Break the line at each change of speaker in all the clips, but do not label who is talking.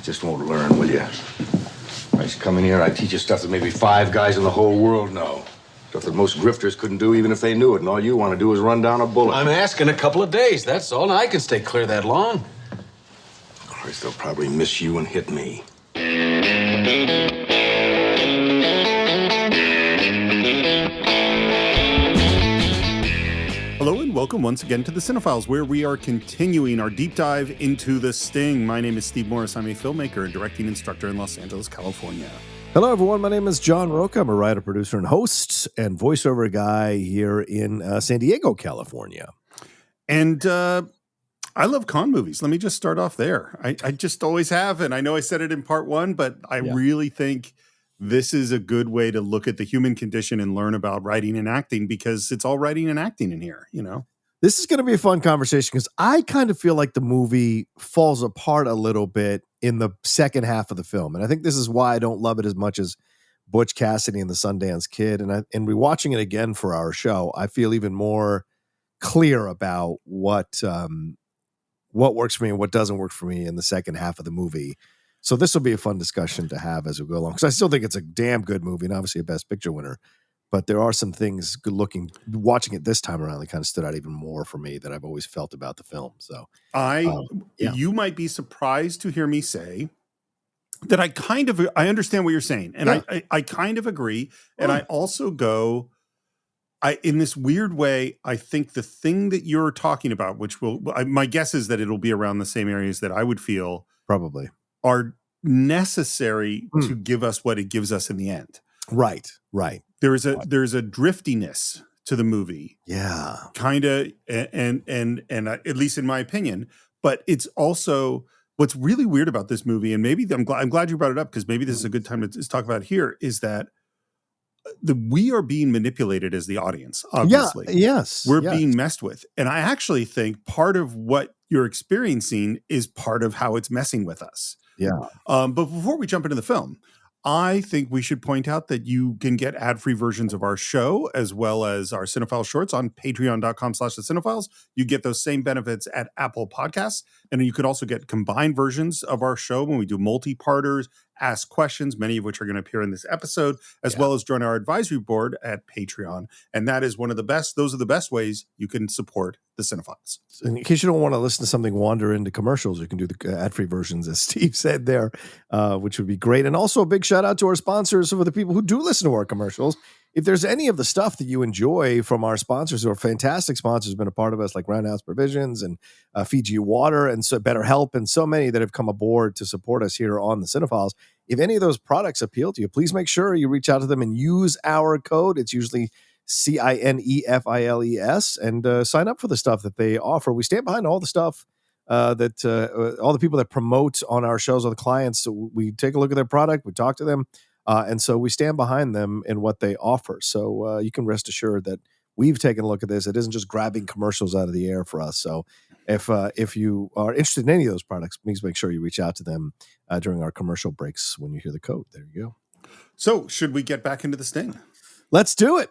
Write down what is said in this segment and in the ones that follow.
just won't learn, will you? I just come in here and I teach you stuff that maybe 5 guys in the whole world know. Stuff that most grifters couldn't do even if they knew it, and all you want to do is run down a bullet.
I'm asking a couple of days, that's all, and I can stay clear that long.
Christ, they'll probably miss you and hit me.
Hello and welcome once again to the Cine-Files, where we are continuing our deep dive into The Sting. My name is Steve Morris. I'm a filmmaker and directing instructor in Los Angeles, California.
Hello, everyone. My name is John Rocha. I'm a writer, producer, and host and voiceover guy here in San Diego, California.
And I love con movies. Let me just start off there. I just always have, and I know I said it in part 1, but I really think this is a good way to look at the human condition and learn about writing and acting, because it's all writing and acting in here, you know?
This is going to be a fun conversation because I kind of feel like the movie falls apart a little bit in the second half of the film. And I think this is why I don't love it as much as Butch Cassidy and the Sundance Kid. And rewatching it again for our show, I feel even more clear about what works for me and what doesn't work for me in the second half of the movie. So this will be a fun discussion to have as we go along, because I still think it's a damn good movie and obviously a Best Picture winner. But there are some things good looking, watching it this time around, that kind of stood out even more for me that I've always felt about the film. So
you might be surprised to hear me say that I understand what you're saying. And I kind of agree. And I also in this weird way, I think the thing that you're talking about, which my guess is that it'll be around the same areas that I would feel
probably
are necessary to give us what it gives us in the end.
Right.
There's a driftiness to the movie.
Yeah.
Kind of, and at least in my opinion, but it's also what's really weird about this movie, and maybe I'm glad you brought it up, because maybe this is a good time to talk about it here, is that we are being manipulated as the audience, obviously. We're being messed with. And I actually think part of what you're experiencing is part of how it's messing with us.
Yeah.
But before we jump into the film, I think we should point out that you can get ad-free versions of our show as well as our Cine-Files shorts on patreon.com/thecine-files. You get those same benefits at Apple Podcasts. And you could also get combined versions of our show when we do multi-parters, ask questions, many of which are going to appear in this episode, as well as join our advisory board at Patreon. And that is one of the best. Those are the best ways you can support the Cine-Files.
In case you don't want to listen to something wander into commercials, you can do the ad-free versions, as Steve said there, which would be great. And also a big shout out to our sponsors, for the people who do listen to our commercials. If there's any of the stuff that you enjoy from our sponsors, who are fantastic sponsors, been a part of us, like Roundhouse Provisions and Fiji Water and so BetterHelp, and so many that have come aboard to support us here on the Cine-Files. If any of those products appeal to you, please make sure you reach out to them and use our code. It's usually CINEFILES, and sign up for the stuff that they offer. We stand behind all the stuff that all the people that promote on our shows, all the clients. So we take a look at their product, we talk to them, and so we stand behind them in what they offer. So you can rest assured that we've taken a look at this. It isn't just grabbing commercials out of the air for us. So if you are interested in any of those products, please make sure you reach out to them during our commercial breaks when you hear the code. There you go.
So should we get back into The Sting?
Let's do it.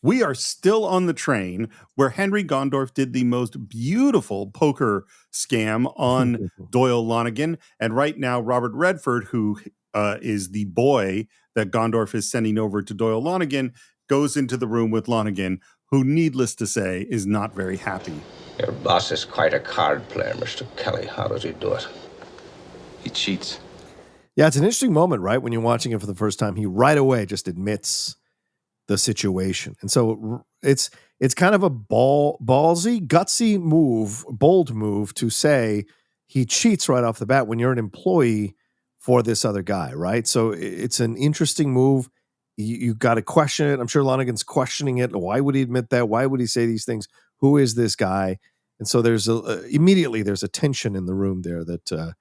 We are still on the train where Henry Gondorff did the most beautiful poker scam on Doyle Lonnigan. And right now, Robert Redford, who is the boy that Gondorff is sending over to Doyle Lonnigan, goes into the room with Lonnigan, who, needless to say, is not very happy.
Your boss is quite a card player, Mr. Kelly. How does he do it?
He cheats.
Yeah, it's an interesting moment, right? When you're watching it for the first time, he right away just admits the situation. And so it's kind of a ballsy, gutsy move, bold move to say he cheats right off the bat when you're an employee for this other guy, right? So it's an interesting move. You got to question it. I'm sure Lonnigan's questioning it. Why would he admit that? Why would he say these things? Who is this guy? And so immediately there's a tension in the room there that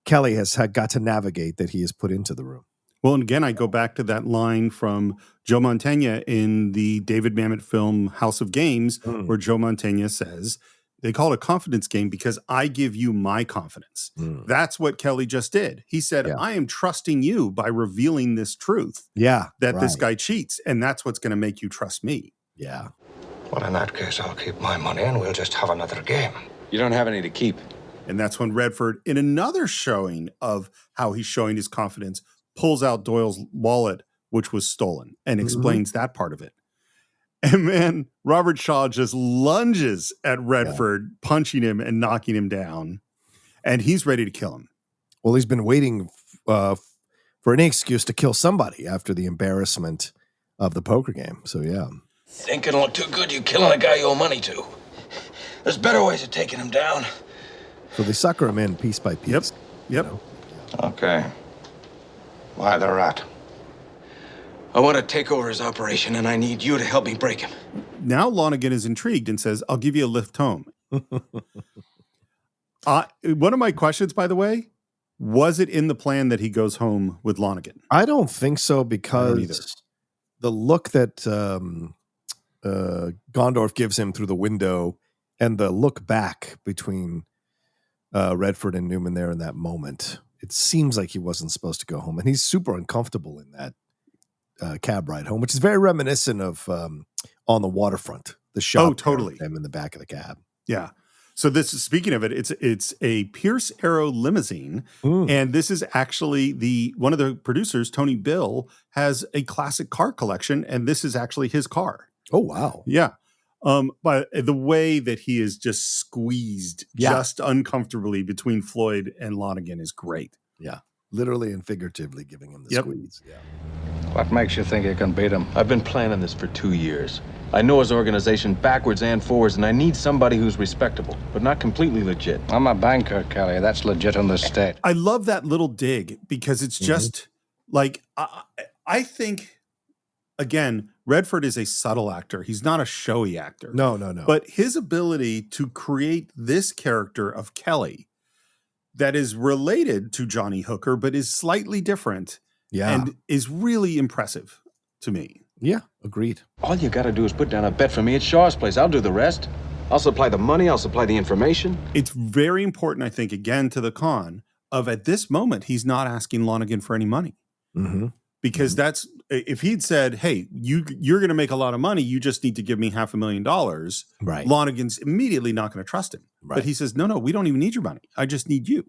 Kelly has got to navigate, that he has put into the room.
Well, and again, I go back to that line from Joe Mantegna in the David Mamet film House of Games, where Joe Mantegna says, they call it a confidence game because I give you my confidence. That's what Kelly just did. He said, I am trusting you by revealing this truth that this guy cheats, and that's what's going to make you trust me.
Yeah.
Well, in that case, I'll keep my money and we'll just have another game.
You don't have any to keep.
And that's when Redford, in another showing of how he's showing his confidence, pulls out Doyle's wallet, which was stolen, and explains that part of it. And man, Robert Shaw just lunges at Redford, punching him and knocking him down. And he's ready to kill him.
Well, he's been waiting for any excuse to kill somebody after the embarrassment of the poker game. So, yeah.
Think it'll look too good you killing a guy you owe money to. There's better ways of taking him down.
So they sucker him in piece by piece.
Yep.
You know?
Okay. Why the rat?
I want to take over his operation, and I need you to help me break him.
Now Lonnigan is intrigued and says, I'll give you a lift home. One of my questions, by the way, was it in the plan that he goes home with Lonnigan?
I don't think so, because the look that Gondorf gives him through the window and the look back between Redford and Newman there in that moment, it seems like he wasn't supposed to go home. And he's super uncomfortable in that cab ride home, which is very reminiscent of On the Waterfront, the shot.
Oh, totally.
Him in the back of the cab.
Yeah. So this is, speaking of it, it's a Pierce Arrow limousine, and this is actually one of the producers, Tony Bill, has a classic car collection, and this is actually his car.
Oh wow!
Yeah, but the way that he is just squeezed just uncomfortably between Floyd and Lonnigan is great.
Yeah, literally and figuratively giving him the squeeze. Yeah.
What makes you think you can beat him?
I've been planning this for 2 years. I know his organization backwards and forwards, and I need somebody who's respectable, but not completely legit.
I'm a banker, Kelly. That's legit in the state.
I love that little dig because it's just like, I think, again, Redford is a subtle actor. He's not a showy actor.
No.
But his ability to create this character of Kelly that is related to Johnny Hooker, but is slightly different and is really impressive to me.
Yeah, agreed.
All you gotta do is put down a bet for me at Shaw's place. I'll do the rest. I'll supply the money. I'll supply the information.
It's very important, I think, again, to the con of at this moment, he's not asking Lonnigan for any money. Because that's, if he'd said, hey, you're going to make a lot of money, you just need to give me $500,000.
Right.
Lonnigan's immediately not going to trust him.
Right.
But he says, no, we don't even need your money. I just need you.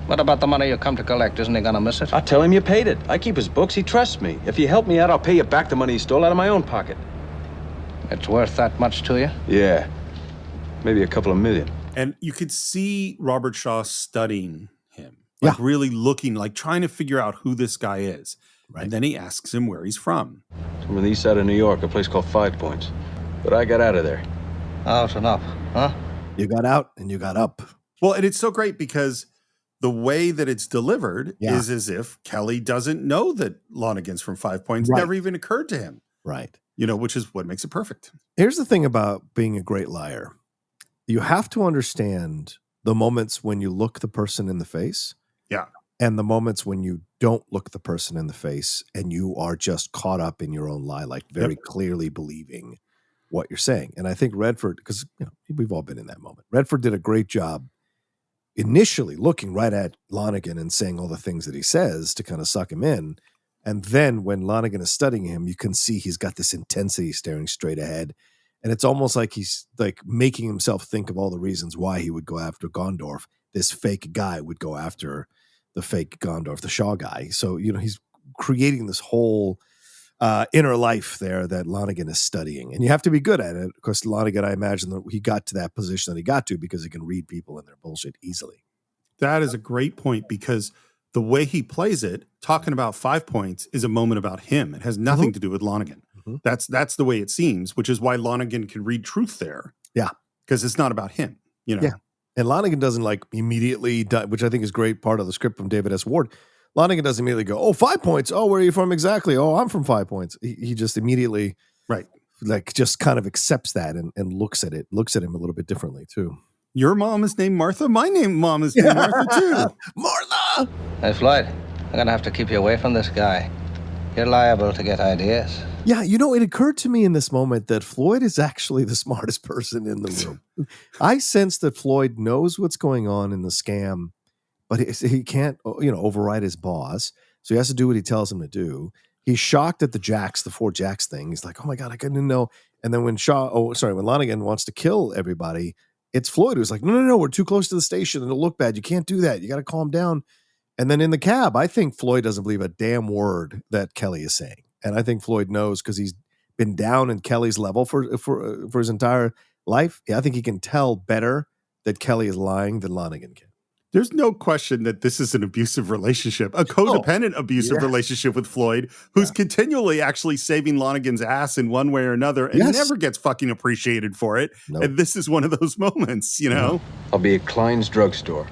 What about the money you come to collect? Isn't he gonna miss it?
I'll tell him you paid it. I keep his books. He trusts me. If you help me out, I'll pay you back the money he stole out of my own pocket.
It's worth that much to you?
Yeah. Maybe a couple of million.
And you could see Robert Shaw studying him. Like really looking, like trying to figure out who this guy is. Right. And then he asks him where he's from.
From the east side of New York, a place called 5 Points. But I got out of there.
Out and up, huh?
You got out and you got up.
Well, and it's so great because the way that it's delivered is as if Kelly doesn't know that Lonnigan's from 5 Points. Never even occurred to him.
Right.
You know, which is what makes it perfect.
Here's the thing about being a great liar. You have to understand the moments when you look the person in the face.
Yeah.
And the moments when you don't look the person in the face and you are just caught up in your own lie, like very clearly believing what you're saying. And I think Redford, because we've all been in that moment. Redford did a great job initially looking right at Lonnigan and saying all the things that he says to kind of suck him in. And then when Lonnigan is studying him, you can see he's got this intensity staring straight ahead. And it's almost like he's like making himself think of all the reasons why he would go after Gondorf. This fake guy would go after the fake Gondorf, the Shaw guy. So, he's creating this whole inner life there that Lonnigan is studying. And you have to be good at it. Of course, Lonnigan, I imagine that he got to that position that he got to because he can read people and their bullshit easily.
That is a great point because the way he plays it, talking about 5 Points is a moment about him. It has nothing to do with Lonnigan. That's the way it seems, which is why Lonnigan can read truth there.
Yeah.
Because it's not about him,
Yeah. And Lonnigan doesn't immediately, which I think is great part of the script from David S. Ward. Lonnigan doesn't immediately go, 5 Points. Oh, where are you from exactly? Oh, I'm from 5 Points. He just immediately, just kind of accepts that and looks at him a little bit differently too.
Your mom is named Martha. My mom is named Martha too.
Martha!
Hey, Floyd, I'm gonna have to keep you away from this guy. You're liable to get ideas.
Yeah, it occurred to me in this moment that Floyd is actually the smartest person in the room. I sense that Floyd knows what's going on in the scam, but he can't, override his boss. So he has to do what he tells him to do. He's shocked at the 4 Jacks thing. He's like, oh my God, I couldn't know. And then when Lonnigan wants to kill everybody, it's Floyd who's like, no, we're too close to the station and it'll look bad. You can't do that. You got to calm down. And then in the cab, I think Floyd doesn't believe a damn word that Kelly is saying. And I think Floyd knows because he's been down in Kelly's level for his entire life. Yeah, I think he can tell better that Kelly is lying than Lonnigan can.
There's no question that this is an abusive relationship, a codependent abusive relationship with Floyd, who's continually actually saving Lonnigan's ass in one way or another and never gets fucking appreciated for it.
Nope.
And this is one of those moments, you know?
I'll be at Klein's drugstore,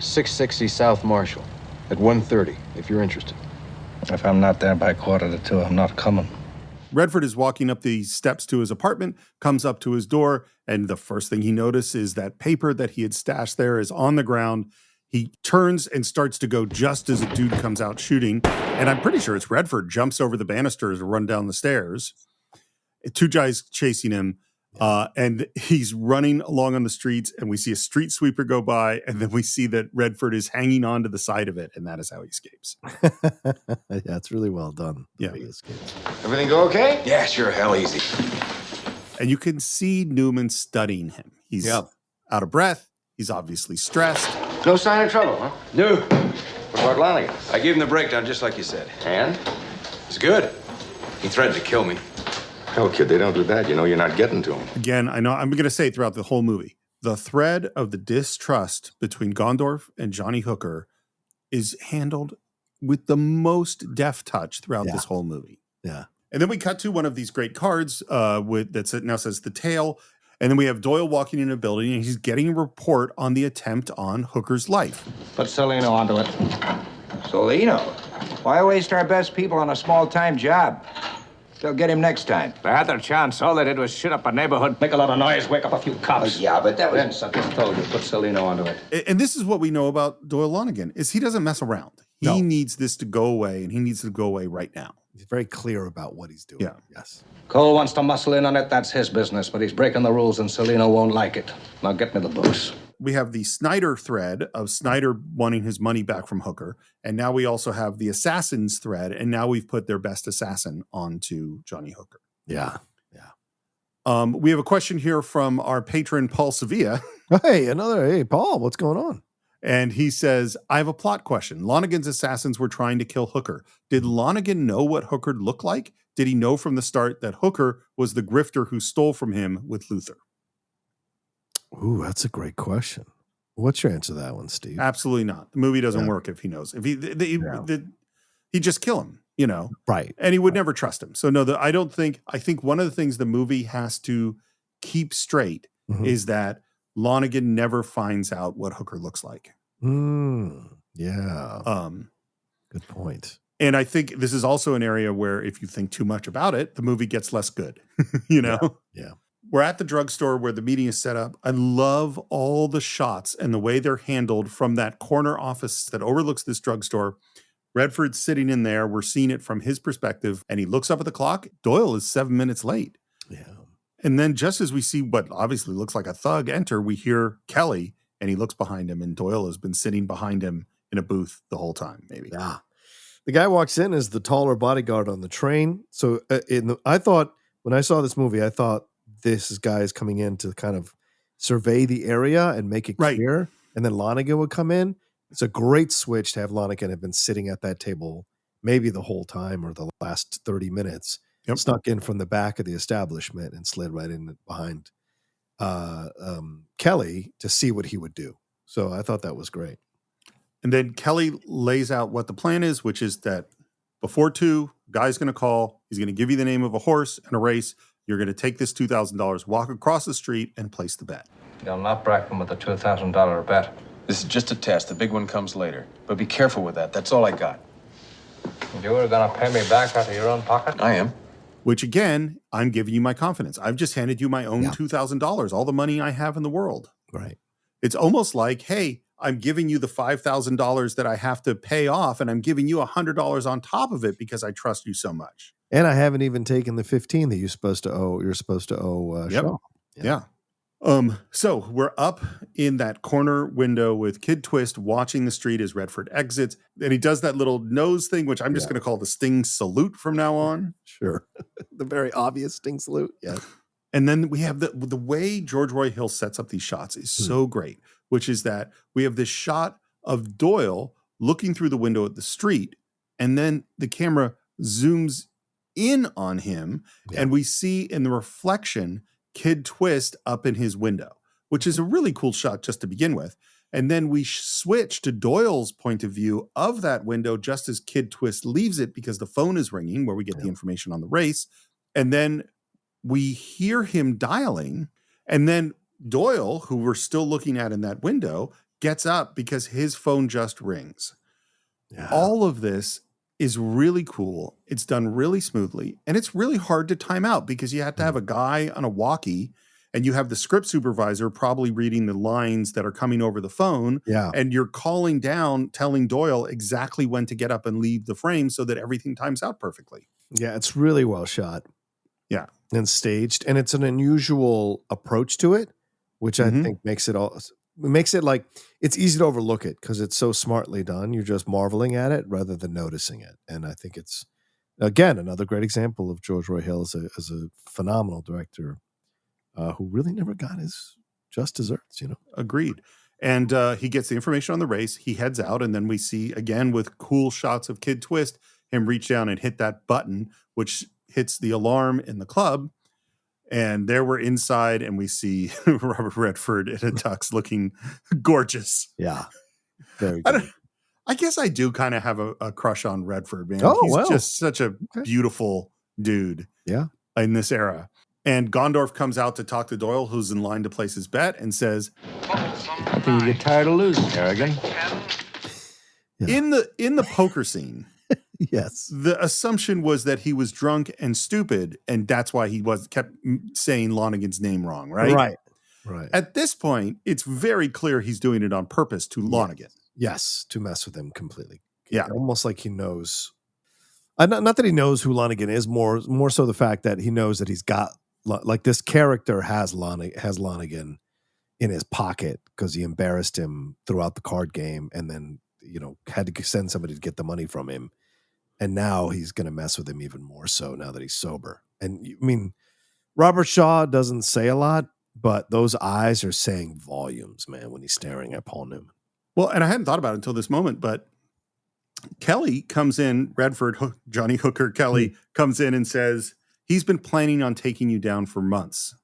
660 South Marshall, at 1:30, if you're interested.
If I'm not there by 1:45, I'm not coming.
Redford is walking up the steps to his apartment, comes up to his door, and the first thing he notices is that paper that he had stashed there is on the ground. He turns and starts to go just as a dude comes out shooting, and I'm pretty sure it's Redford, jumps over the banisters and run down the stairs. Two guys chasing him, and he's running along on the streets, and we see a street sweeper go by, and then we see that Redford is hanging onto the side of it, and that is how he escapes.
Yeah, it's really well done.
Yeah.
He escapes.
Everything go okay? Yeah, sure, hell easy.
And you can see Newman studying him. He's out of breath. He's obviously stressed.
No sign of trouble, huh?
No.
What about Lonnigan?
I gave him the breakdown just like you said.
And?
It's good. He threatened to kill me.
Hell, kid, they don't do that. You know you're not getting to him.
Again, I know I'm going to say throughout the whole movie, the thread of the distrust between Gondorf and Johnny Hooker is handled with the most deft touch throughout this whole movie.
Yeah.
And then we cut to one of these great cards that now says the tale. And then we have Doyle walking in a building, and he's getting a report on the attempt on Hooker's life.
Put Salino onto it.
Solino? Why waste our best people on a small-time job? They'll get him next time.
They had their chance. All they did was shoot up a neighborhood, make a lot of noise, wake up a few cops.
Yeah, but that was...
Vince, I just told you, put Salino onto it.
And this is what we know about Doyle Lonnigan, is he doesn't mess around. He needs this to go away, and he needs to go away right now.
He's very clear about what he's doing.
Yeah.
Yes.
Cole wants to muscle in on it, that's his business, but he's breaking the rules and Salino won't like it. Now get me the books.
We have the Snyder thread of Snyder wanting his money back from Hooker. And now we also have the assassins thread. And now we've put their best assassin onto Johnny Hooker.
Yeah.
We have a question here from our patron, Paul Sevilla.
Hey, Paul, what's going on?
And he says, I have a plot question. Lonnigan's assassins were trying to kill Hooker. Did Lonnigan know what Hooker looked like? Did he know from the start that Hooker was the grifter who stole from him with Luther?
Ooh, that's a great question. What's your answer to that one, Steve?
Absolutely not. The movie doesn't work if he knows. If he'd just kill him, you know?
Right.
And he would never trust him. So no, I think one of the things the movie has to keep straight is that Lonnigan never finds out what Hooker looks like.
Yeah. Good point.
And I think this is also an area where if you think too much about it, the movie gets less good, you know?
Yeah.
We're at the drugstore where the meeting is set up. I love all the shots and the way they're handled from that corner office that overlooks this drugstore. Redford's sitting in there. We're seeing it from his perspective, and he looks up at the clock. Doyle is 7 minutes late.
Yeah.
And then just as we see what obviously looks like a thug enter, we hear Kelly, and he looks behind him, and Doyle has been sitting behind him in a booth the whole time, maybe.
Yeah. The guy walks in as the taller bodyguard on the train. So I thought, when I saw this movie, I thought this guy is coming in to kind of survey the area and make it clear. And then Lonnigan would come in. It's a great switch to have Lonnigan have been sitting at that table maybe the whole time or the last 30 minutes.
Yep.
Snuck in from the back of the establishment and slid right in behind Kelly to see what he would do. So I thought that was great.
And then Kelly lays out what the plan is, which is that before 2, guy's going to call. He's going to give you the name of a horse and a race. You're going to take this $2,000, walk across the street, and place the bet.
You'll not break him with a $2,000 bet.
This is just a test. The big one comes later. But be careful with that. That's all I got.
You were going to pay me back out of your own pocket?
I am.
Which, again, I'm giving you my confidence. I've just handed you my own $2,000, all the money I have in the world.
Right.
It's almost like, hey, I'm giving you the $5,000 that I have to pay off, and I'm giving you $100 on top of it because I trust you so much.
And I haven't even taken the $15 that you're supposed to owe Shaw.
Yeah. So we're up in that corner window with Kid Twist watching the street as Redford exits. And he does that little nose thing, which I'm just going to call the Sting salute from now on.
Sure. The very obvious Sting salute. Yeah.
And then we have the way George Roy Hill sets up these shots is so great, which is that we have this shot of Doyle looking through the window at the street, and then the camera zooms in on him, and we see in the reflection Kid Twist up in his window, which is a really cool shot just to begin with. And then we switch to Doyle's point of view of that window just as Kid Twist leaves it because the phone is ringing, where we get the information on the race. And then we hear him dialing, and then Doyle, who we're still looking at in that window, gets up because his phone just rings. Yeah. All of this is really cool. It's done really smoothly, and it's really hard to time out because you have to have a guy on a walkie, and you have the script supervisor probably reading the lines that are coming over the phone.
Yeah.
And you're calling down, telling Doyle exactly when to get up and leave the frame so that everything times out perfectly.
Yeah, it's really well shot.
Yeah.
And staged. And it's an unusual approach to it, which I think makes it like it's easy to overlook it because it's so smartly done. You're just marveling at it rather than noticing it. And I think it's, again, another great example of George Roy Hill as a phenomenal director who really never got his just desserts, you know.
Agreed. And he gets the information on the race. He heads out, and then we see, again, with cool shots of Kid Twist, him reach down and hit that button, which hits the alarm in the club. And there we're inside, and we see Robert Redford in a tux looking gorgeous.
Yeah. Very good.
I guess I do kind of have a crush on Redford, man.
Oh,
He's
well.
just such a beautiful dude.
Yeah.
In this era. And Gondorf comes out to talk to Doyle, who's in line to place his bet, and says,
I think you get tired of losing, Harrigan.
Yeah. In the poker scene,
yes,
the assumption was that he was drunk and stupid, and that's why he kept saying Lonnigan's name wrong, right?
Right.
At this point, it's very clear he's doing it on purpose to Lonnigan.
Yes, to mess with him completely.
Yeah.
Almost like he knows. Not that he knows who Lonnigan is, more so the fact that he knows that he's got, like, this character has Lonnigan in his pocket because he embarrassed him throughout the card game and then, you know, had to send somebody to get the money from him. And now he's going to mess with him even more so now that he's sober. And I mean, Robert Shaw doesn't say a lot, but those eyes are saying volumes, man, when he's staring at Paul Newman.
Well, and I hadn't thought about it until this moment, but Kelly comes in, Redford, Johnny Hooker Kelly comes in and says, he's been planning on taking you down for months,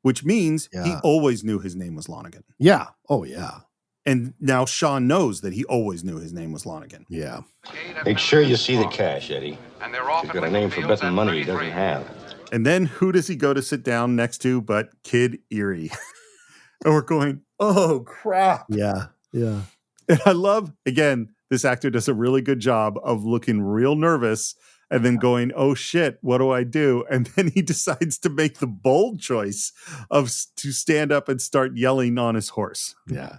which means he always knew his name was Lonnigan.
Yeah. Oh, yeah.
And now Sean knows that he always knew his name was Lonnigan.
Yeah.
Make sure you see the cash, Eddie. He's got a name for betting money he doesn't have.
And then who does he go to sit down next to but Kid Erie? And we're going, oh, crap.
Yeah. Yeah.
And I love, again, this actor does a really good job of looking real nervous and then going, oh, shit, what do I do? And then he decides to make the bold choice to stand up and start yelling on his horse.
Yeah.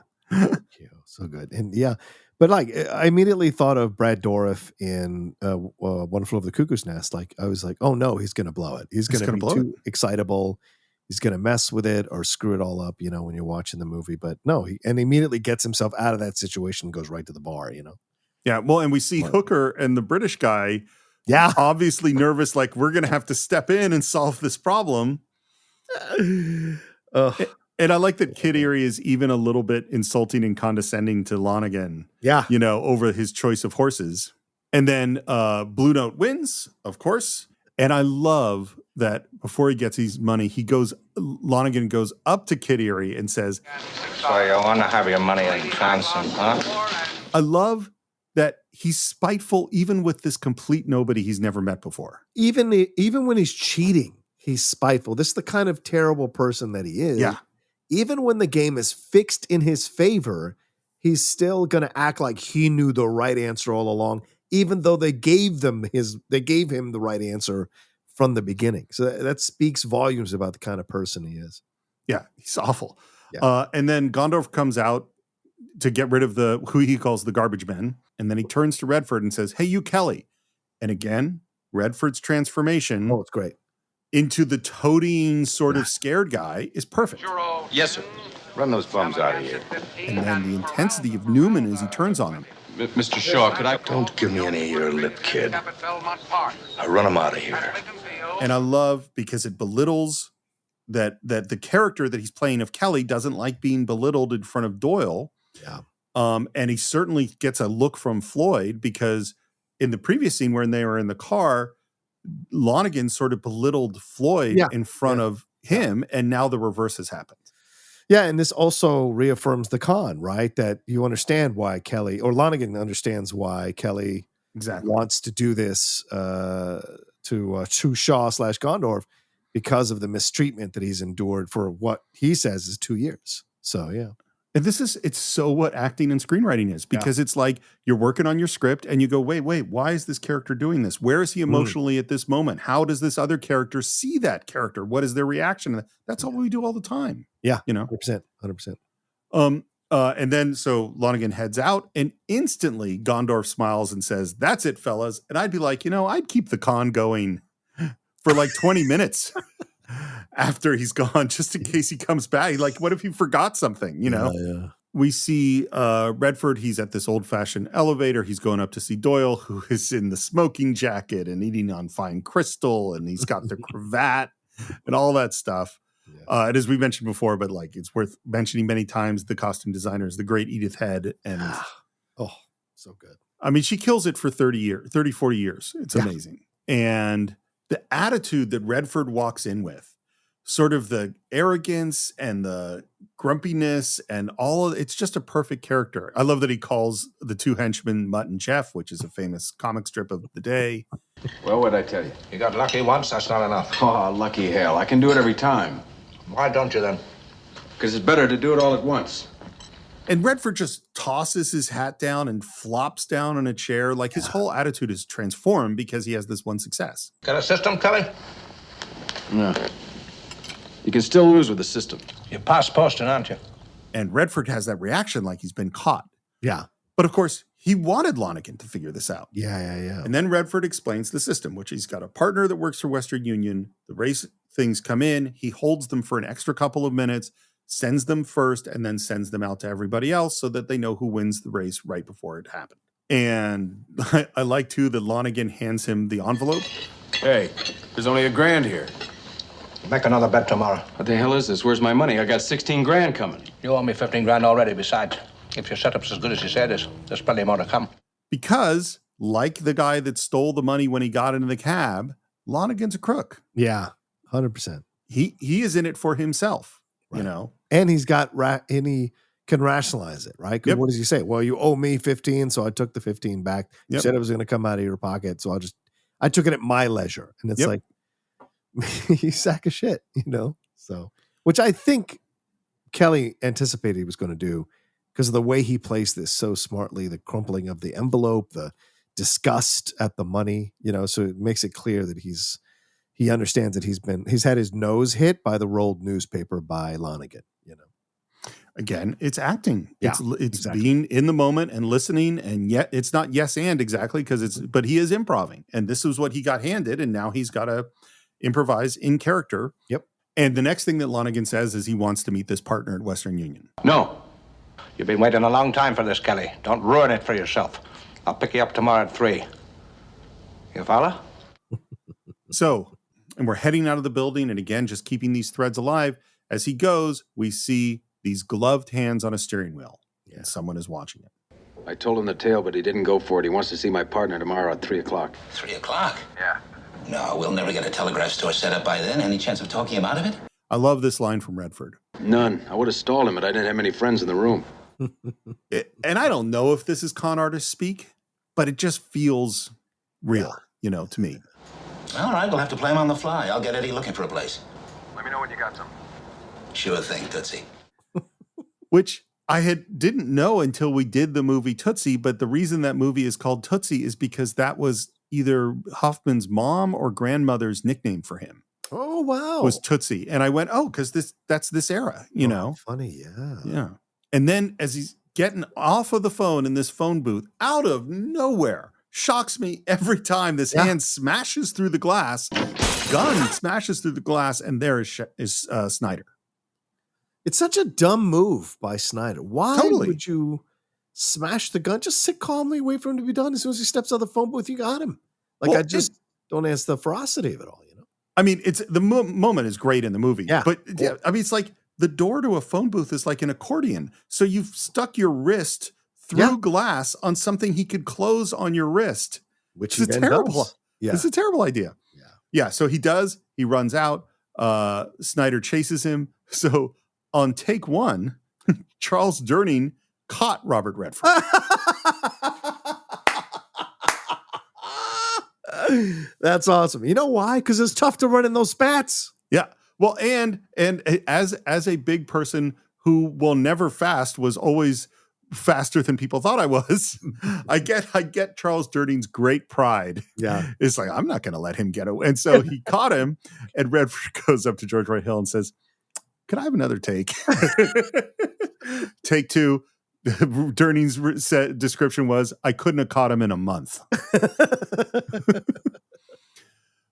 So good. And yeah, but like I immediately thought of Brad Dourif in One Flew Over the Cuckoo's Nest. Like I was like, oh no, he's going to blow it. He's going to be too excitable. He's going to mess with it or screw it all up, you know, when you're watching the movie. But no, he immediately gets himself out of that situation and goes right to the bar, you know?
Yeah. Well, and we see Hooker and the British guy, obviously nervous, like we're going to have to step in and solve this problem. And I like that Kid Erie is even a little bit insulting and condescending to Lonnigan.
Yeah.
You know, over his choice of horses. And then Blue Note wins, of course. And I love that before he gets his money, Lonnigan goes up to Kid Erie and says,
So you want to have your money in Johnson, huh?
I love that he's spiteful even with this complete nobody he's never met before.
Even when he's cheating, he's spiteful. This is the kind of terrible person that he is.
Yeah.
Even when the game is fixed in his favor, he's still going to act like he knew the right answer all along, even though they gave him the right answer from the beginning. So that speaks volumes about the kind of person he is.
Yeah, he's awful.
Yeah.
And then Gondorf comes out to get rid of who he calls the garbage men. And then he turns to Redford and says, hey, you Kelly. And again, Redford's transformation.
Oh, it's great.
Into the toadying sort of scared guy is perfect.
Yes, sir.
Run those bums out of here.
And then the intensity of Newman as he turns on him.
Mr. Shaw, could I...
Don't give me any of your lip, kid. I run him out of here.
And I love because it belittles that the character that he's playing of Kelly doesn't like being belittled in front of Doyle.
Yeah.
And he certainly gets a look from Floyd because in the previous scene when they were in the car, Lonnigan sort of belittled Floyd in front of him, and now the reverse has happened.
Yeah, and this also reaffirms the con, right? That you understand why Kelly, or Lonnigan understands why Kelly wants to do this to Shaw/Gondorf because of the mistreatment that he's endured for what he says is 2 years. So, yeah.
And it's so what acting and screenwriting is, because it's like you're working on your script and you go, wait, why is this character doing this? Where is he emotionally at this moment? How does this other character see that character? What is their reaction? That's all we do all the time.
Yeah.
You know,
100%.
And then so Lonnigan heads out and instantly Gondorf smiles and says, "That's it, fellas." And I'd be like, I'd keep the con going for like 20 minutes after he's gone, just in case he comes back. Like, what if he forgot something,
Yeah.
We see Redford. He's at this old-fashioned elevator. He's going up to see Doyle, who is in the smoking jacket and eating on fine crystal, and he's got the cravat and all that stuff. Yeah. And as we mentioned before, but like it's worth mentioning many times, the costume designer is the great Edith Head. And
so good.
I mean, she kills it for 40 years. It's amazing. And the attitude that Redford walks in with, sort of the arrogance and the grumpiness and it's just a perfect character. I love that he calls the two henchmen Mutt and Jeff, which is a famous comic strip of the day.
Well, what'd I tell you?
You got lucky once, that's not enough.
Oh, lucky hell. I can do it every time.
Why don't you then?
Because it's better to do it all at once.
And Redford just tosses his hat down and flops down on a chair. Like his whole attitude is transformed because he has this one success.
Got a system, Kelly?
No. You can still lose with the system.
You're past posting, aren't you?
And Redford has that reaction like he's been caught.
Yeah.
But of course, he wanted Lonnigan to figure this out.
Yeah.
And then Redford explains the system, which he's got a partner that works for Western Union. The race things come in. He holds them for an extra couple of minutes, sends them first, and then sends them out to everybody else so that they know who wins the race right before it happened. And I like, too, that Lonnigan hands him the envelope.
Hey, there's only $1,000 here.
Make another bet tomorrow.
What the hell is this? Where's my money? I got 16 grand coming.
You owe me 15 grand already. Besides, if your setup's as good as you said is, there's plenty more to come.
Because, like the guy that stole the money when he got into the cab, Lonnigan's a crook.
Yeah, 100%.
He is in it for himself,
And he's got and he can rationalize it, right? Because what does he say? Well, you owe me 15, so I took the 15 back. You said it was going to come out of your pocket, so I took it at my leisure. And it's like, you sack of shit, So, which I think Kelly anticipated he was going to do because of the way he placed this so smartly, the crumpling of the envelope, the disgust at the money, so it makes it clear that he understands that he's had his nose hit by the rolled newspaper by Lonnigan,
Again, it's acting.
Yeah,
it's
exactly.
being in the moment and listening, and yet it's not yes and exactly but he is improving, and this is what he got handed, and now he's got to improvise in character.
Yep.
And the next thing that Lonnigan says is he wants to meet this partner at Western Union.
No.
You've been waiting a long time for this, Kelly. Don't ruin it for yourself. I'll pick you up tomorrow at 3. You follow?
So, and we're heading out of the building, and again, just keeping these threads alive. As he goes, we see these gloved hands on a steering wheel, and someone is watching it.
I told him the tale, but he didn't go for it. He wants to see my partner tomorrow at 3 o'clock.
3 o'clock?
Yeah.
No, we'll never get a telegraph store set up by then. Any chance of talking him out of it?
I love this line from Redford.
None. I would have stalled him, but I didn't have many friends in the room.
And I don't know if this is con artist speak, but it just feels real, to me.
All right, we'll have to play him on the fly. I'll get Eddie looking for a place.
Let me know when you got some.
Sure thing, Tootsie.
Which I didn't know until we did the movie Tootsie, but the reason that movie is called Tootsie is because that was either Hoffman's mom or grandmother's nickname for him.
Oh, wow.
Was Tootsie. And I went, because that's this era,
Funny, yeah.
Yeah. And then as he's getting off of the phone in this phone booth, out of nowhere, shocks me every time this hand smashes through the glass, gun smashes through the glass, and there is Snyder.
It's such a dumb move by Snyder. Why would you smash the gun? Just sit calmly, wait for him to be done. As soon as he steps out of the phone booth, you got him. I just don't answer the ferocity of it all,
I mean, it's the moment is great in the movie.
Yeah.
But I mean, it's like the door to a phone booth is like an accordion. So you've stuck your wrist through glass on something he could close on your wrist.
Which
is terrible.
Yeah.
It's a terrible idea.
Yeah.
Yeah. So he does. He runs out. Snyder chases him. So on take one, Charles Durning caught Robert Redford.
That's awesome. You know why? Because it's tough to run in those spats.
Yeah. Well, and as a big person who will never fast, was always faster than people thought I was. I get Charles Durning's great pride.
Yeah.
It's like, I'm not going to let him get away. And so he caught him, and Redford goes up to George Roy Hill and says, "Could I have another take?" Take two. Durning's description was, "I couldn't have caught him in a month."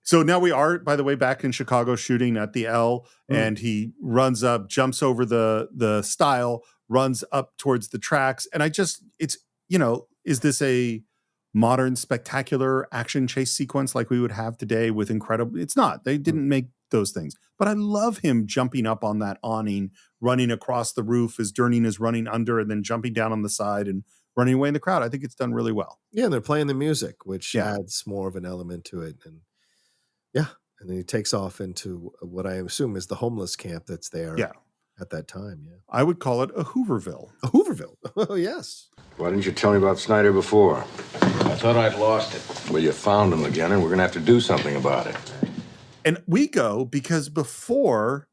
So now we are, by the way, back in Chicago shooting at the L, and he runs up, jumps over the stile, runs up towards the tracks. And it's, is this a modern spectacular action chase sequence like we would have today with incredible? It's not. They didn't make those things. But I love him jumping up on that awning, running across the roof as Durning is running under, and then jumping down on the side and running away in the crowd. I think it's done really well.
Yeah, and they're playing the music, which adds more of an element to it. And and then he takes off into what I assume is the homeless camp that's there at that time. Yeah.
I would call it a Hooverville.
A Hooverville. Oh, yes.
Why didn't you tell me about Snyder before?
I thought I'd lost it.
Well, you found him again, and we're going to have to do something about it.
And we go because before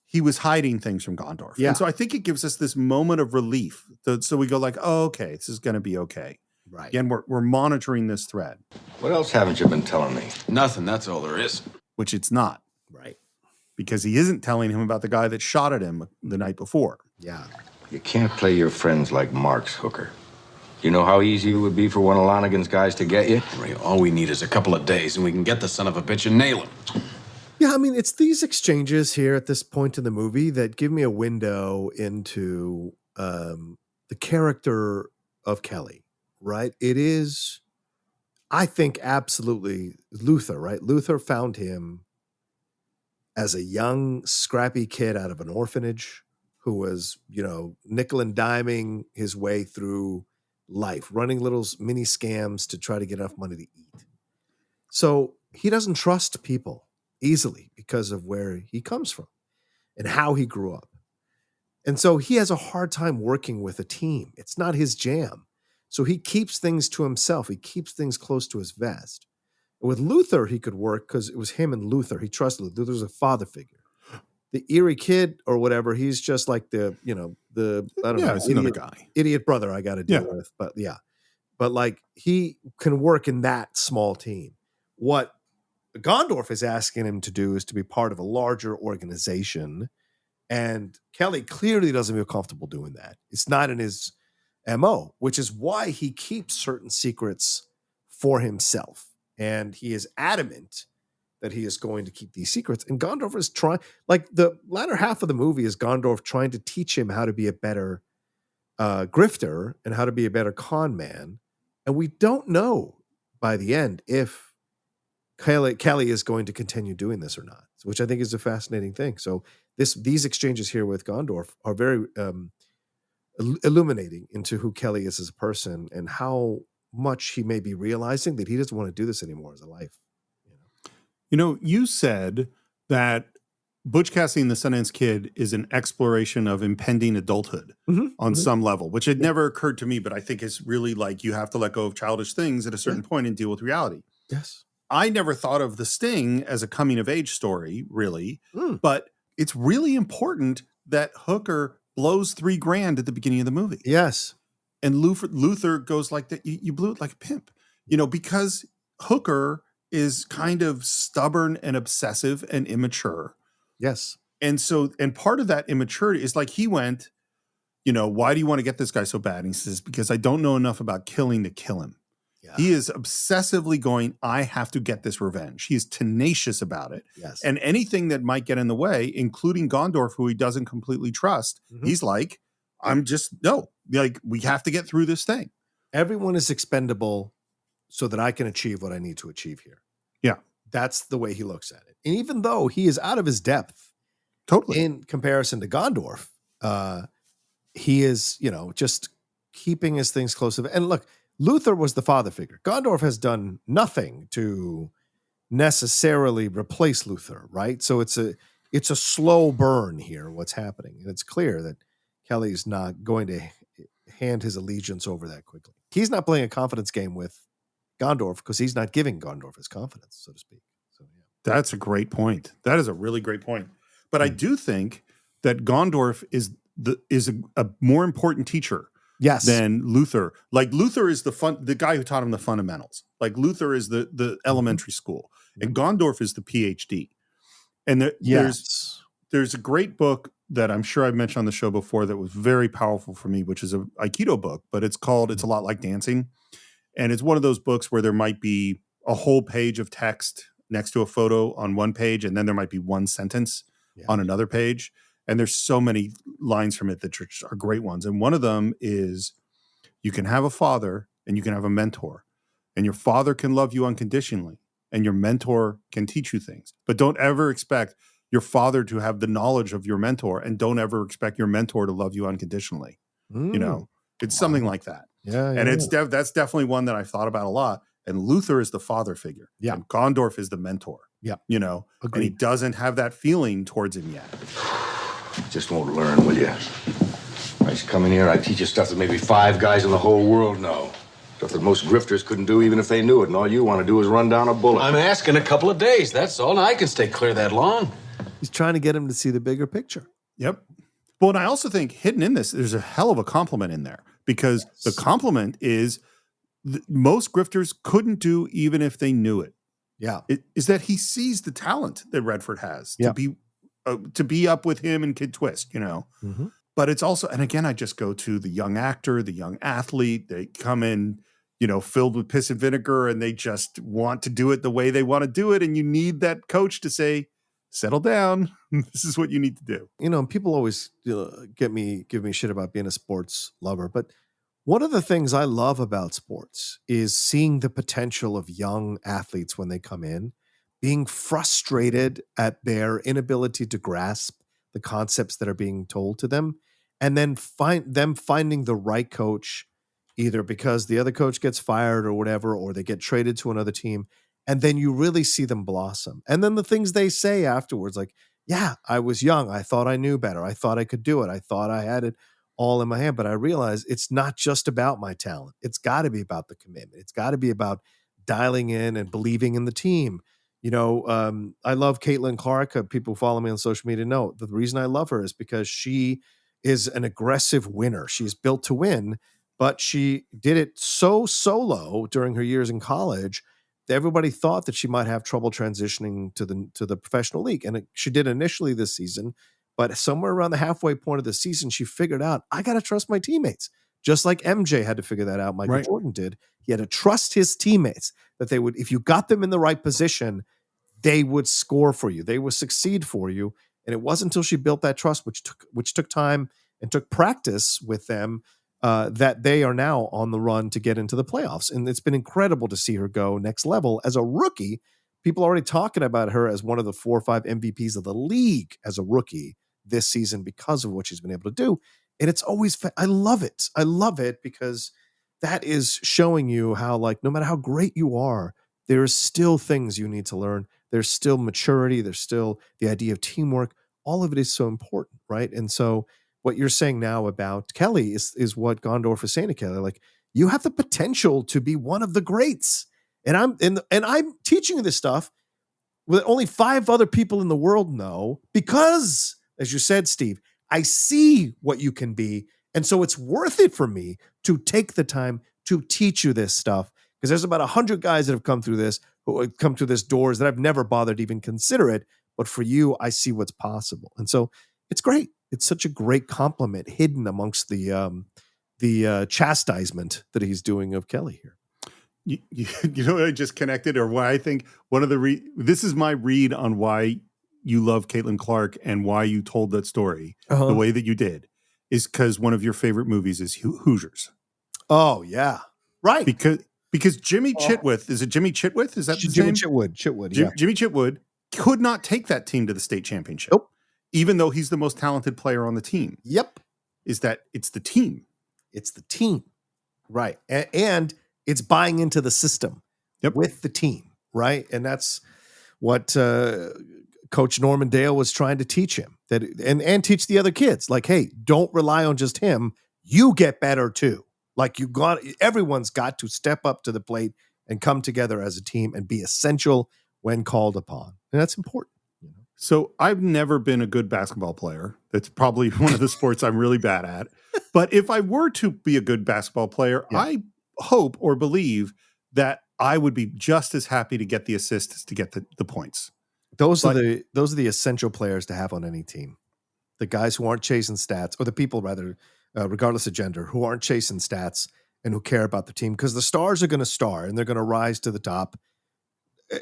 he was hiding things from Gondorf.
Yeah.
And so I think it gives us this moment of relief. So we go like, oh, okay, this is going to be okay.
Right.
Again, we're monitoring this thread.
What else haven't you been telling me?
Nothing, that's all there is.
Which it's not.
Right.
Because he isn't telling him about the guy that shot at him the night before.
Yeah.
You can't play your friends like Mark's hooker. You know how easy it would be for one of Lonnigan's guys to get you?
Ray, all we need is a couple of days, and we can get the son of a bitch and nail him.
Yeah, I mean, it's these exchanges here at this point in the movie that give me a window into the character of Kelly, right? It is, I think, absolutely Luther, right? Luther found him as a young, scrappy kid out of an orphanage who was, nickel and diming his way through life, running little mini scams to try to get enough money to eat. So he doesn't trust people easily because of where he comes from and how he grew up. And so he has a hard time working with a team. It's not his jam. So he keeps things to himself. He keeps things close to his vest. With Luther, he could work because it was him and Luther. He trusted Luther. Luther's a father figure. The Erie kid or whatever, he's just like the I don't know,
He's another guy.
Idiot brother I got to deal with. But but like he can work in that small team. What Gondorf is asking him to do is to be part of a larger organization. And Kelly clearly doesn't feel comfortable doing that. It's not in his MO, which is why he keeps certain secrets for himself. And he is adamant that he is going to keep these secrets. And Gondorf is trying, like the latter half of the movie is Gondorf trying to teach him how to be a better grifter and how to be a better con man. And we don't know by the end if Kelly is going to continue doing this or not, which I think is a fascinating thing. So these exchanges here with Gondorf are very illuminating into who Kelly is as a person and how much he may be realizing that he doesn't want to do this anymore as a life.
You said that Butch Cassidy and the Sundance Kid is an exploration of impending adulthood on some level, which had never occurred to me, but I think it's really like you have to let go of childish things at a certain point and deal with reality.
Yes.
I never thought of The Sting as a coming of age story, really, but it's really important that Hooker blows $3,000 at the beginning of the movie.
Yes.
And Luther goes like that. You blew it like a pimp, because Hooker is kind of stubborn and obsessive and immature.
Yes.
And part of that immaturity is like he went, why do you want to get this guy so bad? And he says, because I don't know enough about killing to kill him. Yeah. He is obsessively going, I have to get this revenge. He is tenacious about it.
Yes. And
anything that might get in the way, including Gondorf, who he doesn't completely trust, he's like, we have to get through this thing.
Everyone is expendable so that I can achieve what I need to achieve here.
Yeah.
That's the way he looks at it. And even though he is out of his depth
Totally.
in comparison to Gondorf, he is, just keeping his things close to. And look, Luther was the father figure. Gondorf has done nothing to necessarily replace Luther, right? So it's a slow burn here, what's happening. And it's clear that Kelly's not going to hand his allegiance over that quickly. He's not playing a confidence game with Gondorf because he's not giving Gondorf his confidence, so to speak. So, yeah.
That's a great point. That is a really great point. But I do think that Gondorf is a more important teacher than Luther. Like Luther is the guy who taught him the fundamentals. Like Luther is the elementary school, and Gondorf is the PhD. And there's a great book that I'm sure I've mentioned on the show before that was very powerful for me, which is an Aikido book, but it's called It's a Lot Like Dancing. And it's one of those books where there might be a whole page of text next to a photo on one page, and then there might be one sentence on another page. And there's so many lines from it that are great ones. And one of them is, you can have a father and you can have a mentor, and your father can love you unconditionally and your mentor can teach you things, but don't ever expect your father to have the knowledge of your mentor, and don't ever expect your mentor to love you unconditionally. It's something like that. That's definitely one that I've thought about a lot. And Luther is the father figure. Yeah. And Gondorf is the mentor. Yeah. And he doesn't have that feeling towards him yet.
Just won't learn, will you? I just come in here, I teach you stuff that maybe 5 guys in the whole world know. Stuff that most grifters couldn't do even if they knew it, and all you want to do is run down a bullet.
I'm asking a couple of days, that's all. I can stay clear that long.
He's trying to get him to see the bigger picture.
Yep. Well, and I also think hidden in this, there's a hell of a compliment in there, because the compliment is most grifters couldn't do even if they knew it.
Yeah.
Is that he sees the talent that Redford has to be up with him and Kid Twist,
Mm-hmm.
But it's also, and again, I just go to the young actor, the young athlete. They come in, filled with piss and vinegar, and they just want to do it the way they want to do it. And you need that coach to say, settle down. This is what you need to do.
People always give me shit about being a sports lover, but one of the things I love about sports is seeing the potential of young athletes when they come in, being frustrated at their inability to grasp the concepts that are being told to them, and then finding the right coach, either because the other coach gets fired or whatever, or they get traded to another team. And then you really see them blossom. And then the things they say afterwards, like, yeah, I was young. I thought I knew better. I thought I could do it. I thought I had it all in my hand. But I realized it's not just about my talent. It's got to be about the commitment. It's got to be about dialing in and believing in the team. I love Caitlin Clark. People who follow me on social media know the reason I love her is because she is an aggressive winner. She's built to win, but she did it so solo during her years in college. Everybody thought that she might have trouble transitioning to the professional league. And she did initially this season, but somewhere around the halfway point of the season, she figured out, I got to trust my teammates. Just like MJ had to figure that out. Michael Jordan did. He had to trust his teammates that they would, if you got them in the right position, they would score for you. They would succeed for you. And it wasn't until she built that trust, which took time and took practice with them, that they are now on the run to get into the playoffs. And it's been incredible to see her go next level as a rookie. People are already talking about her as one of the 4 or 5 MVPs of the league as a rookie this season because of what she's been able to do. And it's always, I love it. I love it because that is showing you how, like, no matter how great you are, there's still things you need to learn. There's still maturity. There's still the idea of teamwork. All of it is so important, right? And so what you're saying now about Kelly is what Gondorf is saying to Kelly. Like, you have the potential to be one of the greats. And I'm teaching you this stuff that only 5 other people in the world know because, as you said, Steve, I see what you can be. And so it's worth it for me to take the time to teach you this stuff, because there's about 100 guys that have come through this, who have come through this doors that I've never bothered to even consider it. But for you, I see what's possible. And so it's great. It's such a great compliment hidden amongst the chastisement that he's doing of Kelly here.
You know what I just connected, or why I think one of the this is my read on why you love Caitlin Clark and why you told that story the way that you did, is because one of your favorite movies is Hoosiers.
Oh yeah, right.
Because Jimmy Chitwood, is it Jimmy Chitwood? Is that his
Jimmy
name?
Chitwood, yeah.
Jimmy Chitwood could not take that team to the state championship.
Nope.
Even though he's the most talented player on the team.
Yep.
Is that it's the team.
It's the team. Right. And it's buying into the system with the team. Right. And that's what Coach Norman Dale was trying to teach him, that and teach the other kids. Like, hey, don't rely on just him. You get better too. Like everyone's got to step up to the plate and come together as a team and be essential when called upon. And that's important.
So I've never been a good basketball player. That's probably one of the sports I'm really bad at. But if I were to be a good basketball player, I hope or believe that I would be just as happy to get the assists as to get the points.
Those are the essential players to have on any team. The guys who aren't chasing stats, or the people rather, regardless of gender, who aren't chasing stats and who care about the team, because the stars are going to star and they're going to rise to the top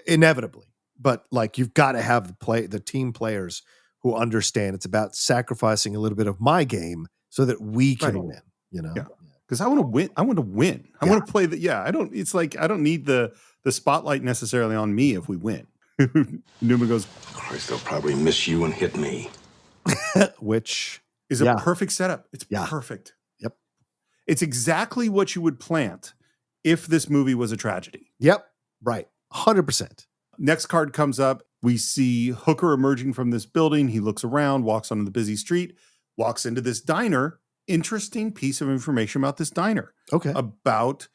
inevitably. But like, you've got to have the team players who understand it's about sacrificing a little bit of my game so that we can win. You know,
because I want to win. I want to win. I want to play the. Yeah, I don't. It's like I don't need the spotlight necessarily on me if we win. Newman goes,
Christ, they'll probably miss you and hit me.
Which
is a perfect setup. It's perfect.
Yep.
It's exactly what you would plant if this movie was a tragedy.
Yep. Right. 100%.
Next card comes up. We see Hooker emerging from this building. He looks around, walks onto the busy street, walks into this diner. Interesting piece of information about this diner.
Okay.
About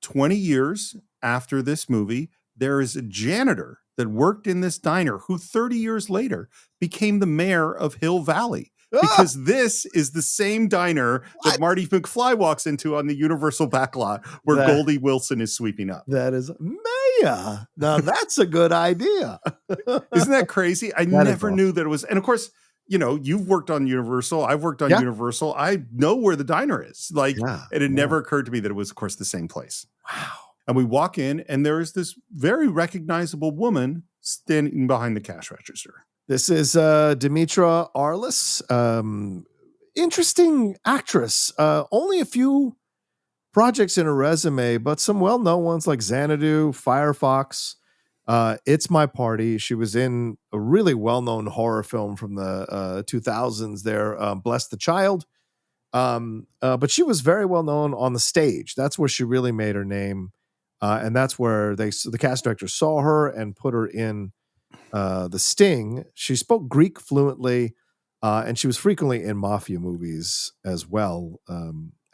20 years after this movie, there is a janitor that worked in this diner who 30 years later became the mayor of Hill Valley. Because this is the same diner that Marty McFly walks into on the Universal backlot where Goldie Wilson is sweeping up.
That is Maya. Now that's a good idea.
Isn't that crazy? I never knew that it was. And of course, you know, you've worked on Universal. I've worked on Universal. I know where the diner is. Like, and it never occurred to me that it was, of course, the same place.
Wow.
And we walk in and there is this very recognizable woman standing behind the cash register.
This is Dimitra Arliss. Interesting actress. Only a few projects in her resume, but some well-known ones like Xanadu, Firefox, It's My Party. She was in a really well-known horror film from the 2000s there, Bless the Child. But she was very well-known on the stage. That's where she really made her name. And that's where the cast director saw her and put her in The Sting. She spoke Greek fluently, and she was frequently in mafia movies as well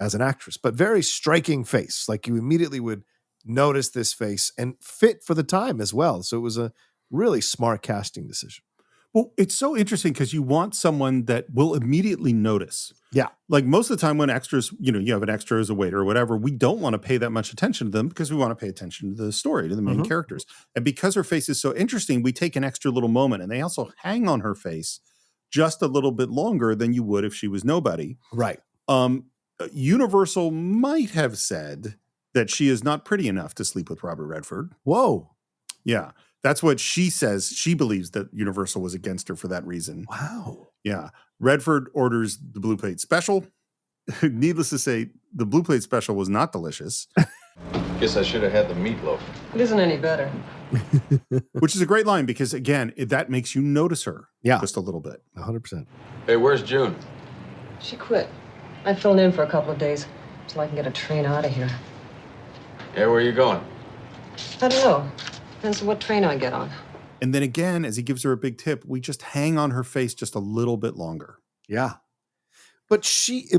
as an actress, but very striking face. Like, you immediately would notice this face and fit for the time as well. So it was a really smart casting decision.
Well, it's so interesting because you want someone that will immediately notice.
Yeah.
Like most of the time when extras, you know, you have an extra as a waiter or whatever, we don't want to pay that much attention to them because we want to pay attention to the story, to the main characters. And because her face is so interesting, we take an extra little moment, and they also hang on her face just a little bit longer than you would if she was nobody.
Right.
Universal might have said that she is not pretty enough to sleep with Robert Redford.
Whoa.
Yeah. That's what she says. She believes that Universal was against her for that reason.
Wow.
Yeah. Redford orders the Blue Plate Special. Needless to say, the Blue Plate Special was not delicious.
Guess I should have had the meatloaf.
It isn't any better.
Which is a great line because, again, that makes you notice her just a little bit.
100%.
Hey, where's June?
She quit. I filled in for a couple of days till I can get a train out of here.
Yeah, where are you going?
I don't know. Depends on what train I get on.
And then again, as he gives her a big tip, we just hang on her face just a little bit longer.
Yeah. But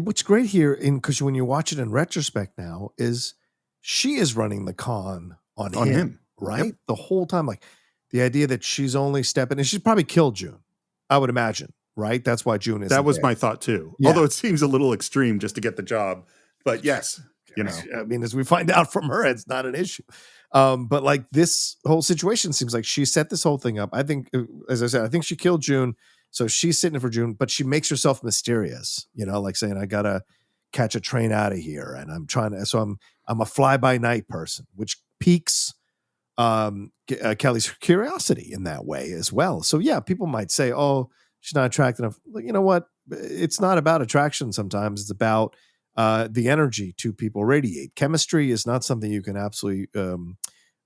what's great here, because when you watch it in retrospect now, is she is running the con on him, right? Yep. The whole time. Like, the idea that she's only stepping, and she's probably killed June, I would imagine, right? That's why June is.
That was my thought too. Yeah. Although it seems a little extreme just to get the job. But yes, you know.
I mean, as we find out from her, it's not an issue. But like, this whole situation seems like she set this whole thing up. I think, as I said, I think she killed June. So she's sitting for June, but she makes herself mysterious, you know, like saying, I got to catch a train out of here. And I'm trying to, so I'm a fly by night person, which piques Kelly's curiosity in that way as well. So yeah, people might say, oh, she's not attractive enough. You know what? It's not about attraction. Sometimes it's about the energy two people radiate. Chemistry is not something you can absolutely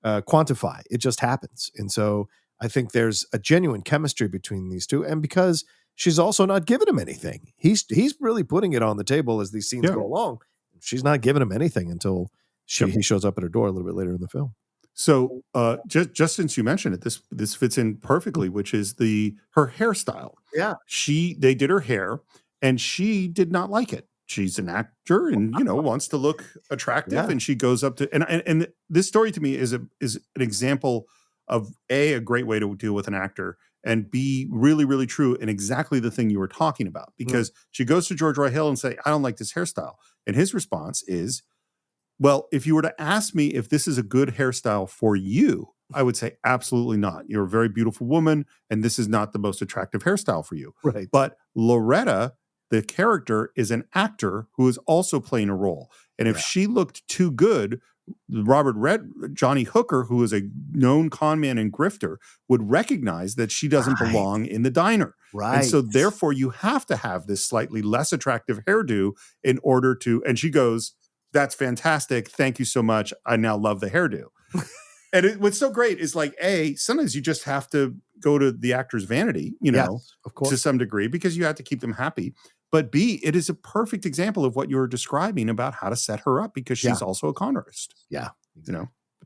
quantify. It just happens. And so I think there's a genuine chemistry between these two. And because she's also not giving him anything, he's really putting it on the table as these scenes go along. She's not giving him anything until he shows up at her door a little bit later in the film.
So just since you mentioned it, this fits in perfectly, which is her hairstyle.
Yeah.
They did her hair and she did not like it. She's an actor and, wants to look attractive. And she goes up to, and this story to me is an example of a great way to deal with an actor, and B, really, really true and exactly the thing you were talking about, because she goes to George Roy Hill and say, I don't like this hairstyle. And his response is, well, if you were to ask me if this is a good hairstyle for you, I would say absolutely not. You're a very beautiful woman, and this is not the most attractive hairstyle for you.
Right.
But Loretta, the character, is an actor who is also playing a role. And if she looked too good, Johnny Hooker, who is a known con man and grifter, would recognize that she doesn't belong in the diner.
Right.
And so therefore you have to have this slightly less attractive hairdo in order to, and she goes, that's fantastic. Thank you so much. I now love the hairdo. And what's so great is like, sometimes you just have to go to the actor's vanity,
of course,
to some degree, because you have to keep them happy. But B, it is a perfect example of what you were describing about how to set her up, because she's also a con artist.
Yeah.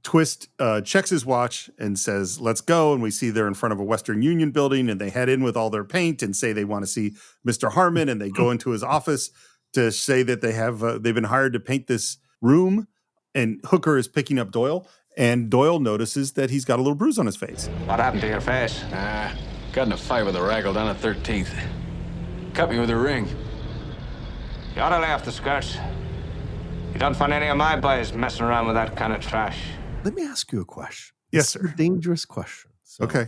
Twist checks his watch and says, let's go. And we see they're in front of a Western Union building, and they head in with all their paint and say they want to see Mr. Harmon. And they go into his office to say that they've been hired to paint this room. And Hooker is picking up Doyle. And Doyle notices that he's got a little bruise on his face.
What happened to your face?
Got in a fight with a raggle down at 13th. Cut me with a ring.
You ought to lay off the skirts. You don't find any of my boys messing around with that kind of trash.
Let me ask you a question.
Yes,
It's
sir.
a dangerous question. So
Okay.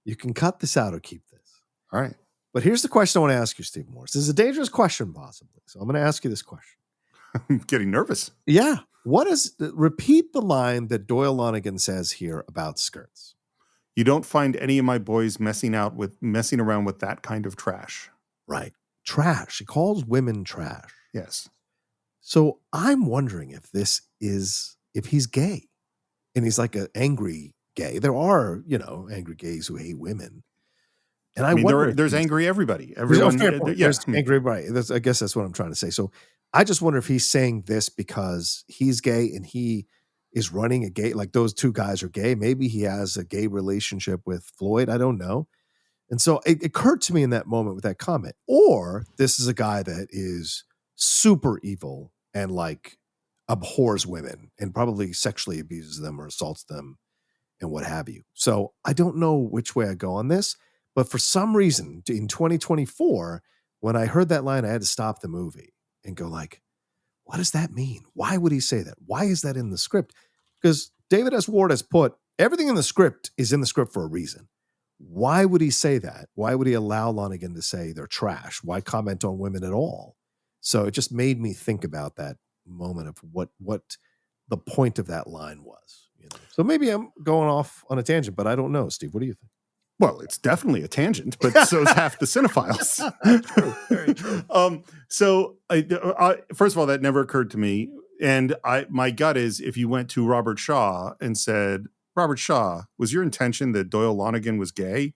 You can cut this out or keep this.
All right.
But here's the question I want to ask you, Steve Morris. This is a dangerous question, possibly. So I'm going to ask you this question.
I'm getting nervous.
Yeah. Repeat the line that Doyle Lonnigan says here about skirts.
You don't find any of my boys messing around with that kind of trash.
Right. Trash. He calls women trash.
Yes.
So I'm wondering if he's gay, and he's like an angry gay. There are, angry gays who hate women. And I wonder
there's angry everybody. Everyone,
there's angry, right? I guess that's what I'm trying to say. So I just wonder if he's saying this because he's gay and he is running a gay, like those two guys are gay. Maybe he has a gay relationship with Floyd. I don't know. And so it occurred to me in that moment with that comment, or this is a guy that is super evil and like abhors women and probably sexually abuses them or assaults them and what have you. So I don't know which way I go on this, but for some reason in 2024, when I heard that line, I had to stop the movie and go like, what does that mean? Why would he say that? Why is that in the script? Because David S. Ward has put everything in the script is in the script for a reason. Why would he say that? Why would he allow Lonnigan to say they're trash? Why comment on women at all? So it just made me think about that moment of what the point of that line was. So maybe I'm going off on a tangent, but I don't know. Steve, what do you think?
Well, it's definitely a tangent, but so is half the Cine-Files.
True, very true.
So first of all, that never occurred to me. And my gut is if you went to Robert Shaw and said, Robert Shaw, was your intention that Doyle Lonnigan was gay?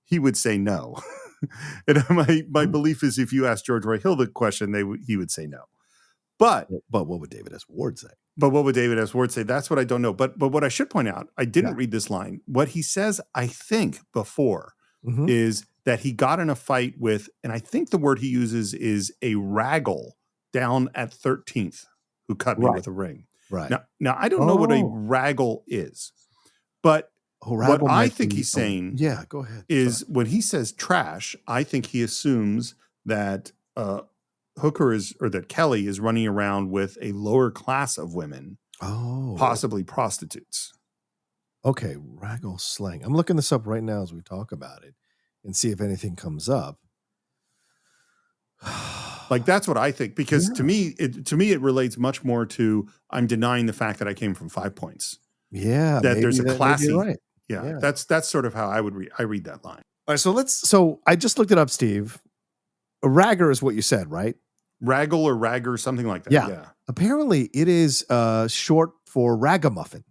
He would say no. And my belief is if you asked George Roy Hill the question, he would say no. But
what would David S. Ward say?
But what would David S. Ward say? That's what I don't know. But what I should point out, I didn't read this line. What he says, I think, before is that he got in a fight with, and I think the word he uses is a raggle down at 13th who cut me with a ring.
Right.
Now I don't know what a raggle is, but what I think he's saying
go ahead.
is when he says trash, I think he assumes that that Kelly is running around with a lower class of women, possibly prostitutes.
Okay, raggle slang. I'm looking this up right now as we talk about it and see if anything comes up.
Like that's what I think, because to me it relates much more to I'm denying the fact that I came from 5 Points.
Yeah,
that there's a classy.
Right.
Yeah, that's sort of how I would read that line.
All right, so I just looked it up, Steve. A ragger is what you said, right?
Raggle or Ragger, something like that.
Yeah. Apparently, it is short for ragamuffin,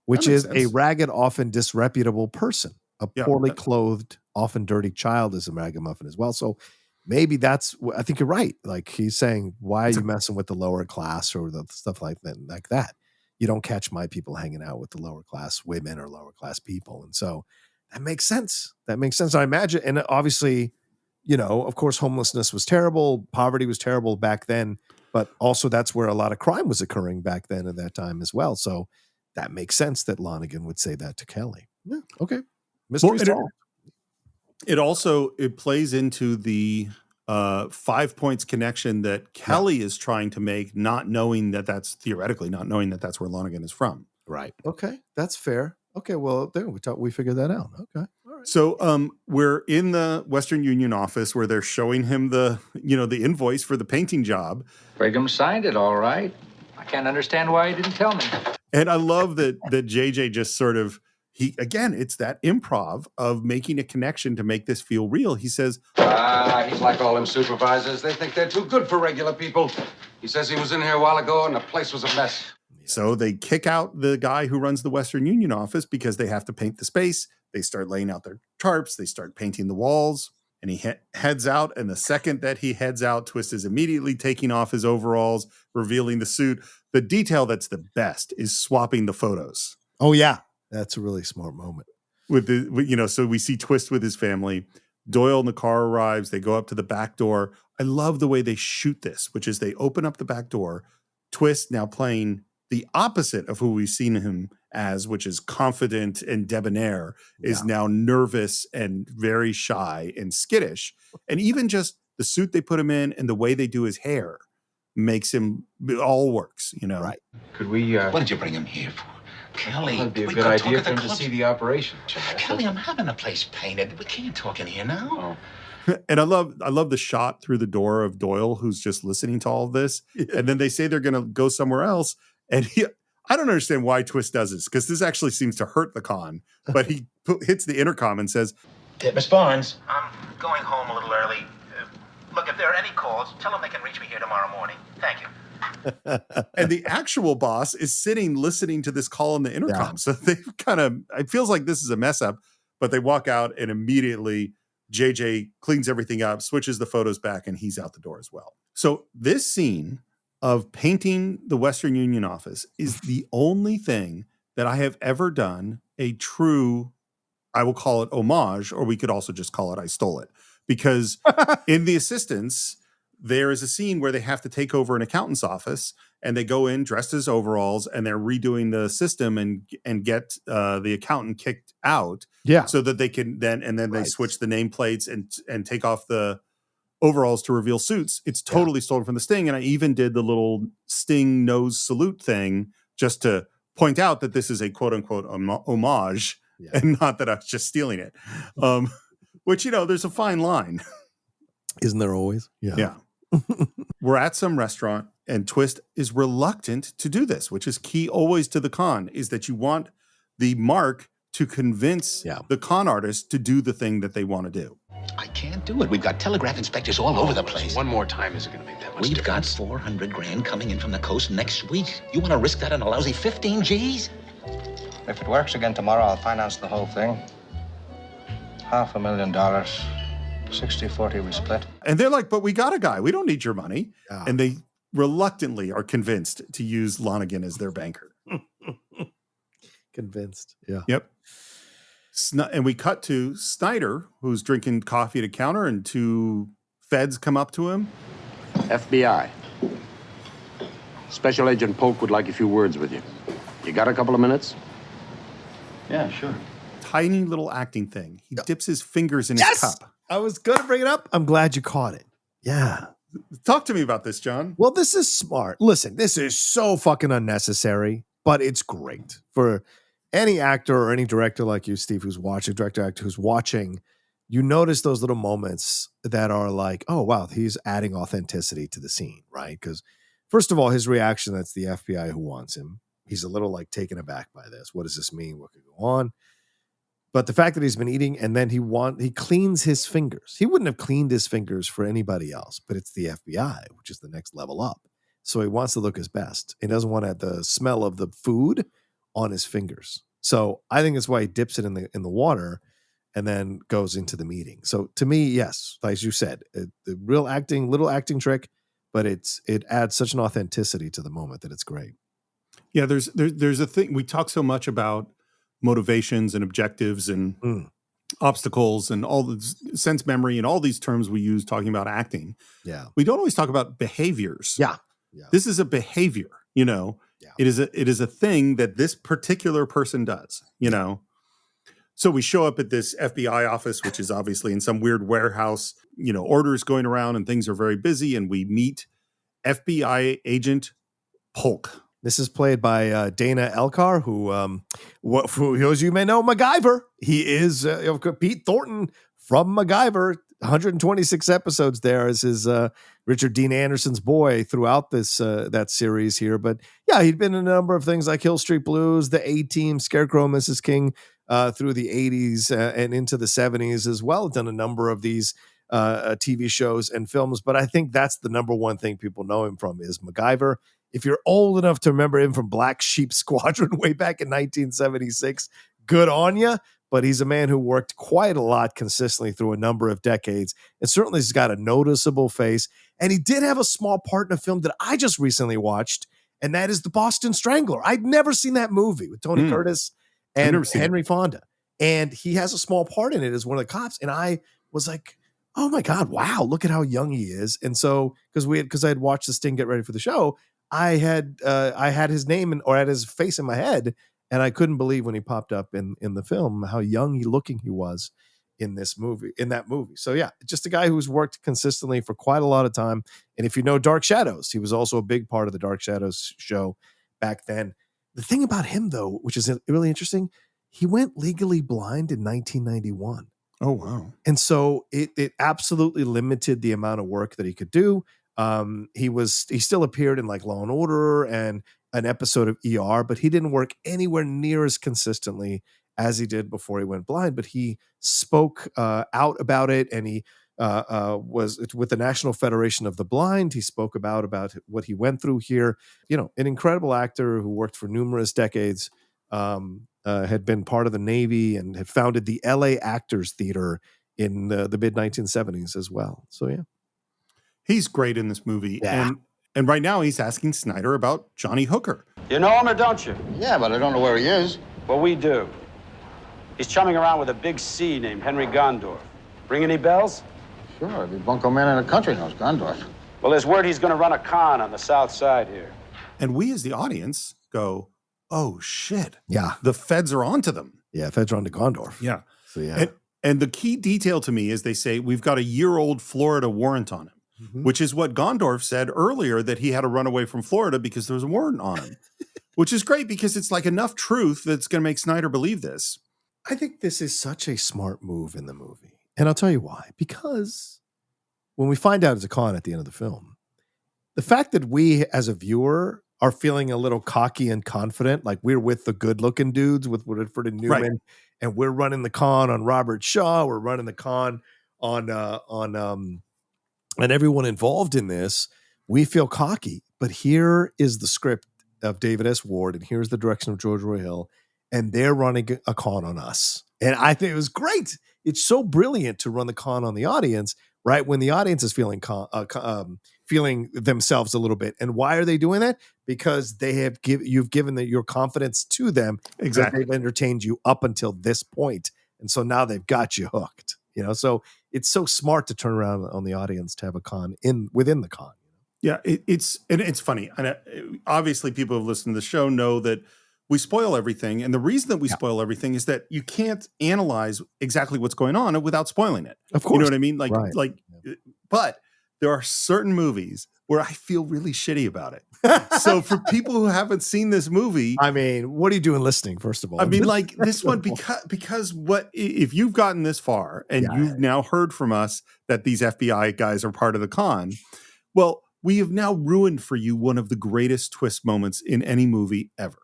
which is a ragged, often disreputable person. A poorly clothed, often dirty child is a ragamuffin as well. So maybe that's, I think you're right. Like he's saying, why are you messing with the lower class or the stuff like that? You don't catch my people hanging out with the lower class women or lower class people. And so that makes sense. I imagine. And obviously, of course, homelessness was terrible. Poverty was terrible back then. But also that's where a lot of crime was occurring back then at that time as well. So that makes sense that Lonnigan would say that to Kelly. Yeah. Okay. Mystery solved.
It plays into the 5 points connection that Kelly is trying to make, not knowing that that's where Lonnigan is from.
Right. Okay. That's fair. Okay. Well, there we figured that out. Okay. All right.
So we're in the Western Union office where they're showing him the invoice for the painting job.
Brigham signed it all right. I can't understand why he didn't tell me.
And I love that JJ just sort of, it's that improv of making a connection to make this feel real. He says,
he's like all them supervisors. They think they're too good for regular people. He says he was in here a while ago and the place was a mess.
So they kick out the guy who runs the Western Union office because they have to paint the space. They start laying out their tarps. They start painting the walls. And he heads out. And the second that he heads out, Twist is immediately taking off his overalls, revealing the suit. The detail that's the best is swapping the photos.
Oh, yeah. That's a really smart moment.
So we see Twist with his family. Doyle in the car arrives. They go up to the back door. I love the way they shoot this, which is they open up the back door. Twist, now playing the opposite of who we've seen him as, which is confident and debonair, is now nervous and very shy and skittish. And even just the suit they put him in and the way they do his hair makes him, it all works,
Right.
Could we...
What did you bring him here for? Kelly,
That'd be a good idea for him to see the operation.
Kelly, I'm having the place painted. We can't talk in here now.
And I love the shot through the door of Doyle, who's just listening to all of this. And then they say they're going to go somewhere else. And I don't understand why Twist does this, because this actually seems to hurt the con. But he hits the intercom and says,
Miss Barnes, I'm going home a little early. Look, if there are any calls, tell them they can reach me here tomorrow morning. Thank you.
And the actual boss is sitting listening to this call on the intercom. Yeah. So they it feels like this is a mess up, but they walk out and immediately JJ cleans everything up, switches the photos back, and he's out the door as well. So this scene of painting the Western Union office is the only thing that I have ever done a true, I will call it homage, or we could also just call it I stole it. Because in The Assistants, there is a scene where they have to take over an accountant's office, and they go in dressed as overalls, and they're redoing the system and get the accountant kicked out.
Yeah,
so that they can then they switch the nameplates and take off the overalls to reveal suits. It's totally stolen from the Sting, and I even did the little Sting nose salute thing just to point out that this is a quote unquote homage, and not that I was just stealing it. Which there's a fine line.
Isn't there always?
Yeah. We're at some restaurant, and Twist is reluctant to do this, which is key always to the con, is that you want the mark to convince the con artist to do the thing that they want to do.
I can't do it. We've got telegraph inspectors all over the place.
One more time isn't going to make that much difference.
We've got $400,000 coming in from the coast next week. You want to risk that on a lousy 15 G's?
If it works again tomorrow, I'll finance the whole thing. $500,000. 60-40 we split.
And they're like, but we got a guy. We don't need your money. And they reluctantly are convinced to use Lonnigan as their banker.
Convinced. Yeah.
Yep. And we cut to Snyder, who's drinking coffee at a counter, and two feds come up to him.
FBI. Special Agent Polk would like a few words with you. You got a couple of minutes?
Yeah, sure.
Tiny little acting thing. He dips his fingers in his cup.
I was going to bring it up. I'm glad you caught it. Yeah.
Talk to me about this, John.
Well, this is smart. Listen, this is so fucking unnecessary, but it's great for any actor or any director like you, Steve, who's watching, director-actor who's watching. You notice those little moments that are like, oh, wow, he's adding authenticity to the scene, right? Because first of all, his reaction, that's the FBI who wants him. He's a little like taken aback by this. What does this mean? What could go on? But the fact that he's been eating and then he cleans his fingers. He wouldn't have cleaned his fingers for anybody else, but it's the FBI, which is the next level up. So he wants to look his best. He doesn't want to have the smell of the food on his fingers. So I think that's why he dips it in the water and then goes into the meeting. So to me, yes, as you said, the little acting trick, but it adds such an authenticity to the moment that it's great.
Yeah, there's a thing. We talk so much about motivations and objectives and obstacles and all the sense memory and all these terms we use talking about acting.
Yeah.
We don't always talk about behaviors.
Yeah.
This is a behavior, you know. Yeah. It is a thing that this particular person does, you know. So we show up at this FBI office, which is obviously in some weird warehouse, you know, orders going around and things are very busy, and we meet FBI agent Polk.
This is played by Dana Elcar, who, for those you may know, MacGyver. He is Pete Thornton from MacGyver. 126 episodes there as his Richard Dean Anderson's boy throughout this that series here. But yeah, he'd been in a number of things like Hill Street Blues, The A-Team, Scarecrow, Mrs. King through the 80s and into the 70s as well. Done a number of these TV shows and films. But I think that's the number one thing people know him from is MacGyver. If you're old enough to remember him from Black Sheep Squadron way back in 1976, good on you. But he's a man who worked quite a lot consistently through a number of decades. And certainly he's got a noticeable face. And he did have a small part in a film that I just recently watched, and that is The Boston Strangler. I'd never seen that movie with Tony Curtis and Henry Fonda. And he has a small part in it as one of the cops. And I was like, oh my God, wow, look at how young he is. And so, because I had watched this thing get ready for the show, I had his name or had his face in my head. And I couldn't believe when he popped up in the film how young looking he was in that movie. So yeah, just a guy who's worked consistently for quite a lot of time. And if you know Dark Shadows, he was also a big part of the Dark Shadows show back then. The thing about him though, which is really interesting, he went legally blind in 1991.
Oh wow.
And so it absolutely limited the amount of work that he could do. He still appeared in like Law and Order and an episode of ER, but he didn't work anywhere near as consistently as he did before he went blind. But he spoke out about it, and he was with the National Federation of the Blind. He spoke about what he went through here. You know, an incredible actor who worked for numerous decades, had been part of the Navy and had founded the LA Actors Theater in the mid 1970s as well. So yeah,
he's great in this movie. Yeah. And right now he's asking Snyder about Johnny Hooker.
You know him or don't you?
Yeah, but I don't know where he is.
Well, we do. He's chumming around with a big C named Henry Gondorf. Ring any bells?
Sure, every bunko man in the country knows Gondorf.
Well, there's word he's going to run a con on the south side here.
And we as the audience go, oh, shit.
Yeah.
The feds are onto them.
Yeah, feds are onto Gondorf.
Yeah.
So yeah.
And the key detail to me is they say, we've got a year-old Florida warrant on him. Mm-hmm. Which is what Gondorf said earlier, that he had to run away from Florida because there was a warrant on him, which is great because it's like enough truth that's going to make Snyder believe this.
I think this is such a smart move in the movie. And I'll tell you why. Because when we find out it's a con at the end of the film, the fact that we as a viewer are feeling a little cocky and confident, like we're with the good looking dudes with Redford and Newman, right, and we're running the con on Robert Shaw, we're running the con and everyone involved in this, we feel cocky. But here is the script of David S. Ward, and here's the direction of George Roy Hill, and they're running a con on us. And I think it was great. It's so brilliant to run the con on the audience, right? When the audience is feeling feeling themselves a little bit. And why are they doing that? Because you've given your confidence to them.
Exactly.
They've entertained you up until this point. And so now they've got you hooked. You know, so it's so smart to turn around on the audience to have a con within the con.
Yeah, it's funny. And obviously, people who listen to the show know that we spoil everything, and the reason that we spoil everything is that you can't analyze exactly what's going on without spoiling it.
Of course,
you know what I mean. But there are certain movies where I feel really shitty about it. So for people who haven't seen this movie,
I mean, what are you doing listening? First of all,
I mean, like this one, because what if you've gotten this far and you've now heard from us that these FBI guys are part of the con? Well, we have now ruined for you one of the greatest twist moments in any movie ever.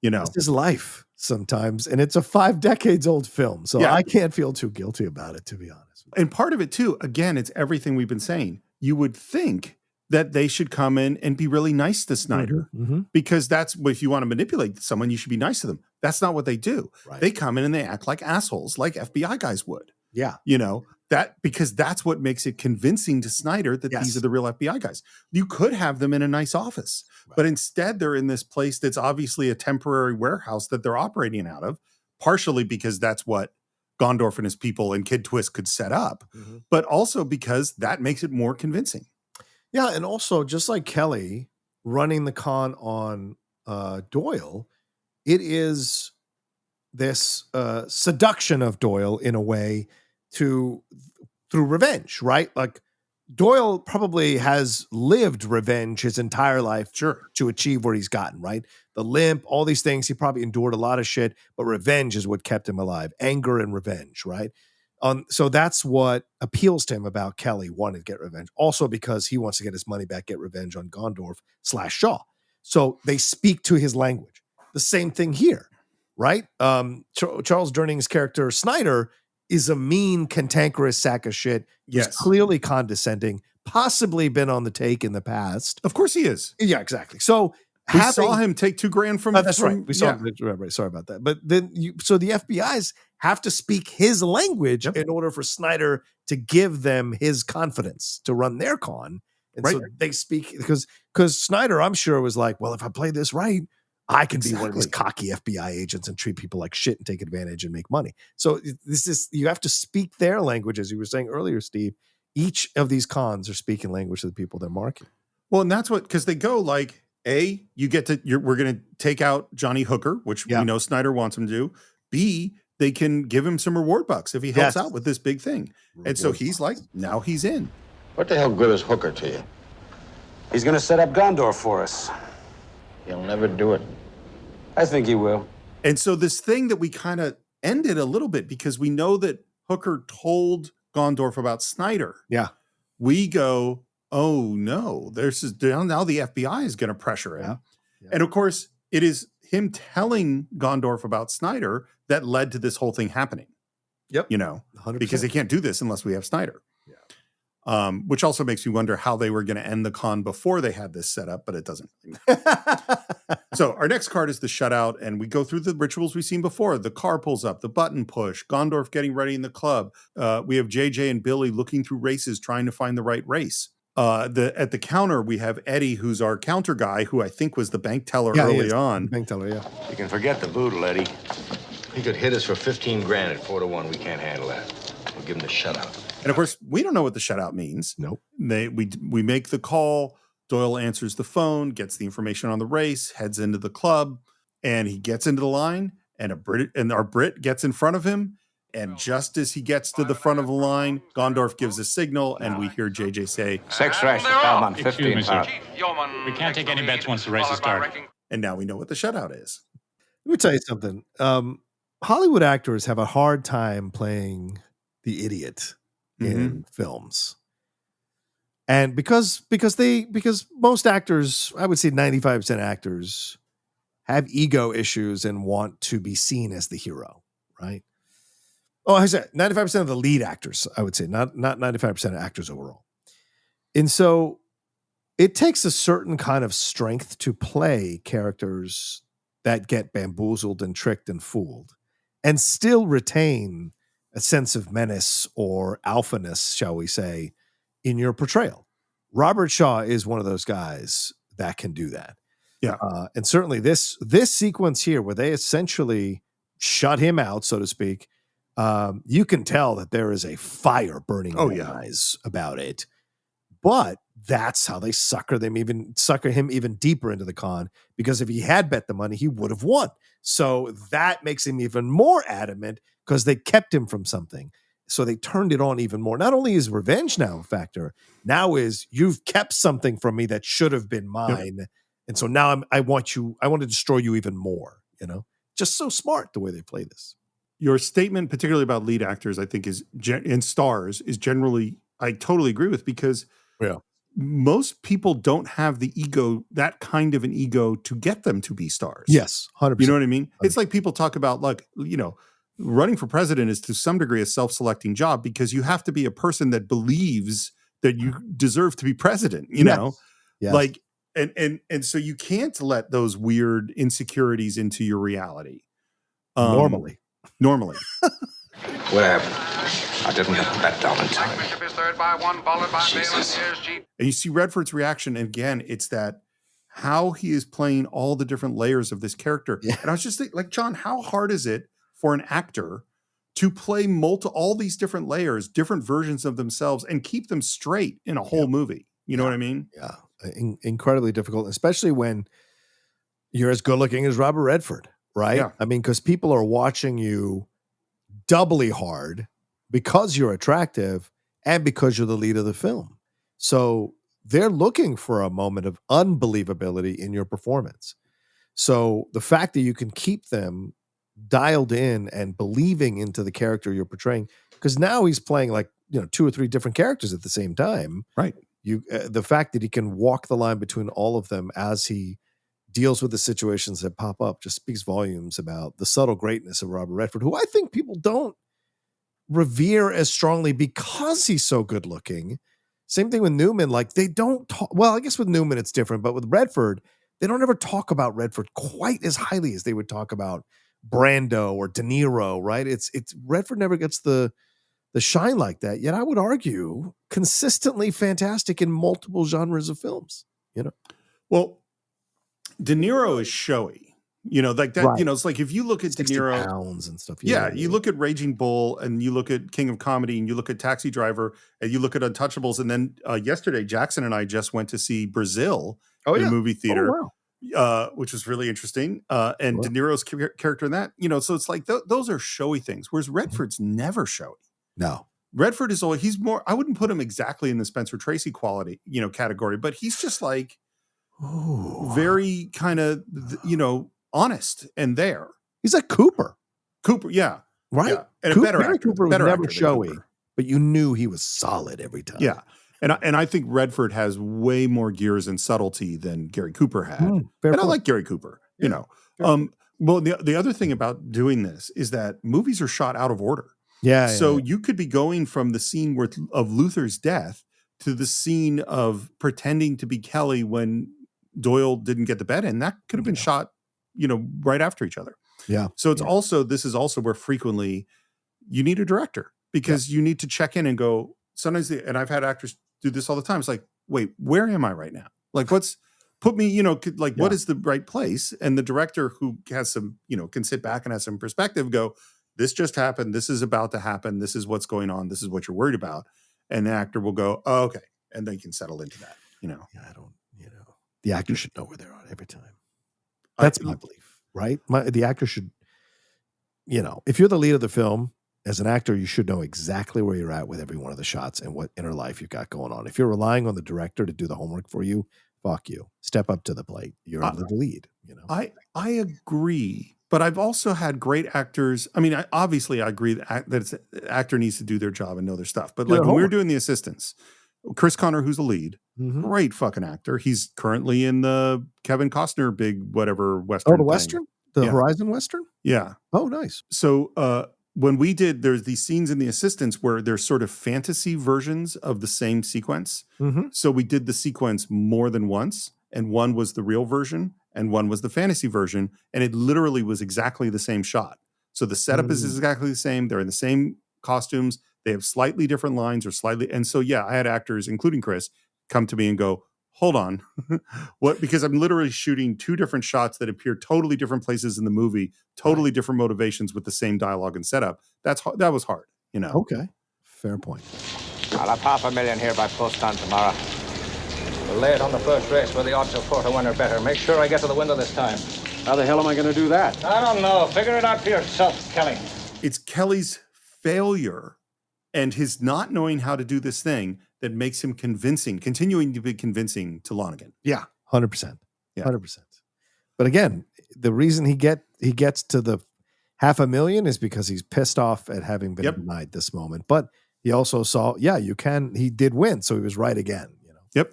You know,
it's his life sometimes, and it's a 5 decades old film, so I can't feel too guilty about it, to be honest.
And part of it too, again, it's everything we've been saying. You would think that they should come in and be really nice to Snyder, because that's if you want to manipulate someone, you should be nice to them. That's not what they do.
Right.
They come in and they act like assholes, like FBI guys would.
Yeah.
You know, because that's what makes it convincing to Snyder that these are the real FBI guys. You could have them in a nice office, but instead they're in this place that's obviously a temporary warehouse that they're operating out of, partially because that's what Gondorf and his people and Kid Twist could set up, but also because that makes it more convincing.
Yeah, and also just like Kelly running the con on Doyle, it is this seduction of Doyle in a way through revenge, right? Like Doyle probably has lived revenge his entire life to achieve where he's gotten, right? The limp, all these things, he probably endured a lot of shit, but revenge is what kept him alive. Anger and revenge, right? So that's what appeals to him about Kelly wanting to get revenge. Also because he wants to get his money back, get revenge on Gondorf/Shaw. So they speak to his language. The same thing here, right? Charles Durning's character, Snyder, is a mean, cantankerous sack of shit. He's clearly condescending, possibly been on the take in the past.
Of course he is.
Yeah, exactly. So
we saw him take $2,000 from.
That's right. We saw him. Right. Sorry about that. But then so the FBI's have to speak his language in order for Snyder to give them his confidence to run their con. And so they speak because Snyder, I'm sure, was like, well, if I play this right, I can be one of these cocky FBI agents and treat people like shit and take advantage and make money. So you have to speak their language, as you were saying earlier, Steve. Each of these cons are speaking language to the people they're marketing.
Well, and that's because they go like, A, we're going to take out Johnny Hooker, which we know Snyder wants him to do. B, they can give him some reward bucks if he helps out with this big thing. And so he's like, now he's in.
What the hell good is Hooker to you?
He's going to set up Gondorf for us.
He'll never do it.
I think he will.
And so this thing that we kind of ended a little bit because we know that Hooker told Gondorf about Snyder.
Yeah.
We go, oh no, now the FBI is going to pressure him. Yeah. And of course, it is him telling Gondorf about Snyder that led to this whole thing happening.
Yep.
You know,
100%.
Because they can't do this unless we have Snyder. Which also makes me wonder how they were going to end the con before they had this set up, but it doesn't. So our next card is the shutout, and we go through the rituals we've seen before. The car pulls up, the button push, Gondorf getting ready in the club. We have JJ and Billy looking through races, trying to find the right race. At the counter, we have Eddie, who's our counter guy, who I think was the bank teller early on.
Bank teller, yeah.
You can forget the boodle, Eddie. He could hit us for 15 grand at 4-1. We can't handle that. We'll give him the shutout.
And of course, we don't know what the shutout means.
Nope.
We make the call. Doyle answers the phone, gets the information on the race, heads into the club, and he gets into the line. And our Brit gets in front of him. And just as he gets to the front of the line, Gondorf gives a signal, and we hear JJ say,
6 race to Belmont, 15
Excuse me, sir.
power.
We can't take any bets once the race has started.
And now we know what the shutout is.
Let me tell you something. Hollywood actors have a hard time playing the idiot in films. And because most actors, I would say 95% of actors, have ego issues and want to be seen as the hero, right? Oh, I said 95% of the lead actors, I would say, not 95% of actors overall. And so it takes a certain kind of strength to play characters that get bamboozled and tricked and fooled and still retain a sense of menace or alphaness, shall we say, in your portrayal. Robert Shaw is one of those guys that can do that.
Yeah.
And certainly this sequence here where they essentially shut him out, so to speak, you can tell that there is a fire burning in their eyes about it. But that's how they sucker him even deeper into the con, because if he had bet the money, he would have won. So that makes him even more adamant because they kept him from something. So they turned it on even more. Not only is revenge now a factor, now is you've kept something from me that should have been mine. Yep. And so now I want to destroy you even more, just so smart the way they play this.
Your statement, particularly about lead actors, I think and stars is generally, I totally agree with, because most people don't have the ego, that kind of an ego, to get them to be stars.
Yes, 100%.
You know what I mean? It's like people talk about, like, running for president is to some degree a self-selecting job because you have to be a person that believes that you deserve to be president, you know?
Yes.
Like, and so you can't let those weird insecurities into your reality.
Normally.
What happened? I didn't get the bet down in time.
Jesus. And you see Redford's reaction, and again, it's that how he is playing all the different layers of this character. Yeah. And I was just thinking, like, John, how hard is it for an actor to play all these different layers, different versions of themselves, and keep them straight in a whole movie? You know what I mean?
Yeah. Incredibly difficult, especially when you're as good looking as Robert Redford, right?
Yeah.
I mean, because people are watching you doubly hard because you're attractive and because you're the lead of the film. So they're looking for a moment of unbelievability in your performance. So the fact that you can keep them dialed in and believing into the character you're portraying, because now he's playing like, 2 or 3 different characters at the same time.
Right.
The fact that he can walk the line between all of them as he deals with the situations that pop up just speaks volumes about the subtle greatness of Robert Redford, who I think people don't revere as strongly because he's so good looking. Same thing with Newman. Like, they don't talk. Well, I guess with Newman it's different, but with Redford, they don't ever talk about Redford quite as highly as they would talk about Brando or De Niro, right? It's Redford never gets the shine like that. Yet I would argue consistently fantastic in multiple genres of films,
Well, De Niro is showy, like that,
Right.
It's like if you look at De
60
Niro
pounds and stuff.
Yeah, you look at Raging Bull and you look at King of Comedy and you look at Taxi Driver and you look at Untouchables. And then yesterday, Jackson and I just went to see Brazil in a movie theater, which was really interesting. And De Niro's character in that, so it's like those are showy things, whereas Redford's never showy.
No.
Redford is he's more, I wouldn't put him exactly in the Spencer Tracy quality, category, but he's just like very kind of, honest and there.
He's like Cooper,
yeah.
Right?
Yeah. And a better actor.
Cooper was
better
never
actor than
showy,
Cooper.
but you knew he was solid every time.
Yeah. And I think Redford has way more gears and subtlety than Gary Cooper had. I like Gary Cooper, Well, the other thing about doing this is that movies are shot out of order.
Yeah.
So you could be going from the scene of Luther's death to the scene of pretending to be Kelly when Doyle didn't get the bet in. That could have been shot, right after each other.
Yeah.
So this is also where frequently you need a director because you need to check in and go, sometimes, and I've had actors do this all the time. It's like, wait, where am I right now? Like, put me, what is the right place? And the director who has some, can sit back and has some perspective, go, this just happened. This is about to happen. This is what's going on. This is what you're worried about. And the actor will go, oh, okay. And they can settle into that,
Yeah, I don't, the actor should know where they're at every time. That's my belief, right? The actor should, if you're the lead of the film, as an actor, you should know exactly where you're at with every one of the shots and what inner life you've got going on. If you're relying on the director to do the homework for you, fuck you. Step up to the plate. You're the lead,
I agree. But I've also had great actors. I mean, I agree that the actor needs to do their job and know their stuff. But like when we were doing the assistants, Chris Connor, who's the lead, great fucking actor. He's currently in the Kevin Costner big whatever Western.
Oh, the Western? The Horizon Western?
Yeah.
Oh, nice.
So when we did, there's these scenes in the assistants where there's sort of fantasy versions of the same sequence. So we did the sequence more than once, and one was the real version and one was the fantasy version, and it literally was exactly the same shot. So the setup is exactly the same. They're in the same costumes. They have slightly different lines and so, I had actors, including Chris, come to me and go, hold on, what? Because I'm literally shooting 2 different shots that appear totally different places in the movie, totally different motivations with the same dialogue and setup. That was hard,
Okay. Fair point.
I'll have $500,000 here by post on tomorrow. We'll lay it on the first race where the odds are 4 to 1 or better. Make sure I get to the window this time.
How the hell am I going to do that?
I don't know. Figure it out for yourself, Kelly.
It's Kelly's failure and his not knowing how to do this thing that makes him continuing to be convincing to Lonnigan.
Yeah, 100%.
Yeah.
100%. But again, the reason he gets to the $500,000 is because he's pissed off at having been denied this moment. But he also saw, he did win, so he was right again.
Yep.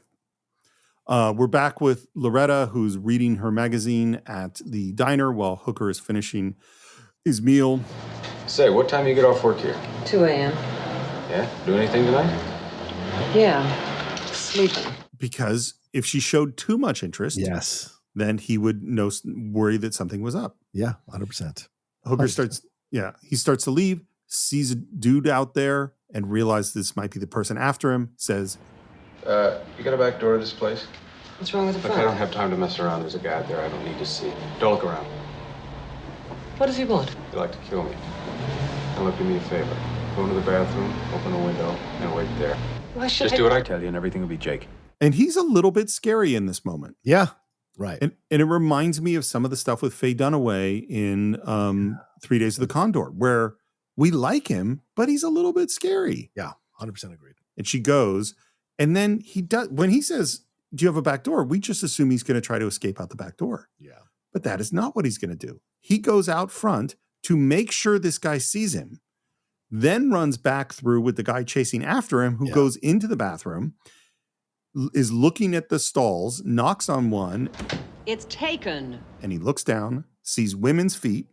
We're back with Loretta, who's reading her magazine at the diner while Hooker is finishing his meal.
Say, what time you get off work here?
2 a.m.
Yeah? Do anything tonight?
Yeah. Sleeping.
Because if she showed too much interest,
Yes.
then he would worry that something was up.
Yeah, 100%.
Hooker he starts to leave, sees a dude out there and realizes this might be the person after him, says,
You got a back door to this place?
What's wrong with the
Look,
front?
I don't have time to mess around. There's a guy out there I don't need to see. Don't look around.
What does he want?
He'd like to kill me. Now look, do me a favor. Go into the bathroom, open the window, and wait there.
Why should
Just do what I tell you and everything will be Jake.
and he's a little bit scary in this moment.
Yeah. Right.
And it reminds me of some of the stuff with Faye Dunaway in 3 Days of the Condor, where we like him, but he's a little bit scary.
Yeah, 100% agreed.
And she goes, and then he does, when he says, do you have a back door? We just assume he's going to try to escape out the back door.
Yeah.
But that is not what he's going to do. He goes out front to make sure this guy sees him, then runs back through with the guy chasing after him, who goes into the bathroom, is looking at the stalls, knocks on one.
It's taken.
And he looks down, sees women's feet,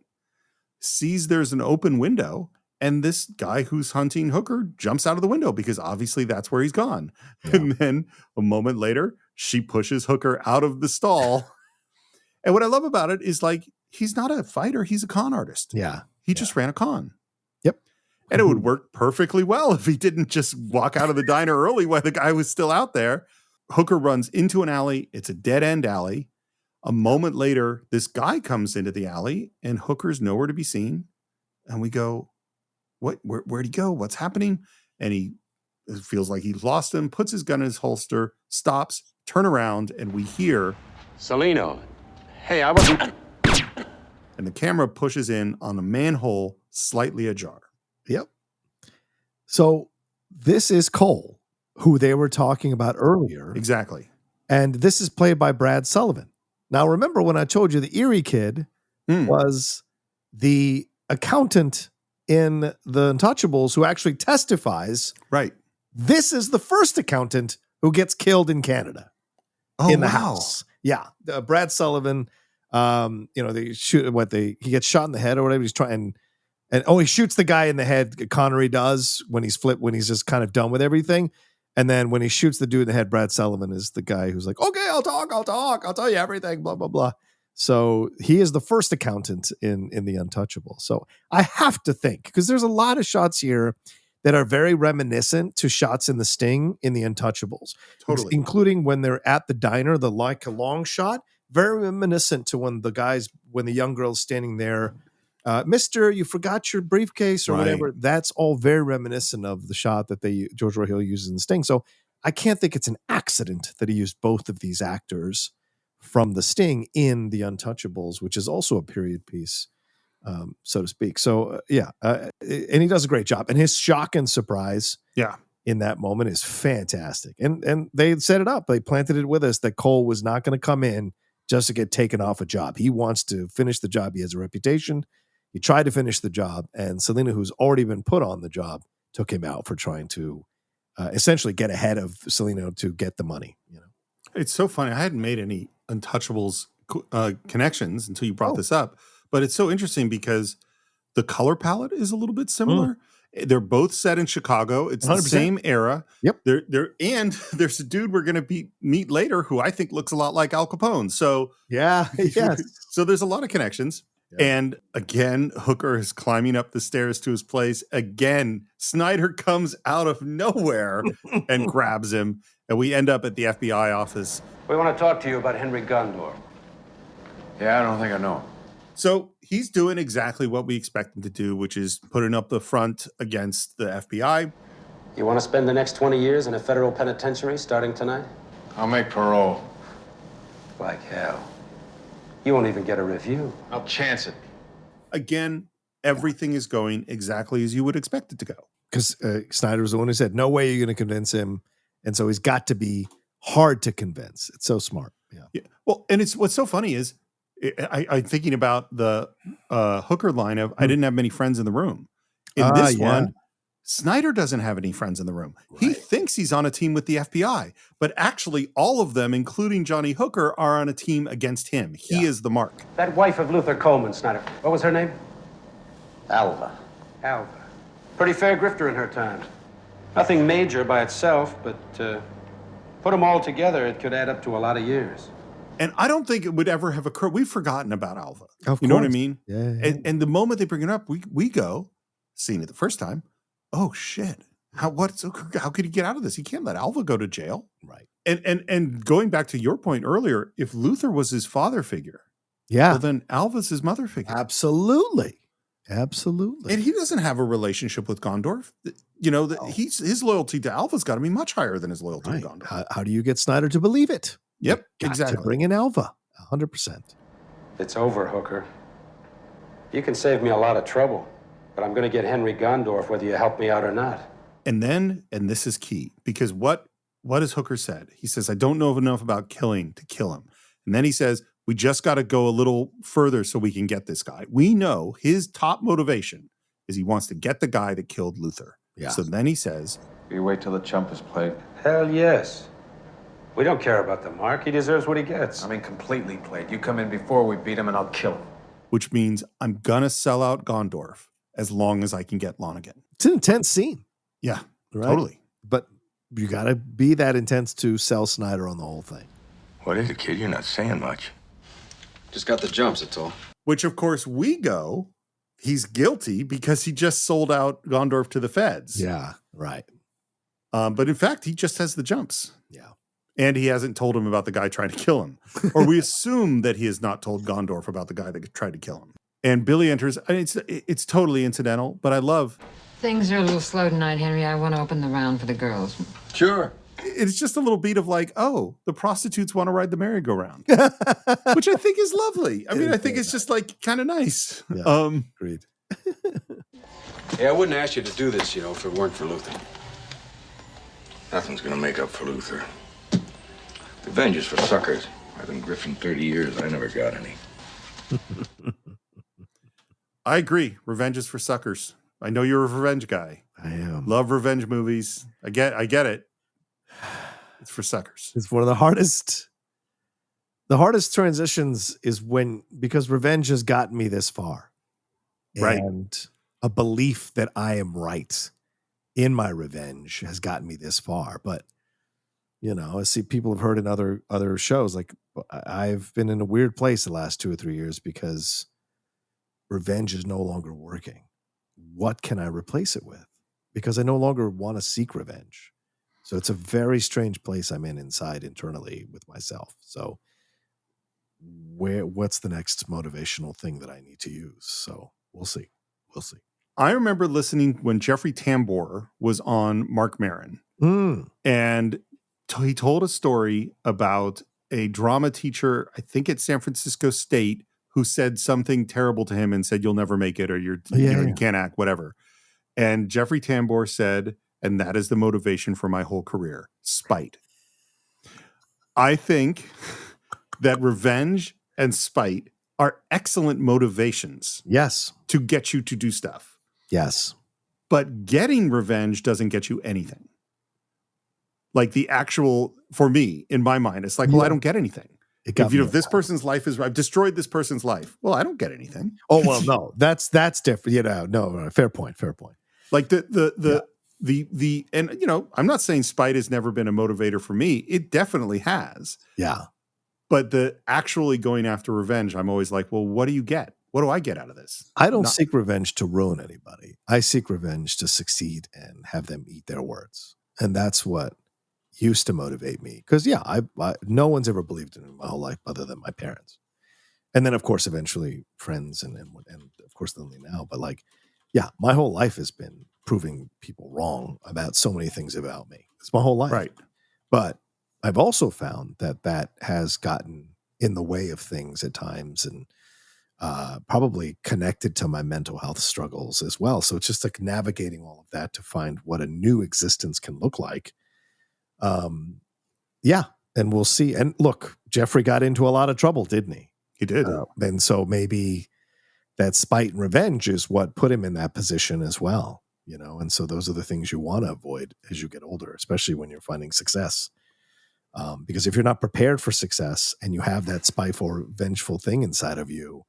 sees there's an open window, and this guy who's hunting Hooker jumps out of the window because obviously that's where he's gone. Yeah. And then a moment later, she pushes Hooker out of the stall. And what I love about it is, like, he's not a fighter, he's a con artist.
Yeah.
He just ran a con.
Yep.
And it would work perfectly well if he didn't just walk out of the diner early while the guy was still out there. Hooker runs into an alley. It's a dead-end alley. A moment later, this guy comes into the alley, and Hooker's nowhere to be seen. And we go, where'd he go? What's happening? And he feels like he's lost him, puts his gun in his holster, stops, turn around, and we hear,
Salino, hey, I wasn't...
And the camera pushes in on a manhole slightly ajar.
Yep. So this is Cole, who they were talking about earlier.
Exactly.
And this is played by Brad Sullivan. Now, remember when I told you the Erie kid was the accountant in The Untouchables who actually testifies.
Right.
This is the first accountant who gets killed in Canada. In the house. Yeah. Brad Sullivan, they shoot he gets shot in the head or whatever. He's trying and he shoots the guy in the head. Connery does when he's just kind of done with everything. And then when he shoots the dude in the head, Brad Sullivan is the guy who's like, okay, I'll talk. I'll tell you everything, blah, blah, blah. So he is the first accountant in The Untouchable. So I have to think, because there's a lot of shots here that are very reminiscent to shots in The Sting in The Untouchables.
Totally.
Including when they're at the diner, the like a long shot, very reminiscent to when the young girl's standing there. Mister, you forgot your briefcase or whatever. That's all very reminiscent of the shot that George Roy Hill uses in Sting. So I can't think it's an accident that he used both of these actors from the Sting in The Untouchables, which is also a period piece, so to speak. So and he does a great job. And his shock and surprise in that moment is fantastic. And they set it up. They planted it with us that Cole was not going to come in just to get taken off a job. He wants to finish the job. He has a reputation. He tried to finish the job, and Selena, who's already been put on the job, took him out for trying to essentially get ahead of Selena to get the money.
It's so funny. I hadn't made any Untouchables connections until you brought this up, but it's so interesting because the color palette is a little bit similar. They're both set in Chicago. It's 100%. The same era.
Yep.
And there's a dude we're going to meet later who I think looks a lot like Al Capone. So
yes.
So there's a lot of connections. Yeah. And again, Hooker is climbing up the stairs to his place. Again, Snyder comes out of nowhere and grabs him. And we end up at the FBI office.
We want to talk to you about Henry Gondorf.
Yeah, I don't think I know.
So he's doing exactly what we expect him to do, which is putting up the front against the FBI.
You want to spend the next 20 years in a federal penitentiary starting tonight?
I'll make parole.
Like hell. You won't even get a review.
I'll chance it.
Again, everything is going exactly as you would expect it to go.
Because Snyder was the one who said, no way you're going to convince him. And so he's got to be hard to convince. It's so smart. Yeah.
Well, and what's so funny is I'm thinking about the Hooker line of, I didn't have many friends in the room. In this one, Snyder doesn't have any friends in the room. Right. He thinks he's on a team with the FBI, but actually all of them, including Johnny Hooker, are on a team against him. He is the mark.
That wife of Luther Coleman, Snyder, what was her name?
Alva.
Alva. Pretty fair grifter in her time. Nothing major by itself, but put them all together, it could add up to a lot of years.
And I don't think it would ever have occurred. We've forgotten about Alva.
You
know what I mean?
Yeah.
And the moment they bring it up, we go, seeing it the first time, oh shit. How could he get out of this? He can't let Alva go to jail.
Right.
And going back to your point earlier, if Luther was his father figure,
well
then Alva's his mother figure.
Absolutely.
And he doesn't have a relationship with Gondorf. His loyalty to Alva's got to be much higher than his loyalty to Gondorf.
How do you get Snyder to believe it?
Yep,
exactly. To bring in Alva, 100%.
It's over, Hooker. You can save me a lot of trouble, but I'm going to get Henry Gondorf whether you help me out or not.
And this is key, because what has Hooker said? He says, I don't know enough about killing to kill him. And then he says, we just got to go a little further so we can get this guy. We know his top motivation is he wants to get the guy that killed Luther.
Yeah.
So then he says,
you wait till the chump is played.
Hell yes. We don't care about the mark. He deserves what he gets.
I mean, completely played. You come in before we beat him and I'll kill him.
Which means I'm going to sell out Gondorf as long as I can get Lonnigan.
It's an intense scene.
Yeah,
right?
Totally.
But you got to be that intense to sell Snyder on the whole thing.
What is it, kid? You're not saying much.
Just got the jumps, that's all.
Which, of course, we go, he's guilty because he just sold out Gondorf to the feds.
Yeah, right.
But in fact, he just has the jumps.
Yeah.
And he hasn't told him about the guy trying to kill him. Or we assume that he has not told Gondorf about the guy that tried to kill him. And Billy enters. It's totally incidental, but I love.
Things are a little slow tonight, Henry. I want to open the round for the girls.
Sure. It's just a little beat of like, oh, the prostitutes want to ride the merry-go-round, which I think is lovely. I mean, I think it's just like kind of nice.
Yeah, agreed.
Hey, I wouldn't ask you to do this, if it weren't for Luther.
Nothing's going to make up for Luther. Revenge is for suckers. I've been grifting 30 years. I never got any.
I agree. Revenge is for suckers. I know you're a revenge guy.
I am.
Love revenge movies. I get it. It's for suckers.
It's one of the hardest transitions is because revenge has gotten me this far.
Right.
And a belief that I am right in my revenge has gotten me this far. But, I see people have heard in other shows, like I've been in a weird place the last 2 or 3 years because revenge is no longer working. What can I replace it with? Because I no longer want to seek revenge. So it's a very strange place I'm in inside internally with myself. So what's the next motivational thing that I need to use? So we'll see.
I remember listening when Jeffrey Tambor was on Mark Maron. And he told a story about a drama teacher, I think at San Francisco State, who said something terrible to him and said, you'll never make it, or you can't act, whatever. And Jeffrey Tambor said, and that is the motivation for my whole career, spite. I think that revenge and spite are excellent motivations.
Yes.
To get you to do stuff.
Yes.
But getting revenge doesn't get you anything. Like the actual, for me, in my mind, it's like, well, I don't get anything. If this person's life is, I've destroyed this person's life. Well, I don't get anything.
Oh, well, no, that's different. No, fair point.
Like and I'm not saying spite has never been a motivator for me. It definitely has.
Yeah.
But the actually going after revenge, I'm always like, well, what do you get? What do I get out of this?
I don't seek revenge to ruin anybody. I seek revenge to succeed and have them eat their words. And that's what used to motivate me. Because, I no one's ever believed in me my whole life other than my parents. And then, of course, eventually friends and of course, Lily now. But my whole life has been proving people wrong about so many things about me. It's my whole life.
Right.
But I've also found that has gotten in the way of things at times and probably connected to my mental health struggles as well. So it's just like navigating all of that to find what a new existence can look like. And we'll see. And look, Jeffrey got into a lot of trouble, didn't he?
He did.
And so maybe that spite and revenge is what put him in that position as well. And so those are the things you want to avoid as you get older, especially when you're finding success. Because if you're not prepared for success and you have that spiteful or vengeful thing inside of you,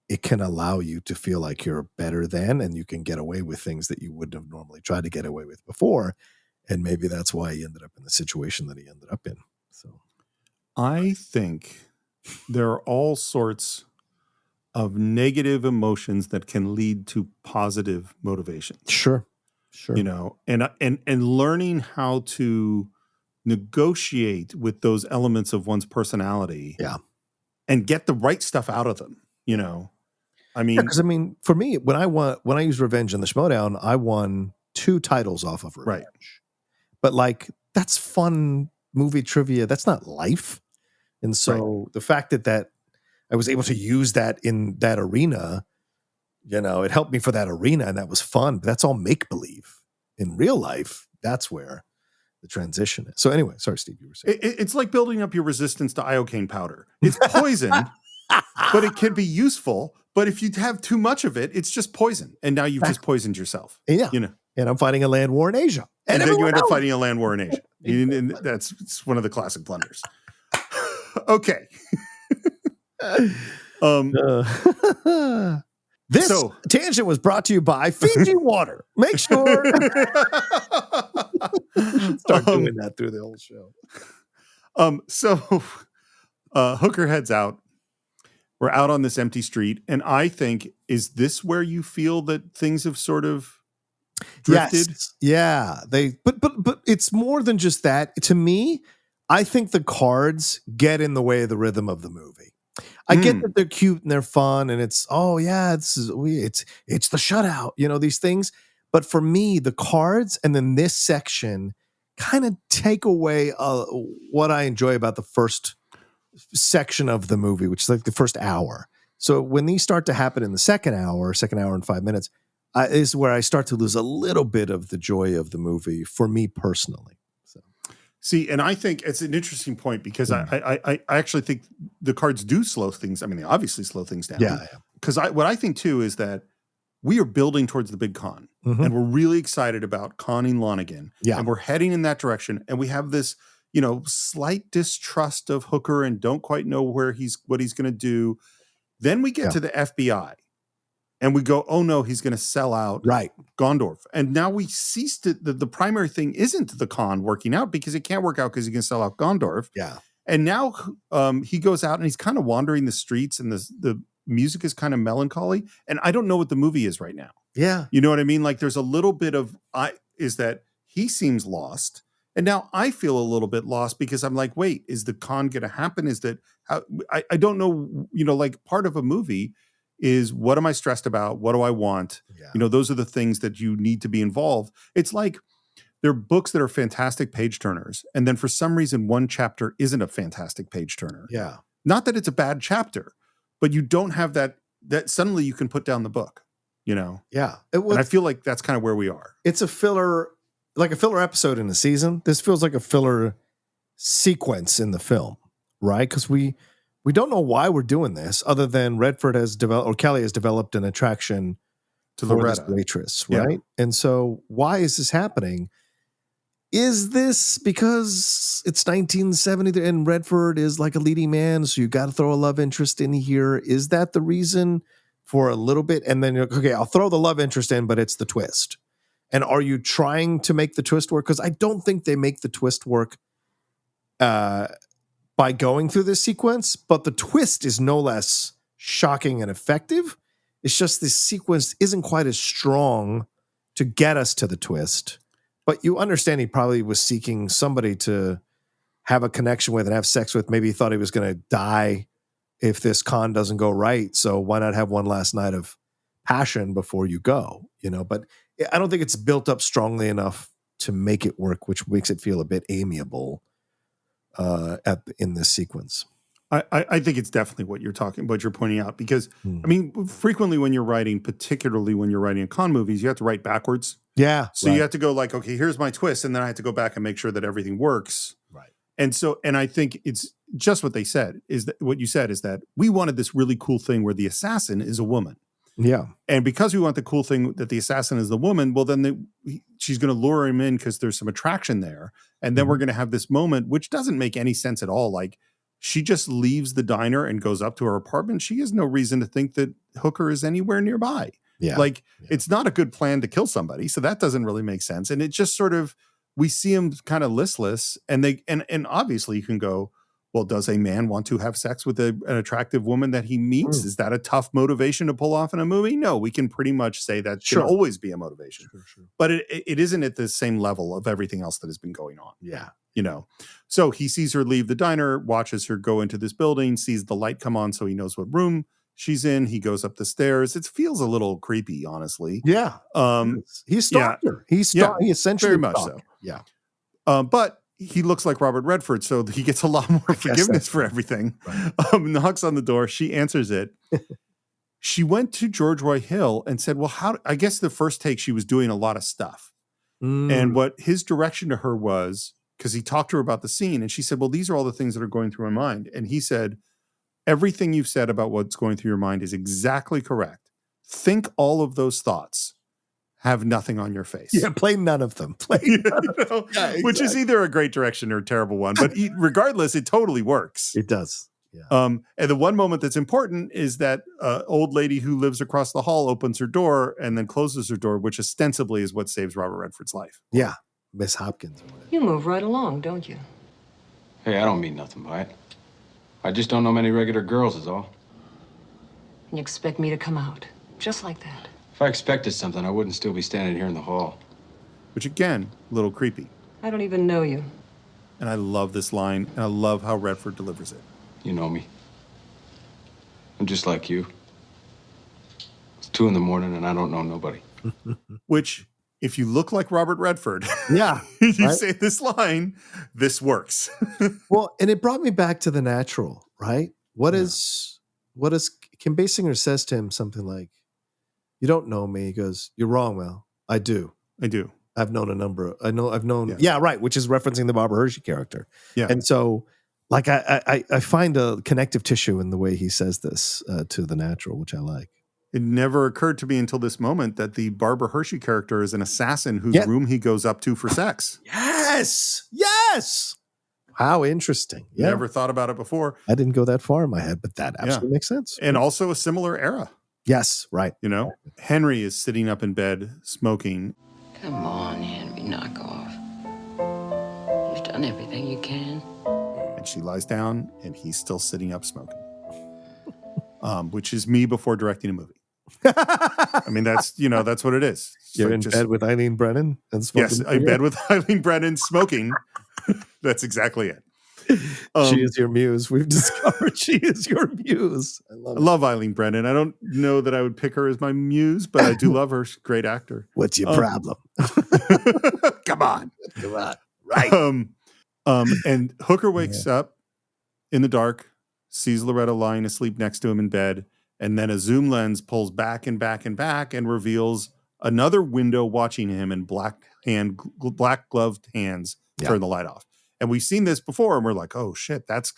it can allow you to feel like you're better than, and you can get away with things that you wouldn't have normally tried to get away with before. And maybe that's why he ended up in the situation that he ended up in. So
I think there are all sorts of negative emotions that can lead to positive motivations.
Sure.
And learning how to negotiate with those elements of one's personality.
Yeah.
And get the right stuff out of them,
because for me, when I used Revenge in the Schmodown, I won 2 titles off of Revenge.
Right.
But that's fun movie trivia. That's not life. And so the fact that I was able to use that in that arena, it helped me for that arena, and that was fun. But that's all make believe. In real life, that's where the transition is. So anyway, sorry, Steve, you were saying
it's like building up your resistance to iocane powder. It's poison, but it can be useful. But if you have too much of it, it's just poison, and now you've just poisoned yourself.
Yeah, And I'm fighting a land war in Asia,
and then you end up fighting a land war in Asia. And it's one of the classic blunders. Okay.
This tangent was brought to you by Fiji Water. Make sure start doing that through the whole show.
So Hooker heads out. We're out on this empty street, and I think, is this where you feel that things have sort of drifted?
Yes. Yeah. But it's more than just that. To me, I think the cards get in the way of the rhythm of the movie. I get that they're cute and they're fun, and it's the shutout, these things. But for me, the cards and then this section kind of take away what I enjoy about the first section of the movie, which is like the first hour. So when these start to happen in the second hour and 5 minutes, is where I start to lose a little bit of the joy of the movie for me personally.
See, and I think it's an interesting point because I actually think the cards do slow things. I mean, they obviously slow things down.
Yeah.
Because what I think too is that we are building towards the big con, and we're really excited about conning Lonnigan.
Yeah.
And we're heading in that direction, and we have this, slight distrust of Hooker and don't quite know what he's going to do. Then we get to the FBI. And we go, oh no, he's going to sell out Gondorf. And now we ceased the primary thing isn't the con working out, because it can't work out because he can sell out Gondorf.
Yeah.
And now he goes out and he's kind of wandering the streets, and the music is kind of melancholy. And I don't know what the movie is right now.
Yeah.
You know what I mean? Like there's a little bit of, is that he seems lost. And now I feel a little bit lost because I'm like, wait, is the con going to happen? Is that, I don't know, like part of a movie is, what am I stressed about? What do I want? Yeah. Those are the things that you need to be involved. It's like there are books that are fantastic page turners, and then for some reason one chapter isn't a fantastic page turner.
Yeah.
Not that it's a bad chapter, but you don't have that suddenly you can put down the book,
Yeah.
And I feel like that's kind of where we are.
It's a filler episode in the season. This feels like a filler sequence in the film, right? Because we don't know why we're doing this, other than Redford has developed, or Kelly has developed, an attraction to this waitress, right? Yeah. And so why is this happening? Is this because it's 1970 and Redford is like a leading man, so you got to throw a love interest in here? Is that the reason for a little bit? And then, okay, I'll throw the love interest in, but it's the twist. And are you trying to make the twist work? Because I don't think they make the twist work by going through this sequence, but the twist is no less shocking and effective. It's just this sequence isn't quite as strong to get us to the twist. But you understand he probably was seeking somebody to have a connection with and have sex with. Maybe he thought he was going to die if this con doesn't go right. So why not have one last night of passion before you go? But I don't think it's built up strongly enough to make it work, which makes it feel a bit amiable in this sequence.
I think it's definitely what you're pointing out, because I mean, frequently when you're writing, particularly when you're writing con movies, you have to write backwards.
Yeah.
So you have to go like, okay, here's my twist. And then I have to go back and make sure that everything works.
Right.
And I think it's just what they said, is that what you said is that we wanted this really cool thing where the assassin is a woman.
Yeah.
And because we want the cool thing that the assassin is the woman, well, then she's going to lure him in because there's some attraction there. And then we're going to have this moment, which doesn't make any sense at all. Like, she just leaves the diner and goes up to her apartment. She has no reason to think that Hooker is anywhere nearby.
Yeah.
Like, it's not a good plan to kill somebody. So that doesn't really make sense. And it just sort of, we see him kind of listless. And and obviously you can go, well, does a man want to have sex with an attractive woman that he meets? Is that a tough motivation to pull off in a movie? No, we can pretty much say that should always be a motivation.
Sure.
But it isn't at the same level of everything else that has been going on.
Yeah.
You know, so he sees her leave the diner, watches her go into this building, sees the light come on so he knows what room she's in. He goes up the stairs. It feels a little creepy, honestly.
Yeah. He stalked her. He essentially
very much
stalked.
so.
Yeah.
But he looks like Robert Redford, so he gets a lot more forgiveness for everything. Right. Knocks on the door. She answers it. She went to George Roy Hill and said, well, I guess the first take she was doing a lot of stuff. And what his direction to her was, because he talked to her about the scene, and she said, well, these are all the things that are going through my mind. And he said, everything you've said about what's going through your mind is exactly correct. Think all of those thoughts. Have nothing on your face.
Yeah, play none of them. Play none of them. Yeah, exactly.
Which is either a great direction or a terrible one. But regardless, it totally works.
It does. Yeah.
And the one moment that's important is that old lady who lives across the hall opens her door and then closes her door, which ostensibly is what saves Robert Redford's life.
Yeah, Miss Hopkins.
You move right along, don't you?
Hey, I don't mean nothing by it. I just don't know many regular girls is all.
And you expect me to come out just like that?
If I expected something, I wouldn't still be standing here in the hall.
Which, again, a little creepy.
I don't even know you.
And I love this line, and I love how Redford delivers it.
You know me. I'm just like you. It's 2 a.m. and I don't know nobody.
Which, if you look like Robert Redford,
yeah,
you say this line, this works.
Well, and it brought me back to The Natural, right? What is Kim Basinger says to him something like, you don't know me. He goes, you're wrong, Mel. I do. I've known a number. I've known. Yeah, right. Which is referencing the Barbara Hershey character.
Yeah.
And so, like, I find a connective tissue in the way he says this to The Natural, which I like.
It never occurred to me until this moment that the Barbara Hershey character is an assassin whose room he goes up to for sex.
Yes. How interesting. Yeah.
Never thought about it before.
I didn't go that far in my head, but that absolutely makes sense.
And also a similar era.
Yes, right.
You know, Henry is sitting up in bed smoking.
Come on, Henry, knock off. You've done everything you can.
And she lies down and he's still sitting up smoking. Which is me before directing a movie. I mean, that's what it is. It's
You're like in bed with Eileen Brennan and smoking.
Yes, in bed with Eileen Brennan smoking. That's exactly it.
She is your muse. We've discovered she is your muse.
I love Eileen Brennan. I don't know that I would pick her as my muse, but I do love her. She's a great actor.
What's your problem?
Come on.
Right.
And Hooker wakes up in the dark, sees Loretta lying asleep next to him in bed, and then a zoom lens pulls back and back and back and reveals another window watching him in black gloved hands turn the light off. And we've seen this before, and we're like, oh, shit, that's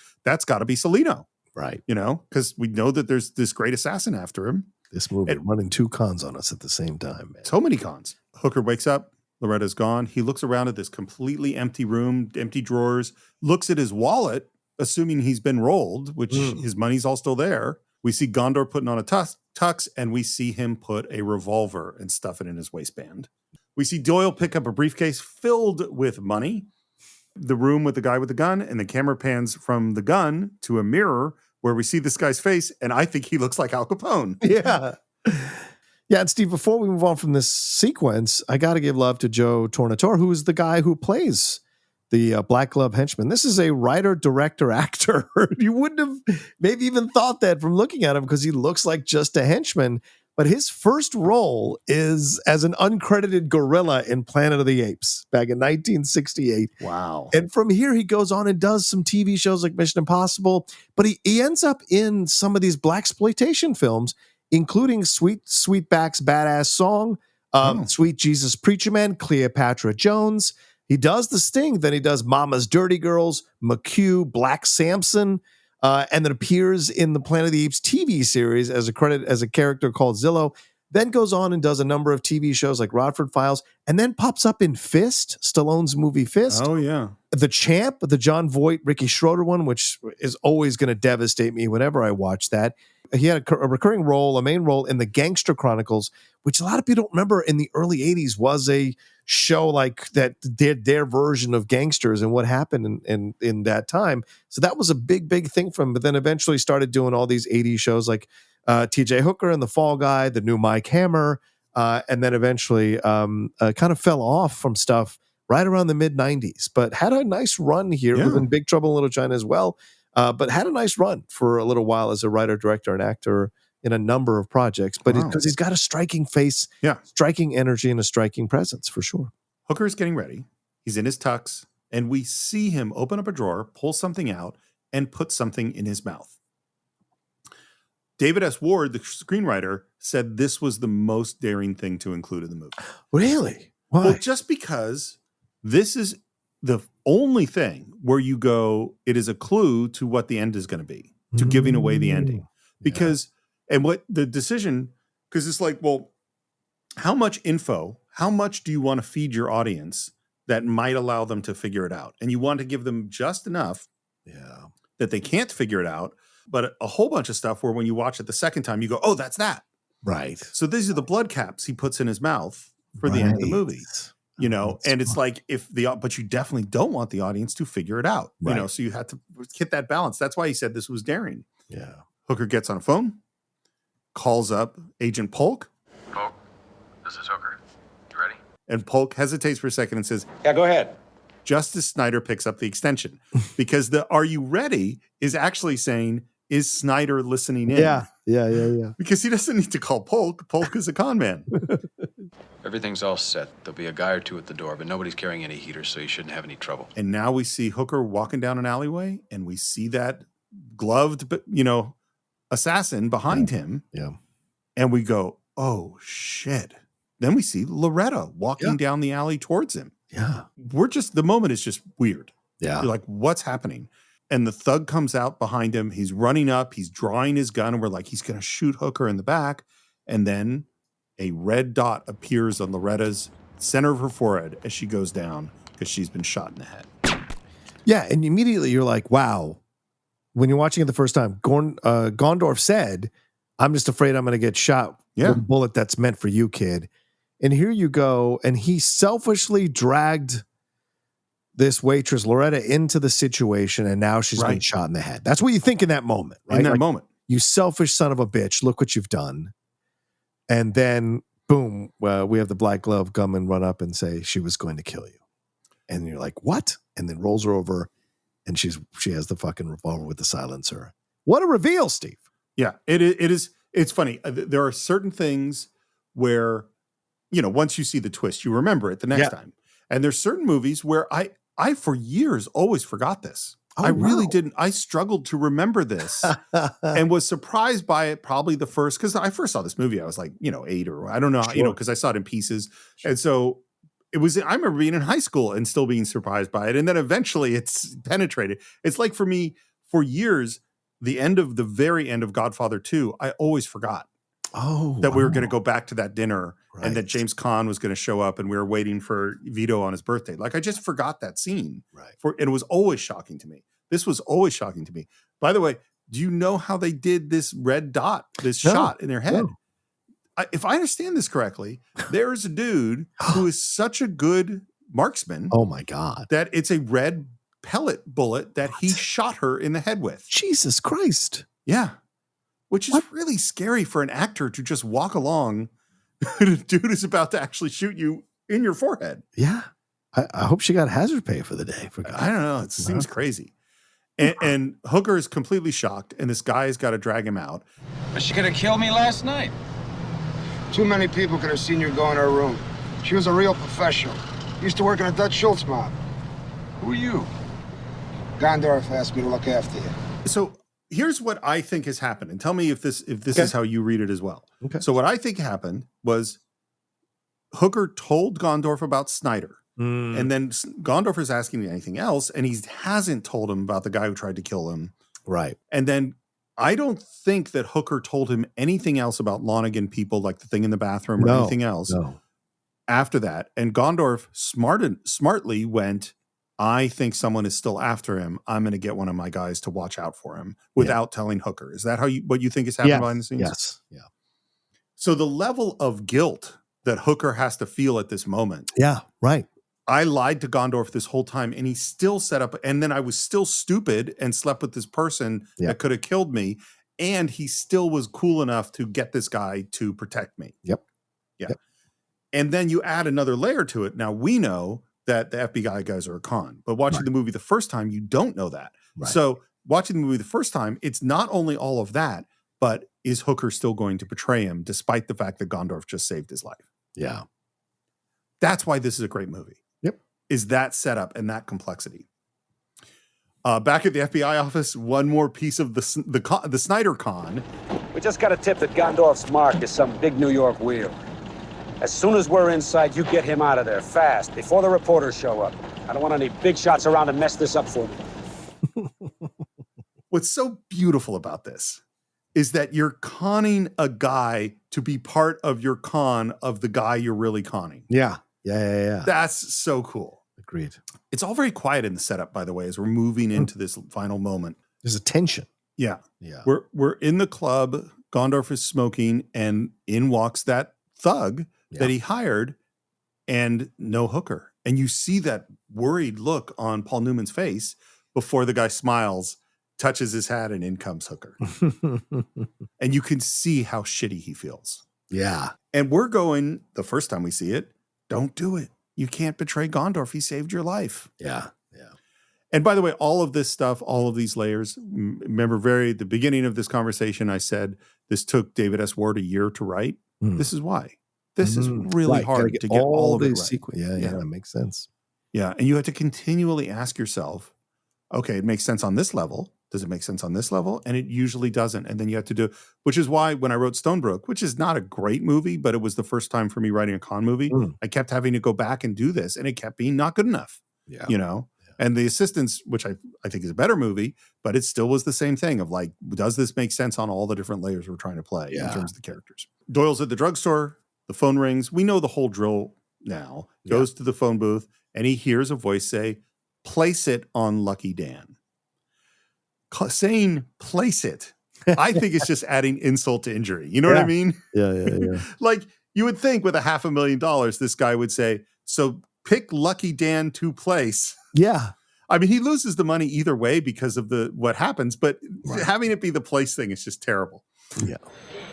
got to be Celino.
Right.
You know, because we know that there's this great assassin after him.
This movie running 2 cons on us at the same time, man.
So many cons. Hooker wakes up. Loretta's gone. He looks around at this completely empty room, empty drawers, looks at his wallet, assuming he's been rolled, which his money's all still there. We see Gondor putting on a tux, and we see him put a revolver and stuff it in his waistband. We see Doyle pick up a briefcase filled with money. The room with the guy with the gun, and the camera pans from the gun to a mirror where we see this guy's face, and I think he looks like Al Capone.
Yeah. Yeah, and Steve, before we move on from this sequence, I got to give love to Joe Tornatore, who is the guy who plays the Black Glove henchman. This is a writer, director, actor. You wouldn't have maybe even thought that from looking at him because he looks like just a henchman. But his first role is as an uncredited gorilla in Planet of the Apes back in 1968.
Wow.
And from here, he goes on and does some TV shows like Mission Impossible. But he ends up in some of these blaxploitation films, including Sweetback's Badass Song, Sweet Jesus Preacher Man, Cleopatra Jones. He does The Sting. Then he does Mama's Dirty Girls, McHugh, Black Samson. and then appears in the Planet of the Apes TV series as a character called Zillow. Then goes on and does a number of TV shows like Rodford Files, and then pops up in Fist, Stallone's movie Fist.
Oh, yeah.
The Champ, the John Voight, Ricky Schroeder one, which is always going to devastate me whenever I watch that. He had a recurring role, a main role in the Gangster Chronicles, which a lot of people don't remember in the early 80s was a show like that, their version of gangsters and what happened in that time. So that was a big thing for him, but then eventually started doing all these 80s shows like TJ Hooker and The Fall Guy, the new Mike Hammer, and then eventually kind of fell off from stuff right around the mid-90s, but had a nice run here. Was in Big Trouble in Little China as well, but had a nice run for a little while as a writer, director, and actor in a number of projects. But because he's got a striking face, striking energy, and a striking presence for sure.
Hooker's getting ready. He's in his tux, and we see him open up a drawer, pull something out, and put something in his mouth. David S. Ward, the screenwriter, said this was the most daring thing to include in the movie.
Really? Why?
Well, just because this is the only thing where you go, it is a clue to what the end is going to be, to giving away the ending. Because, and what the decision, because it's like, well, how much info, how much do you want to feed your audience that might allow them to figure it out? And you want to give them just enough that they can't figure it out, but a whole bunch of stuff where when you watch it the second time, you go, oh, that's that.
Right.
So these are the blood caps he puts in his mouth for the end of the movie. You know, and it's like but you definitely don't want the audience to figure it out. You know, so you had to hit that balance. That's why he said this was daring.
Yeah.
Hooker gets on a phone, calls up Agent Polk.
Polk, this is Hooker. You ready?
And Polk hesitates for a second and says,
Yeah, go ahead.
Justice Snyder picks up the extension because the "Are you ready?" is actually saying, is Snyder listening in?
Yeah.
Because he doesn't need to call Polk. Polk is a con man.
Everything's all set. There'll be a guy or two at the door, but nobody's carrying any heaters, so you shouldn't have any trouble.
And now we see Hooker walking down an alleyway, and we see that gloved, assassin behind him.
Yeah.
And we go, oh, shit. Then we see Loretta walking down the alley towards him.
Yeah.
The moment is just weird.
Yeah.
You're like, what's happening? And the thug comes out behind him. He's running up. He's drawing his gun. And we're like, he's going to shoot Hooker in the back. And then a red dot appears on Loretta's center of her forehead as she goes down because she's been shot in the head.
Yeah. And immediately you're like, wow. When you're watching it the first time, Gondorf said, I'm just afraid I'm going to get shot with a bullet that's meant for you, kid. And here you go. And he selfishly dragged this waitress, Loretta, into the situation. And now she's been shot in the head. That's what you think in that moment, right?
In that moment.
You selfish son of a bitch. Look what you've done. And then, boom, we have the black glove come and run up and say, she was going to kill you. And you're like, what? And then rolls her over, and she has the fucking revolver with the silencer. What a reveal, Steve.
Yeah, it is. It's funny. There are certain things where, once you see the twist, you remember it the next time. And there's certain movies where I for years always forgot this. I really didn't. I struggled to remember this and was surprised by it probably the first, because I first saw this movie, I was like, 8 or I don't know, because I saw it in pieces. And so I remember being in high school and still being surprised by it. And then eventually it's penetrated. It's like for me, for years, the very end of Godfather 2, I always forgot that we were going to go back to that dinner and that James Caan was going to show up and we were waiting for Vito on his birthday. Like I just forgot that scene. And it was always shocking to me. This was always shocking to me. By the way, do you know how they did this red dot, this shot in their head? No. If I understand this correctly, there's a dude who is such a good marksman.
Oh my God.
That it's a red pellet bullet that he shot her in the head with.
Jesus Christ.
Yeah. Which is really scary for an actor to just walk along and a dude is about to actually shoot you in your forehead.
Yeah. I hope she got hazard pay for the day.
I don't know. It seems crazy. And Hooker is completely shocked, and this guy has got to drag him out.
She could have killed me last night.
Too many people could have seen you go in her room. She was a real professional. Used to work in a Dutch Schultz mob.
Who are you?
Gondorf asked me to look after you.
So here's what I think has happened, and tell me if this is how you read it as well.
Okay.
So what I think happened was Hooker told Gondorf about Snyder, and then Gondorf is asking me anything else, and he hasn't told him about the guy who tried to kill him
Right.
And then I don't think that Hooker told him anything else about Lonnigan people, like the thing in the bathroom or anything else after that. And Gondorf smartly went, I think someone is still after him. I'm going to get one of my guys to watch out for him without telling Hooker. Is that what you think is happening behind the scenes?
Yes. Yeah.
So the level of guilt that Hooker has to feel at this moment.
Yeah. Right.
I lied to Gondorf this whole time and he still set up, and then I was still stupid and slept with this person that could have killed me. And he still was cool enough to get this guy to protect me.
Yep.
Yeah. Yep. And then you add another layer to it. Now we know that the FBI guys are a con, but watching the movie the first time, you don't know that. Right. So watching the movie the first time, it's not only all of that, but is Hooker still going to betray him despite the fact that Gondorf just saved his life?
Yeah.
That's why this is a great movie.
Yep.
Is that setup and that complexity. Back at the FBI office, one more piece of the Snyder con.
We just got a tip that Gondorf's mark is some big New York wheel. As soon as we're inside, you get him out of there fast, before the reporters show up. I don't want any big shots around to mess this up for me.
What's so beautiful about this is that you're conning a guy to be part of your con of the guy you're really conning.
Yeah. Yeah.
That's so cool.
Agreed.
It's all very quiet in the setup, by the way, as we're moving into this final moment.
There's a tension.
Yeah.
Yeah.
We're in the club. Gondorf is smoking, and in walks that thug that he hired, and no Hooker. And you see that worried look on Paul Newman's face before the guy smiles, touches his hat, and in comes Hooker. And you can see how shitty he feels.
Yeah.
And we're going, the first time we see it, don't do it. You can't betray Gondorf. He saved your life.
Yeah. Yeah.
And by the way, all of this stuff, all of these layers, remember at the beginning of this conversation, I said this took David S. Ward a year to write. This is why. This is really hard to get all of it right.
Yeah, that makes sense.
Yeah, and you have to continually ask yourself, okay, it makes sense on this level. Does it make sense on this level? And it usually doesn't. And then you have to do, which is why when I wrote Stonebrook, which is not a great movie, but it was the first time for me writing a con movie, I kept having to go back and do this, and it kept being not good enough.
Yeah.
You know? And The Assistants, which I think is a better movie, but it still was the same thing of like, does this make sense on all the different layers we're trying to play in terms of the characters? Doyle's at the drugstore. The phone rings. We know the whole drill now. Goes to the phone booth, and he hears a voice say, place it on Lucky Dan. Saying place it, I think it's just adding insult to injury. You know what I mean?
Yeah.
Like, you would think with $500,000, this guy would say, so pick Lucky Dan to place.
Yeah.
I mean, he loses the money either way because of what happens, but having it be the place thing is just terrible.
Yeah.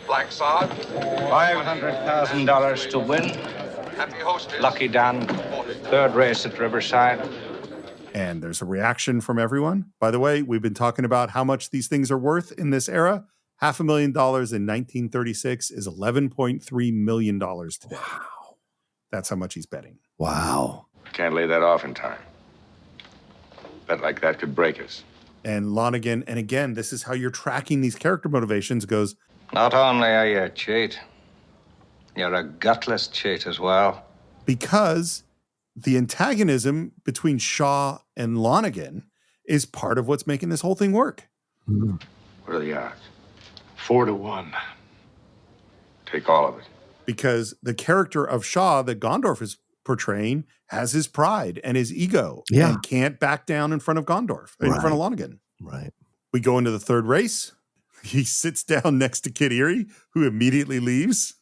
Black Sod. $500,000 to win. Happy hostess. Lucky Dan. Third race at Riverside.
And there's a reaction from everyone. By the way, we've been talking about how much these things are worth in this era. $500,000 in 1936 is $11.3 million today. Wow. That's how much he's betting.
Wow.
Can't lay that off in time. Bet like that could break us.
And Lonnigan, and again, this is how you're tracking these character motivations, goes,
Not only are you a cheat, you're a gutless cheat as well.
Because the antagonism between Shaw and Lonnigan is part of what's making this whole thing work.
What are the odds? 4-1. Take all of it.
Because the character of Shaw that Gondorf is portraying has his pride and his ego and can't back down in front of Gondorf, in front of Lonnigan.
Right.
We go into the third race. He sits down next to Kid Erie, who immediately leaves.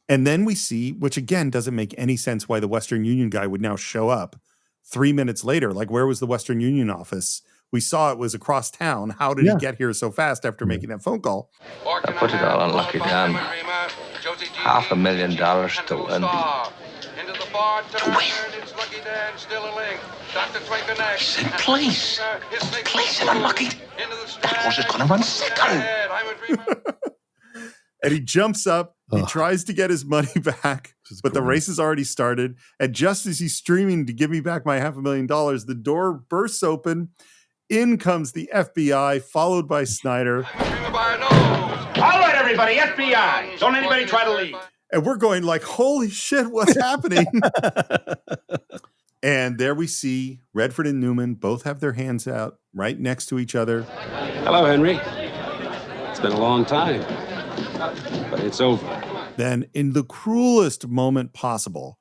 And then we see, which again doesn't make any sense, why the Western Union guy would now show up 3 minutes later. Like, where was the Western Union office? We saw it was across town. How did he get here so fast after making that phone call?
I put it all on Lucky Dan. $500,000 to win.
Into the bar, it's Lucky Dan, still a link. Dr.
I said place. Place it on Lucky. That horse is going to run second.
And he jumps up. He tries to get his money back, but the race has already started. And just as he's screaming to give me back my $500,000, the door bursts open. In comes the FBI, followed by Snyder.
All right, everybody, FBI. Don't anybody try to leave.
And we're going like, holy shit, what's happening? And there we see Redford and Newman both have their hands out right next to each other.
Hello, Henry. It's been a long time, but it's over.
Then, in the cruelest moment possible,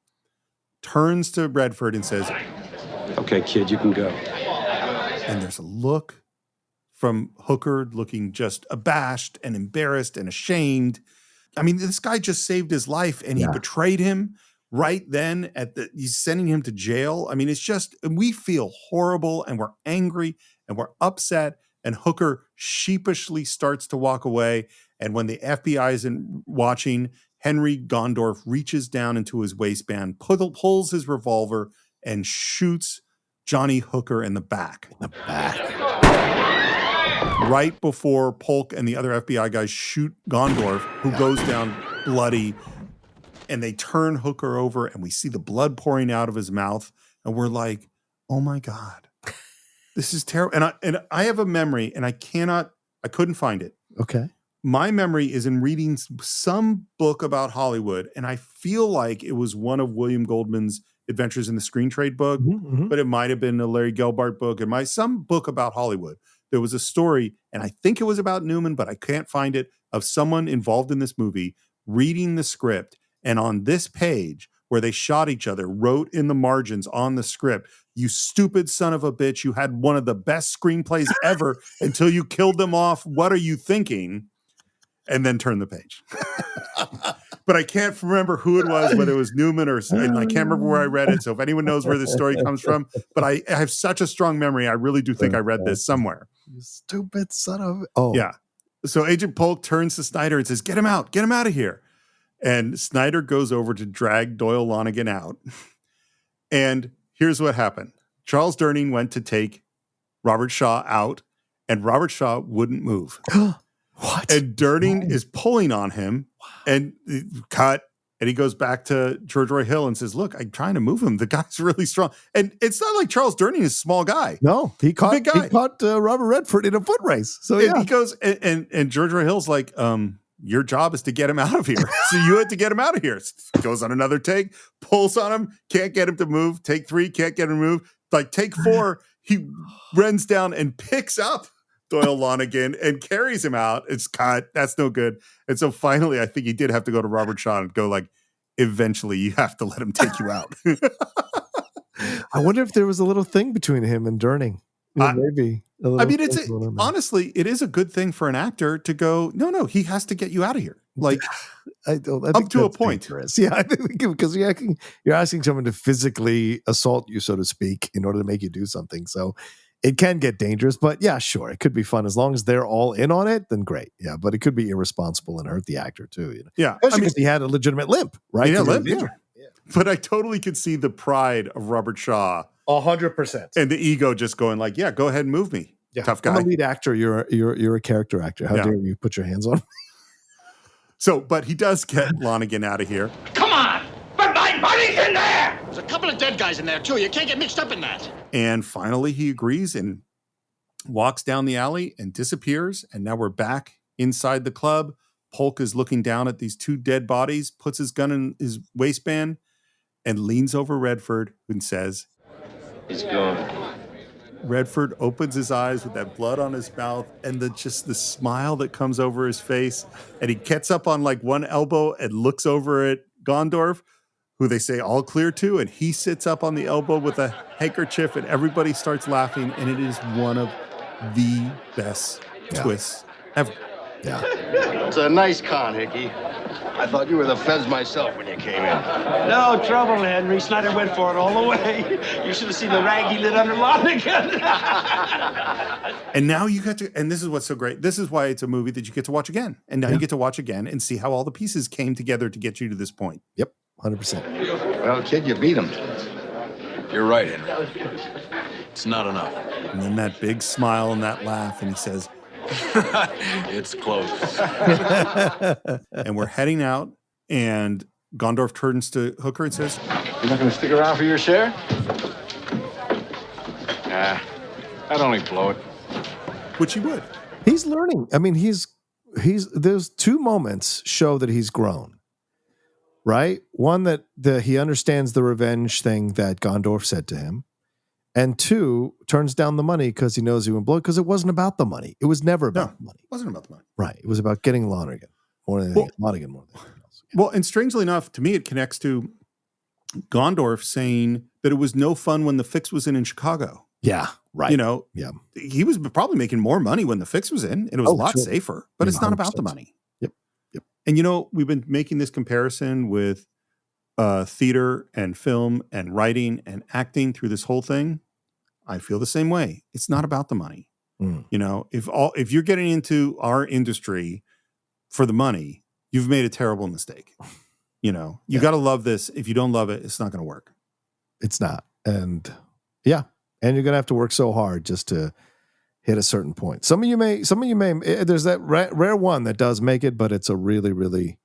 turns to Redford and says,
"Okay, kid, you can go."
And there's a look from Hooker looking just abashed and embarrassed and ashamed. I mean, this guy just saved his life and he betrayed him right then he's sending him to jail. I mean, it's just, we feel horrible and we're angry and we're upset, and Hooker sheepishly starts to walk away. And when the FBI is watching, Henry Gondorf reaches down into his waistband, pulls his revolver, and shoots Johnny Hooker in the back. Right before Polk and the other FBI guys shoot Gondorf, who goes down bloody. And they turn Hooker over, and we see the blood pouring out of his mouth. And we're like, oh my God, this is terrible. And I have a memory, and I couldn't find it.
Okay.
My memory is in reading some book about Hollywood, and I feel like it was one of William Goldman's Adventures in the Screen Trade book, but it might have been a Larry Gelbart book, and some book about Hollywood. There was a story, and I think it was about Newman, but I can't find it, of someone involved in this movie reading the script, and on this page where they shot each other, wrote in the margins on the script, "You stupid son of a bitch, you had one of the best screenplays ever until you killed them off. What are you thinking?" And then turn the page. But I can't remember who it was, whether it was Newman and I can't remember where I read it. So if anyone knows where this story comes from, but I have such a strong memory, I really do think I read this somewhere.
You stupid son of... Oh.
Yeah. So Agent Polk turns to Snyder and says, get him out of here. And Snyder goes over to drag Doyle Lonnigan out. And here's what happened. Charles Durning went to take Robert Shaw out, and Robert Shaw wouldn't move.
What?
And Durning is pulling on him, and cut. And he goes back to George Roy Hill and says, look, I'm trying to move him. The guy's really strong. And it's not like Charles Durning is a small guy.
No, he caught Robert Redford in a foot race. So
and he goes, and George Roy Hill's like, your job is to get him out of here. So you had to get him out of here. Goes on another take, pulls on him, can't get him to move. Take 3, can't get him to move. Like take 4, he runs down and picks up Doyle Lonnigan and carries him out. It's cut. That's no good. And so finally, I think he did have to go to Robert Shaw and go like, eventually you have to let him take you out.
I wonder if there was a little thing between him and Durning. Maybe.
I mean, honestly, it is a good thing for an actor to go, no, he has to get you out of here. Like,
I think
up to a point.
Dangerous. Yeah, I think because you're asking someone to physically assault you, so to speak, in order to make you do something. So it can get dangerous, but yeah, sure, it could be fun as long as they're all in on it. Then great, yeah. But it could be irresponsible and hurt the actor too. You know?
Yeah,
especially because he had a legitimate limp, right?
Yeah, limp. Yeah. But I totally could see the pride of Robert Shaw,
100%,
and the ego just going like, "Yeah, go ahead and move me, tough guy."
I'm a lead actor. You're a character actor. How dare you put your hands on me?
So, but he does get Lonnigan out of here.
Come on! But my money's in there!
There's a couple of dead guys in there, too. You can't get mixed up in that.
And finally, he agrees and walks down the alley and disappears. And now we're back inside the club. Polk is looking down at these 2 dead bodies, puts his gun in his waistband, and leans over Redford and says,
"He's gone."
Redford opens his eyes with that blood on his mouth and the smile that comes over his face. And he gets up on like one elbow and looks over at Gondorf, who they say all clear to. And he sits up on the elbow with a handkerchief and everybody starts laughing. And it is one of the best twists ever.
Yeah.
It's a nice con, Hickey. I thought you were the feds myself when you came in.
No trouble, Henry. Snyder went for it all the way. You should have seen the rag he lit under Lonnigan.
And now you get to, and this is what's so great. This is why it's a movie that you get to watch again. And now you get to watch again and see how all the pieces came together to get you to this point.
Yep, 100%.
Well, kid, you beat him.
You're right, Henry. It's not enough.
And then that big smile and that laugh, and he says,
it's close.
And we're heading out, and Gondorf turns to Hooker and says,
"You're not going to stick around for your share?"
Nah, I'd only blow it.
Which he would.
He's learning. I mean, he's those 2 moments show that he's grown. right? One, that he understands the revenge thing that Gondorf said to him. And two, turns down the money because he knows he won't blow it, because it wasn't about the money. It was never about the money.
It wasn't about the money.
Right. It was about getting Lonnigan more than anything else.
Well, and strangely enough, to me, it connects to Gondorf saying that it was no fun when the fix was in Chicago.
Yeah, right.
You know,
yeah,
he was probably making more money when the fix was in. It was a lot safer, but it's not about the money.
Yep.
And you know, we've been making this comparison with theater and film and writing and acting through this whole thing. I feel the same way. It's not about the money. You know, if you're getting into our industry for the money, you've made a terrible mistake. You know, you got to love this. If you don't love it, it's not going to work.
It's not. And yeah. And you're going to have to work so hard just to hit a certain point. Some of you may, there's that rare one that does make it, but it's a really, really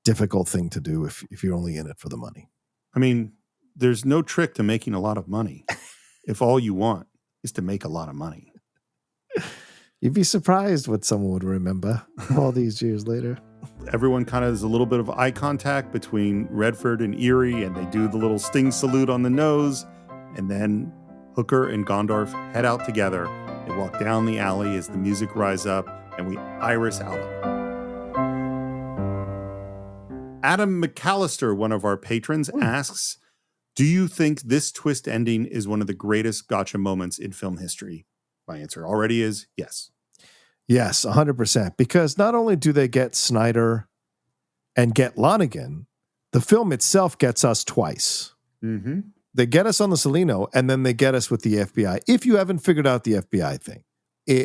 difficult thing to do if you're only in it for the money.
I mean, there's no trick to making a lot of money if all you want is to make a lot of money.
You'd be surprised what someone would remember all these years later.
Everyone kind of has a little bit of eye contact between Redford and Erie, and they do the little sting salute on the nose, and then Hooker and Gondorf head out together. They walk down the alley as the music rises up, and we iris out. Adam McAllister, one of our patrons, asks, do you think this twist ending is one of the greatest gotcha moments in film history? My answer already is yes.
Yes, 100%. Because not only do they get Snyder and get Lonnigan, the film itself gets us twice.
Mm-hmm.
They get us on the Salino, and then they get us with the FBI, if you haven't figured out the FBI thing.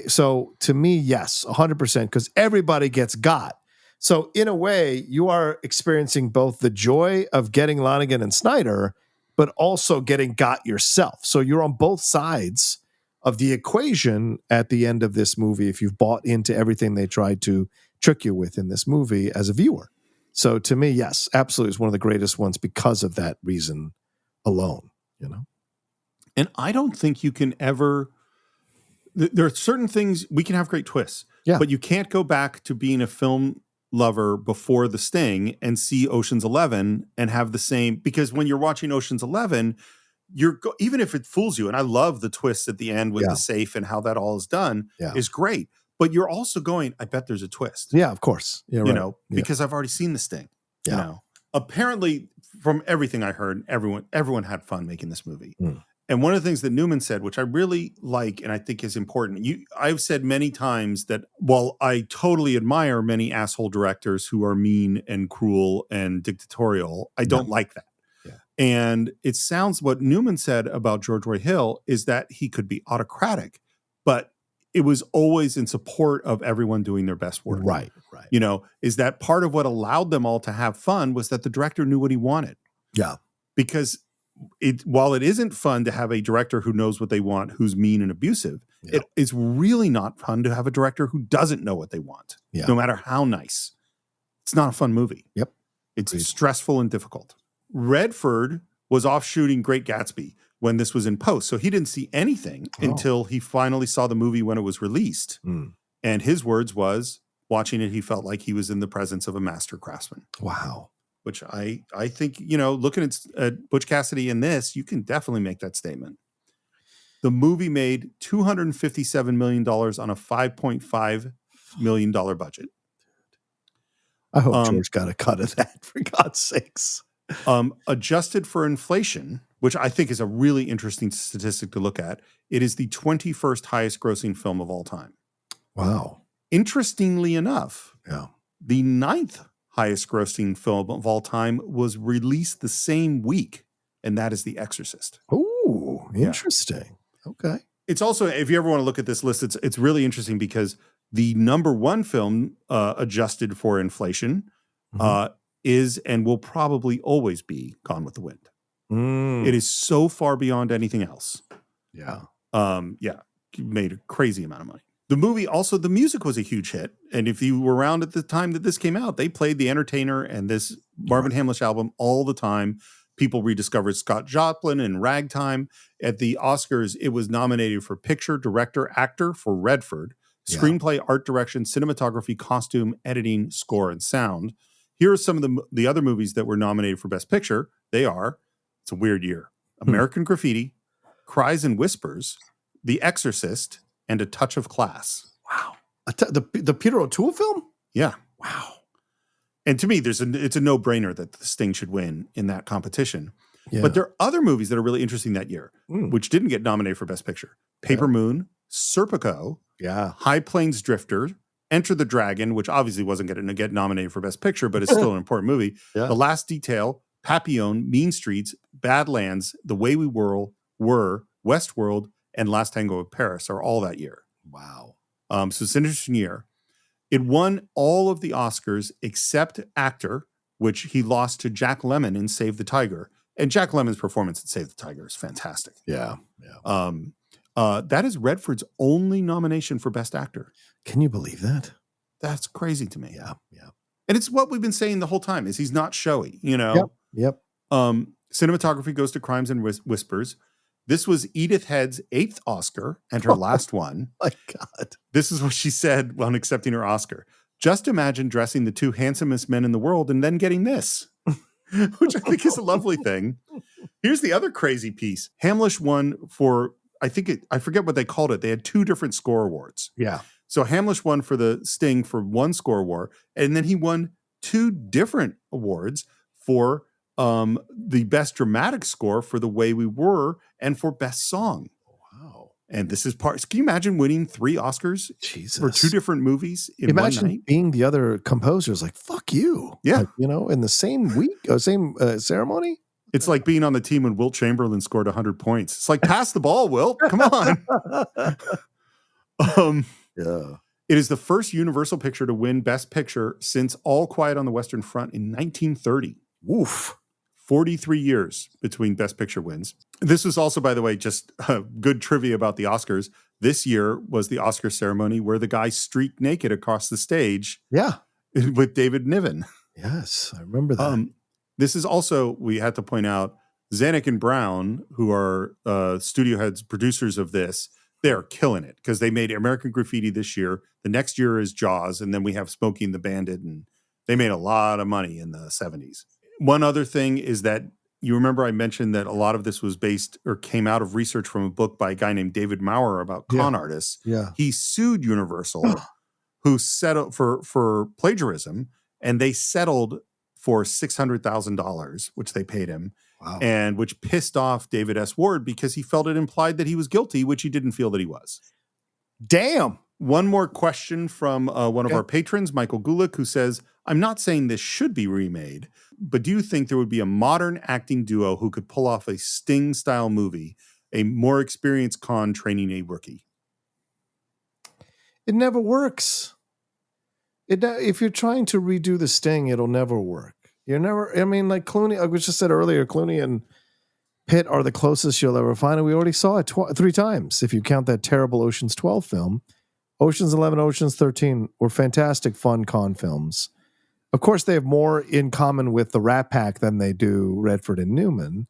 So to me, yes, 100%, because everybody gets got. So in a way, you are experiencing both the joy of getting Lonnigan and Snyder, but also getting got yourself. So you're on both sides of the equation at the end of this movie if you've bought into everything they tried to trick you with in this movie as a viewer. So to me, yes, absolutely, it's one of the greatest ones because of that reason alone, you know?
And I don't think you can ever... There are certain things, we can have great twists, but you can't go back to being a film lover before The Sting and see Ocean's 11 and have the same... Because when you're watching Ocean's 11... even if it fools you, and I love the twist at the end with the safe and how that all is done is great. But you're also going, I bet there's a twist.
Yeah, of course. Yeah,
you know, because I've already seen this thing.
Yeah.
You know, apparently from everything I heard, everyone had fun making this movie. And one of the things that Newman said, which I really like and I think is important, I've said many times that while I totally admire many asshole directors who are mean and cruel and dictatorial, I don't like that. And it sounds what Newman said about George Roy Hill is that he could be autocratic, but it was always in support of everyone doing their best work.
Right.
You know, is that part of what allowed them all to have fun was that the director knew what he wanted.
Yeah.
Because while it isn't fun to have a director who knows what they want, who's mean and abusive, it is really not fun to have a director who doesn't know what they want, no matter how nice. It's not a fun movie.
Yep.
It's stressful and difficult. Redford was off shooting Great Gatsby when this was in post. So he didn't see anything until he finally saw the movie when it was released. And his words was, watching it, he felt like he was in the presence of a master craftsman.
Wow.
Which I think, you know, looking at Butch Cassidy in this, you can definitely make that statement. The movie made $257 million on a $5.5 million budget.
I hope George got a cut of that, for God's sakes.
Adjusted for inflation, which I think is a really interesting statistic to look at, it is the 21st highest grossing film of all time.
Wow.
Interestingly enough, the 9th highest grossing film of all time was released the same week, and that is The Exorcist.
Oh, interesting. Okay.
It's also, if you ever want to look at this list, it's really interesting because the number one film adjusted for inflation is and will probably always be Gone with the Wind. It is so far beyond anything else.
Yeah.
Made a crazy amount of money. The movie also, the music was a huge hit. And if you were around at the time that this came out, they played The Entertainer and this Marvin Hamlisch album all the time. People rediscovered Scott Joplin and Ragtime. At the Oscars, it was nominated for Picture, Director, Actor for Redford, Screenplay, Art Direction, Cinematography, Costume, Editing, Score, and Sound. Here are some of the other movies that were nominated for Best Picture. It's a weird year. American Graffiti, Cries and Whispers, The Exorcist, and A Touch of Class.
Wow. The Peter O'Toole film?
Yeah. Wow. And to me, it's a no-brainer that The Sting should win in that competition. Yeah. But there are other movies that are really interesting that year, which didn't get nominated for Best Picture. Paper Moon, Serpico, High Plains Drifter, Enter the Dragon, which obviously wasn't going to get nominated for Best Picture, but it's still an important movie. The Last Detail, Papillon, Mean Streets, Badlands, The Way We Were, Westworld, and Last Tango in Paris are all that year.
Wow.
So it's an interesting year. It won all of the Oscars except actor, which he lost to Jack Lemmon in Save the Tiger. And Jack Lemmon's performance in Save the Tiger is fantastic.
Yeah.
That is Redford's only nomination for Best Actor.
Can you believe that?
That's crazy to me.
Yeah.
And it's what we've been saying the whole time is he's not showy, you know?
Yep.
Cinematography goes to Crimes and Whispers. This was Edith Head's 8th Oscar and her last one.
My God.
This is what she said when accepting her Oscar. Just imagine dressing the 2 handsomest men in the world and then getting this, which I think is a lovely thing. Here's the other crazy piece. Hamlisch won for, I forget what they called it. They had 2 different score awards.
Yeah.
So Hamlisch won for The Sting for 1 score award, and then he won 2 different awards for the Best Dramatic Score for The Way We Were and for Best Song.
Wow.
And this is part. Can you imagine winning 3 Oscars for 2 different movies in one night?
Being the other composers like, fuck you.
Yeah.
Like, in the same week, same ceremony.
It's like being on the team when Wilt Chamberlain scored 100 points. It's like, pass the ball, Wilt. Come on. It is the first Universal picture to win Best Picture since All Quiet on the Western Front in 1930. Woof. 43 years between Best Picture wins. This was also, by the way, just good trivia about the Oscars. This year was the Oscar ceremony where the guy streaked naked across the stage.
Yeah.
With David Niven.
Yes, I remember that.
This is also, we had to point out, Zanuck and Brown, who are studio heads, producers of this, they're killing it because they made American Graffiti this year. The next year is Jaws, and then we have Smokey and the Bandit, and they made a lot of money in the 70s. One other thing is that you remember I mentioned that a lot of this was based or came out of research from a book by a guy named David Maurer about con artists.
Yeah.
He sued Universal, who settled for plagiarism, and they settled for $600,000, which they paid him.
Wow.
And which pissed off David S. Ward because he felt it implied that he was guilty, which he didn't feel that he was.
Damn.
One more question from one of our patrons, Michael Gulick, who says, I'm not saying this should be remade, but do you think there would be a modern acting duo who could pull off a Sting-style movie, a more experienced con training a rookie?
It never works. If you're trying to redo the Sting, it'll never work. Like Clooney, I just said earlier, Clooney and Pitt are the closest you'll ever find, and we already saw it 3 times, if you count that terrible Ocean's 12 film. Ocean's 11, Ocean's 13 were fantastic, fun con films. Of course, they have more in common with the Rat Pack than they do Redford and Newman,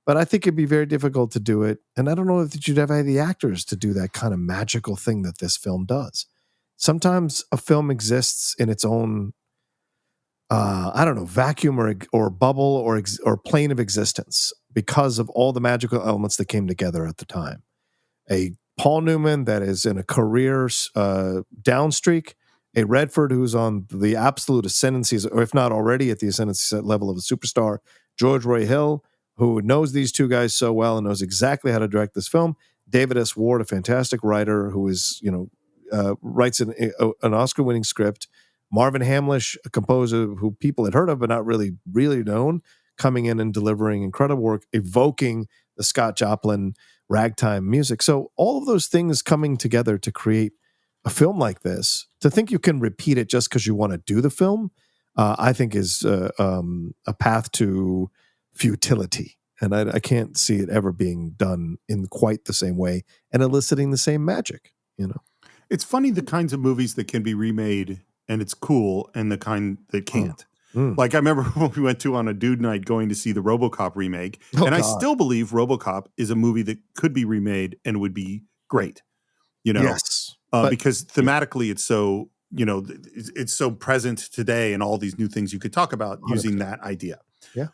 but I think it'd be very difficult to do it, and I don't know if you'd have the actors to do that kind of magical thing that this film does. Sometimes a film exists in its own vacuum or bubble or plane of existence because of all the magical elements that came together at the time. A Paul Newman that is in a career downstreak, a Redford who's on the absolute ascendancy, or if not already at the ascendancy level of a superstar, George Roy Hill, who knows these 2 guys so well and knows exactly how to direct this film, David S. Ward, a fantastic writer who is, writes an Oscar-winning script, Marvin Hamlisch, a composer who people had heard of but not really known, coming in and delivering incredible work, evoking the Scott Joplin ragtime music. So all of those things coming together to create a film like this, to think you can repeat it just because you want to do the film, I think is a path to futility. And I can't see it ever being done in quite the same way and eliciting the same magic,
It's funny the kinds of movies that can be remade and it's cool, and the kind that can't. Like I remember when we went on a dude night going to see the RoboCop remake, I still believe RoboCop is a movie that could be remade and would be great.
Yes.
Because thematically it's so it's so present today and all these new things you could talk about using
100%.
that idea.
Yeah.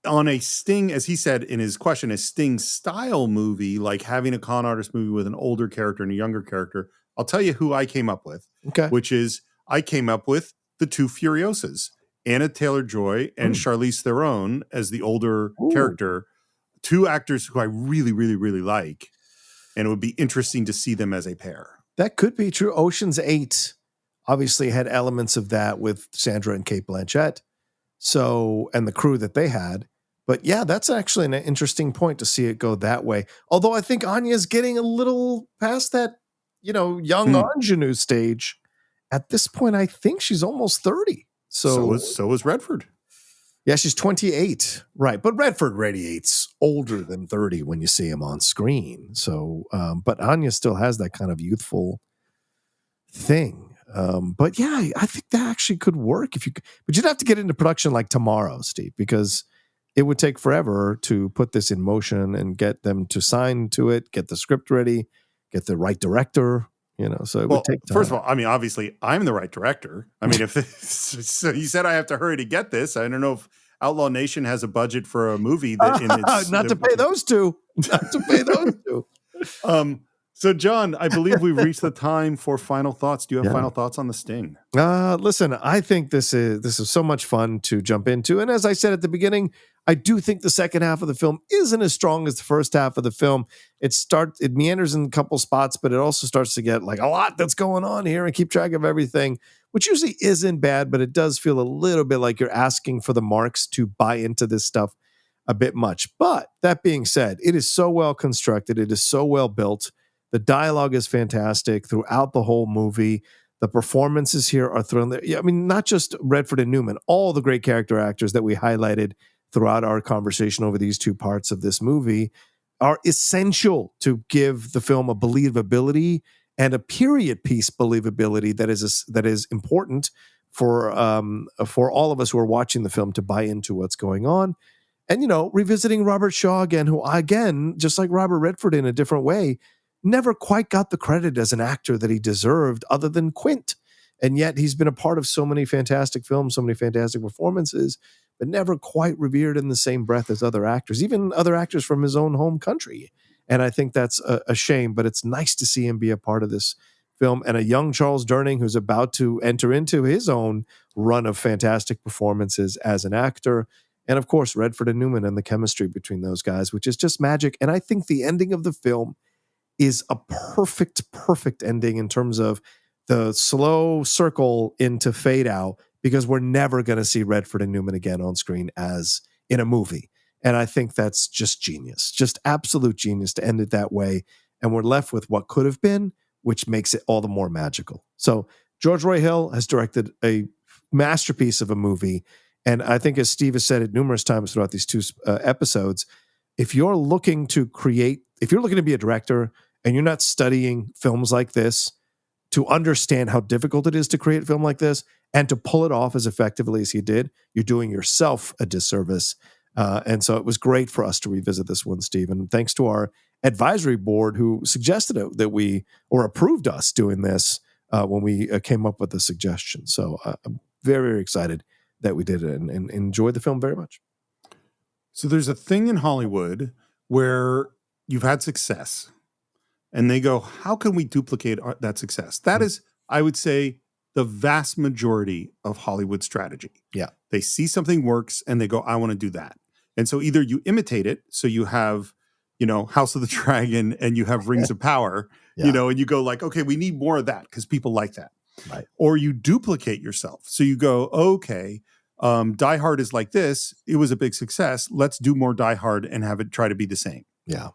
On a Sting, as he said in his question, a Sting style movie, like having a con artist movie with an older character and a younger character, I'll tell you who I came up with.
Okay.
Which is, I came up with the two Furiosas, Anna Taylor-Joy and Charlize Theron as the older character, two actors who I really, really, really like. And it would be interesting to see them as a pair.
That could be true. Ocean's 8 obviously had elements of that with Sandra and Cate Blanchett. So, and the crew that they had. But yeah, that's actually an interesting point to see it go that way. Although I think Anya's getting a little past that, young ingenue stage. At this point, I think she's almost 30. So
is Redford.
Yeah, she's 28. Right. But Redford radiates older than 30 when you see him on screen. So, but Anya still has that kind of youthful thing. But yeah, I think that actually could work but you'd have to get into production like tomorrow, Steve, because it would take forever to put this in motion and get them to sign to it, get the script ready, get the right director, so it would take time.
First of all, I mean, obviously I'm the right director. I mean, so you said I have to hurry to get this. I don't know if Outlaw Nation has a budget for a movie that in its
not to pay those two. Not to pay those two.
So, John, I believe we've reached the time for final thoughts. Do you have final thoughts on The Sting?
Listen, I think this is so much fun to jump into. And as I said at the beginning, I do think the second half of the film isn't as strong as the first half of the film. It meanders in a couple spots, but it also starts to get like a lot that's going on here and keep track of everything, which usually isn't bad, but it does feel a little bit like you're asking for the marks to buy into this stuff a bit much. But that being said, it is so well constructed. It is so well built. The dialogue is fantastic throughout the whole movie. The performances here are thrown there. I mean, not just Redford and Newman, all the great character actors that we highlighted throughout our conversation over these two parts of this movie are essential to give the film a believability and a period piece believability that is important for all of us who are watching the film to buy into what's going on. And, revisiting Robert Shaw again, who, again, just like Robert Redford in a different way, never quite got the credit as an actor that he deserved other than Quint. And yet he's been a part of so many fantastic films, so many fantastic performances, but never quite revered in the same breath as other actors, even other actors from his own home country. And I think that's a shame, but it's nice to see him be a part of this film. And a young Charles Durning who's about to enter into his own run of fantastic performances as an actor. And of course, Redford and Newman and the chemistry between those guys, which is just magic. And I think the ending of the film is a perfect ending in terms of the slow circle into fade out, because we're never going to see Redford and Newman again on screen as in a movie. And I think that's just genius, just absolute genius to end it that way. And we're left with what could have been, which makes it all the more magical. So George Roy Hill has directed a masterpiece of a movie. And I think, as Steve has said it numerous times throughout these two episodes, if you're looking to be a director and you're not studying films like this to understand how difficult it is to create a film like this and to pull it off as effectively as he did, you're doing yourself a disservice. And so it was great for us to revisit this one, Steve. And thanks to our advisory board who suggested it, or approved us doing this when we came up with the suggestion. So I'm very, very excited that we did it and enjoyed the film very much.
So there's a thing in Hollywood where you've had success and they go, how can we duplicate that success? That is, I would say, the vast majority of Hollywood strategy.
Yeah.
They see something works and they go, I want to do that. And so either you imitate it, so you have, House of the Dragon and you have Rings of Power, and you go like, okay, we need more of that because people like that.
Right.
Or you duplicate yourself. So you go, okay, Die Hard is like this. It was a big success. Let's do more Die Hard and have it try to be the same.
Yeah.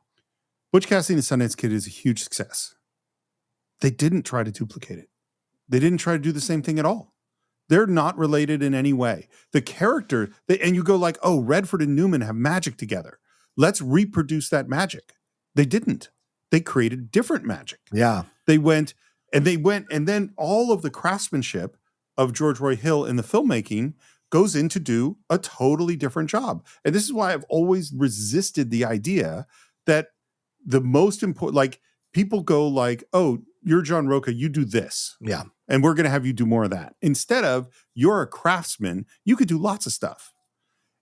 Butch Cassidy and the Sundance Kid is a huge success. They didn't try to duplicate it. They didn't try to do the same thing at all. They're not related in any way. The character, and you go like, oh, Redford and Newman have magic together. Let's reproduce that magic. They didn't. They created different magic.
Yeah.
They went, and then all of the craftsmanship of George Roy Hill in the filmmaking goes in to do a totally different job. And this is why I've always resisted the idea that the most important, like, people go like, oh, you're John Rocha, you do this.
Yeah.
And we're going to have you do more of that. Instead of you're a craftsman, you could do lots of stuff.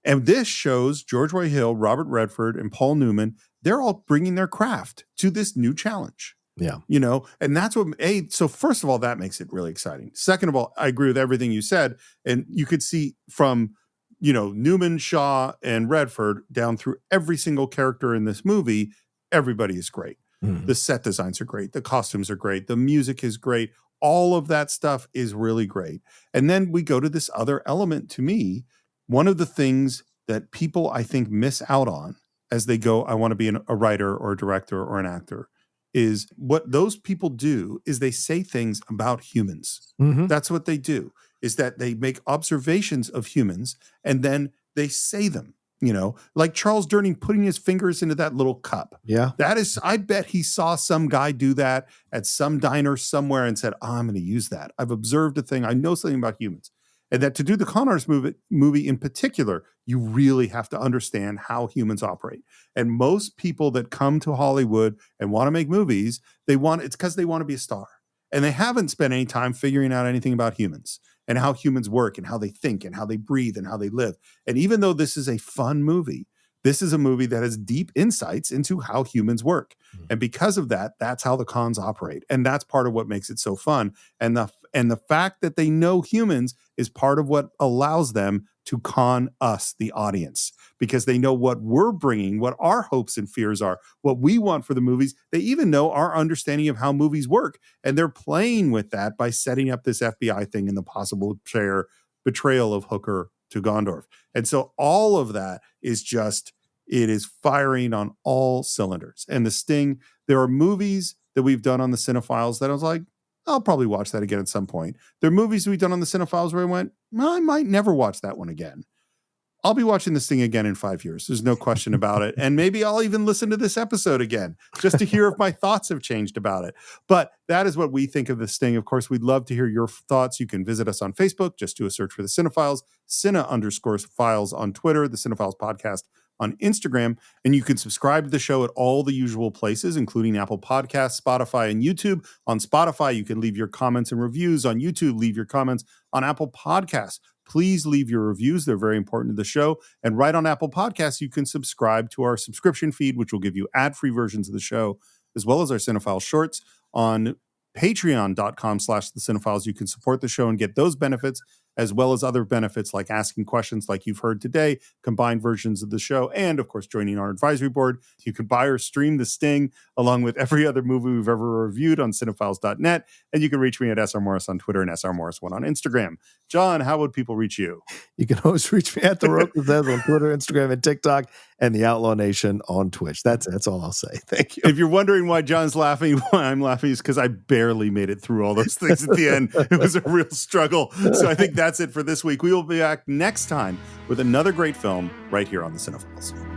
And this shows George Roy Hill, Robert Redford, and Paul Newman, they're all bringing their craft to this new challenge.
Yeah.
You know, and that's what, so first of all, that makes it really exciting. Second of all, I agree with everything you said. And you could see from, you know, Newman, Shaw, and Redford down through every single character in this movie, everybody is great.
Mm-hmm.
The set designs are great. The costumes are great. The music is great. All of that stuff is really great. And then we go to this other element. To me, one of the things that people, I think, miss out on as they go, I want to be a writer or a director or an actor, is what those people do is they say things about humans.
Mm-hmm.
That's what they do, is that they make observations of humans and then they say them, you know, like Charles Durning putting his fingers into that little cup.
Yeah.
That is, I bet he saw some guy do that at some diner somewhere and said, I'm going to use that. I've observed a thing. I know something about humans. And that to do the Con Artists movie in particular, you really have to understand how humans operate. And most people that come to Hollywood and want to make movies, it's because they want to be a star. And they haven't spent any time figuring out anything about humans and how humans work and how they think and how they breathe and how they live. And even though this is a fun movie, this is a movie that has deep insights into how humans work. And because of that, that's how the cons operate. And that's part of what makes it so fun. And the fact that they know humans is part of what allows them to con us, the audience, because they know what we're bringing, what our hopes and fears are, what we want for the movies. They even know our understanding of how movies work. And they're playing with that by setting up this FBI thing and the possible betrayal of Hooker to Gondorf. And so all of that is just, it is firing on all cylinders. And The Sting, there are movies that we've done on the Cine-Files that I was like, I'll probably watch that again at some point. There are movies we've done on the Cine-Files where I went, I might never watch that one again. I'll be watching this thing again in 5 years. There's no question about it. And maybe I'll even listen to this episode again just to hear if my thoughts have changed about it. But that is what we think of The Sting. Of course, we'd love to hear your thoughts. You can visit us on Facebook. Just do a search for the Cine-Files, Cine_Files on Twitter, the Cine-Files podcast on Instagram. And you can subscribe to the show at all the usual places, including Apple Podcasts, Spotify, and YouTube. On Spotify, you can leave your comments and reviews. On YouTube, leave your comments. On Apple Podcasts, please leave your reviews. They're very important to the show. And right on Apple Podcasts, you can subscribe to our subscription feed, which will give you ad-free versions of the show, as well as our Cine-Files shorts. On patreon.com/thecine-files, you can support the show and get those benefits, as well as other benefits like asking questions like you've heard today, combined versions of the show, and of course, joining our advisory board. You can buy or stream The Sting along with every other movie we've ever reviewed on cinephiles.net. And you can reach me at SR Morris on Twitter and SR Morris1 on Instagram. John, how would people reach you?
You can always reach me at The Rocha Says on Twitter, Instagram, and TikTok, and The Outlaw Nation on Twitch. That's all I'll say. Thank you.
If you're wondering why John's laughing, why I'm laughing is because I barely made it through all those things at the end. It was a real struggle. So I think that's it for this week. We will be back next time with another great film right here on the Cine-Files.